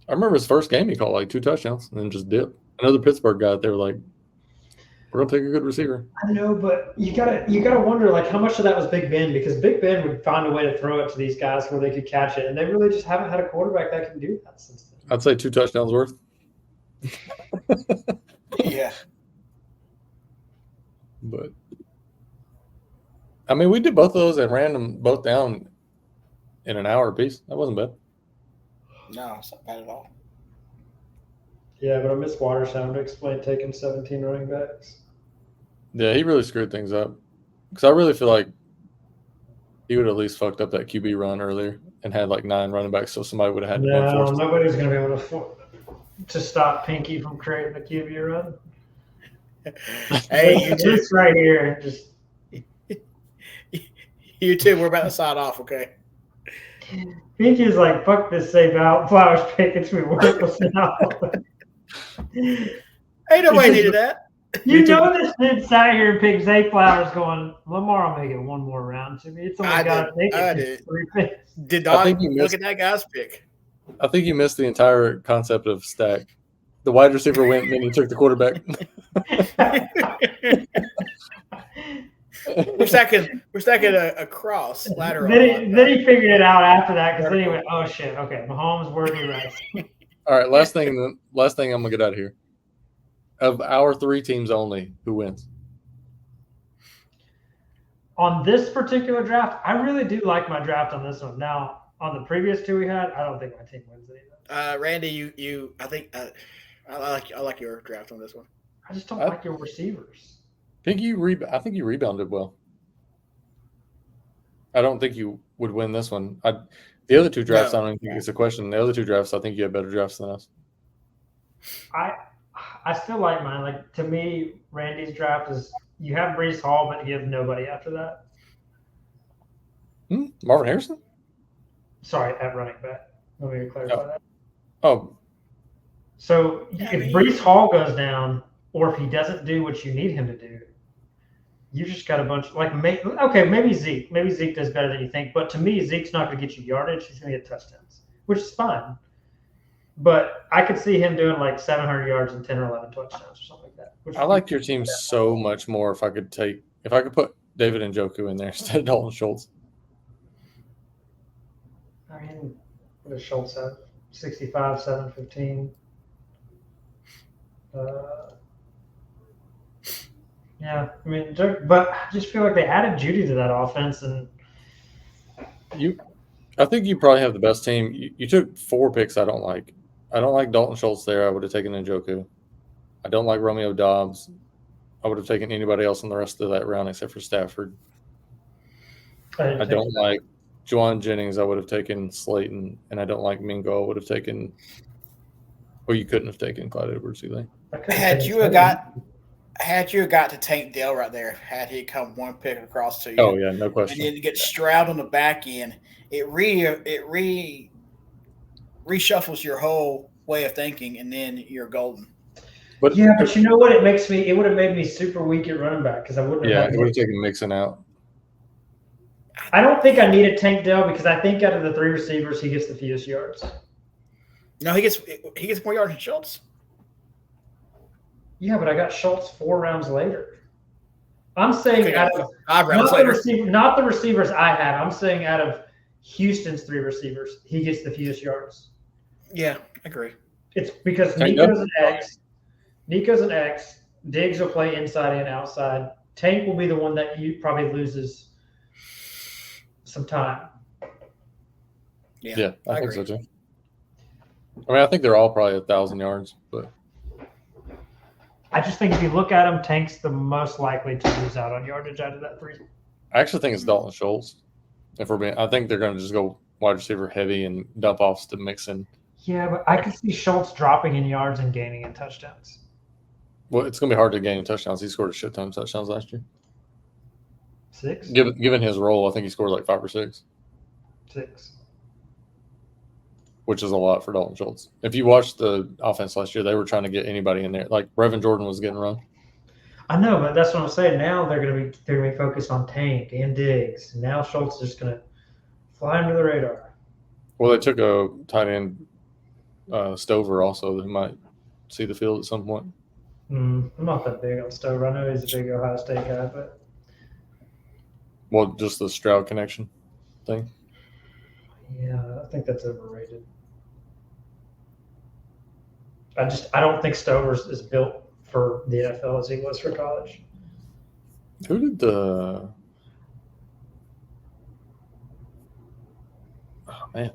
I remember his first game, he caught 2 touchdowns and then just dipped. Another Pittsburgh guy, they were like, we're going to take a good receiver. I know, but you gotta wonder how much of that was Big Ben, because Big Ben would find a way to throw it to these guys where they could catch it, and they really just haven't had a quarterback that can do that since then. I'd say 2 touchdowns worth. Yeah. But I mean, we did both of those and ran them both down in an hour apiece. That wasn't bad. No, it's not bad at all. Yeah, but I miss Waters having to explain taking 17 running backs. Yeah, he really screwed things up. Because I really feel like he would have at least fucked up that QB run earlier and had 9 running backs, so somebody would have had to No, nobody's going to be able to stop Pinky from creating the QB run. Hey, this right here, just. You too. We're about to sign off, okay? Pinky's like, fuck this safe out Flowers pick. It's me worthless now. Ain't nobody needed that. You know this dude sat here and picked Zay Flowers going, Lamar will make it 1 more round to me. It's only got to make it 3 picks. Did not look at that guy's pick. I think you missed the entire concept of stack. The wide receiver went and then you took the quarterback. We're stacking a cross lateral. Then he figured it out after that because then he went, oh shit, okay, Mahomes, Worthy, Rice. All right, last thing I'm gonna get out of here. Of our 3 teams only, who wins? On this particular draft, I really do like my draft on this one. Now, on the previous 2 we had, I don't think my team wins either. Randy, I think I like your draft on this one. I just don't like your receivers. I think you rebounded well. I don't think you would win this one. The other two drafts, I don't even think it's a question. The other two drafts, I think you had better drafts than us. I still like mine. Like, to me, Randy's draft is you have Breece Hall, but you have nobody after that. Marvin Harrison? Sorry, at running back. Let me clarify that. Oh. So if Breece Hall goes down, or if he doesn't do what you need him to do, you just got a bunch maybe Zeke. Maybe Zeke does better than you think. But to me, Zeke's not going to get you yardage. He's going to get touchdowns, which is fine. But I could see him doing like 700 yards and 10 or 11 touchdowns or something like that. I like your team so much more if I could put David Njoku in there instead of Dalton Schultz. I mean, what does Schultz have? 65, 715. Yeah, I mean, but I just feel like they added Judy to that offense, and I think you probably have the best team. You took 4 picks I don't like. I don't like Dalton Schultz there. I would have taken Njoku. I don't like Romeo Doubs. I would have taken anybody else in the rest of that round except for Stafford. I don't like Juwan Jennings. I would have taken Slayton, and I don't like Mingo. I would have taken. Well, you couldn't have taken Clyde Edwards-Helaire. Had you got to Tank Dell right there, had he come one pick across to you. Oh yeah, no question. And then get Stroud on the back end, it reshuffles your whole way of thinking, and then you're golden. But you know what? It would have made me super weak at running back because I wouldn't have. Yeah, it would have taken Mixon out. I don't think I needed Tank Dell because I think out of the 3 receivers, he gets the fewest yards. No, he gets more yards than Schultz. Yeah, but I got Schultz 4 rounds later. I'm saying out of 5 rounds later. Not the receivers I had. I'm saying out of Houston's 3 receivers, he gets the fewest yards. Yeah, I agree. It's because Nico's an X. Diggs will play inside and outside. Tank will be the one that you probably loses some time. Yeah, I think so too. I mean, I think they're all probably 1,000 yards, but I just think if you look at them, Tank's the most likely to lose out on yardage out of that 3. I actually think it's Dalton Schultz. I think they're going to just go wide receiver heavy and dump offs to Mixon. Yeah, but I could see Schultz dropping in yards and gaining in touchdowns. Well, it's going to be hard to gain in touchdowns. He scored a shit ton of touchdowns last year. 6? Given his role, I think he scored like 5 or 6. 6. Which is a lot for Dalton Schultz. If you watched the offense last year, they were trying to get anybody in there. Like Brevin Jordan was getting run. I know, but that's what I'm saying. Now they're going to be focused on Tank and Diggs. Now Schultz is just going to fly under the radar. Well, they took a tight end, Stover, also, who might see the field at some point. I'm not that big on Stover. I know he's a big Ohio State guy, but just the Stroud connection thing. Yeah, I think that's overrated. I don't think Stover is built for the NFL as he was for college. Who did the? Oh man,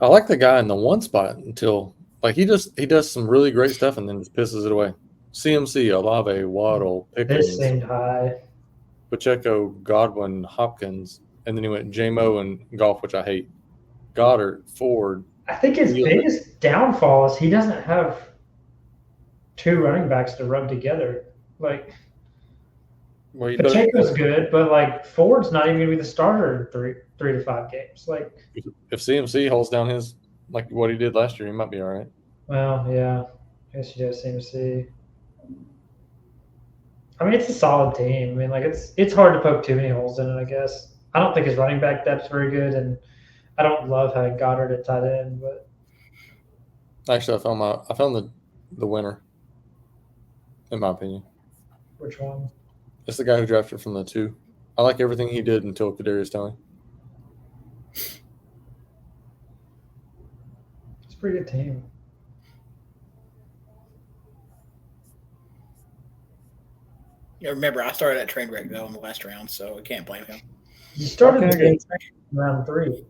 I like the guy in the one spot until he does some really great stuff and then just pisses it away. CMC, Olave, Waddle, Pickens. This seemed high. Pacheco, Godwin, Hopkins, and then he went J-Mo and Goff, which I hate. Goddard, Ford. I think his biggest downfall is he doesn't have 2 running backs to rub together. Like, Pacheco's good, but Ford's not even going to be the starter in 3 to 5 games. If CMC holds down his what he did last year, he might be all right. Well, yeah, I guess you does CMC. I mean, it's a solid team. I mean, it's hard to poke too many holes in it, I guess. I don't think his running back depth's very good, and I don't love having Goddard at tight end, but actually, I found the winner, in my opinion. Which one? It's the guy who drafted from the 2. I like everything he did until Kadarius Toney. It's a pretty good team. Yeah, remember, I started at train wreck though in the last round, so I can't blame him. You started round 3.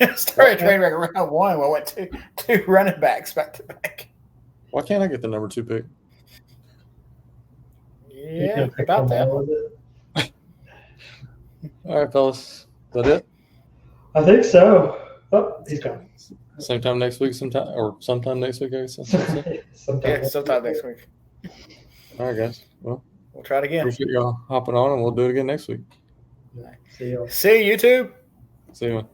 I started train wreck round 1. I went two running backs back to back. Why can't I get the number 2 pick? Yeah, about that. All right, fellas. Is that it? I think so. Oh, he's gone. Same time next week, sometime next week, I guess. Yeah, sometime next week. All right, guys. Well, We'll try it again. appreciate y'all hopping on, and we'll do it again next week. See you. See you, YouTube. See you, man.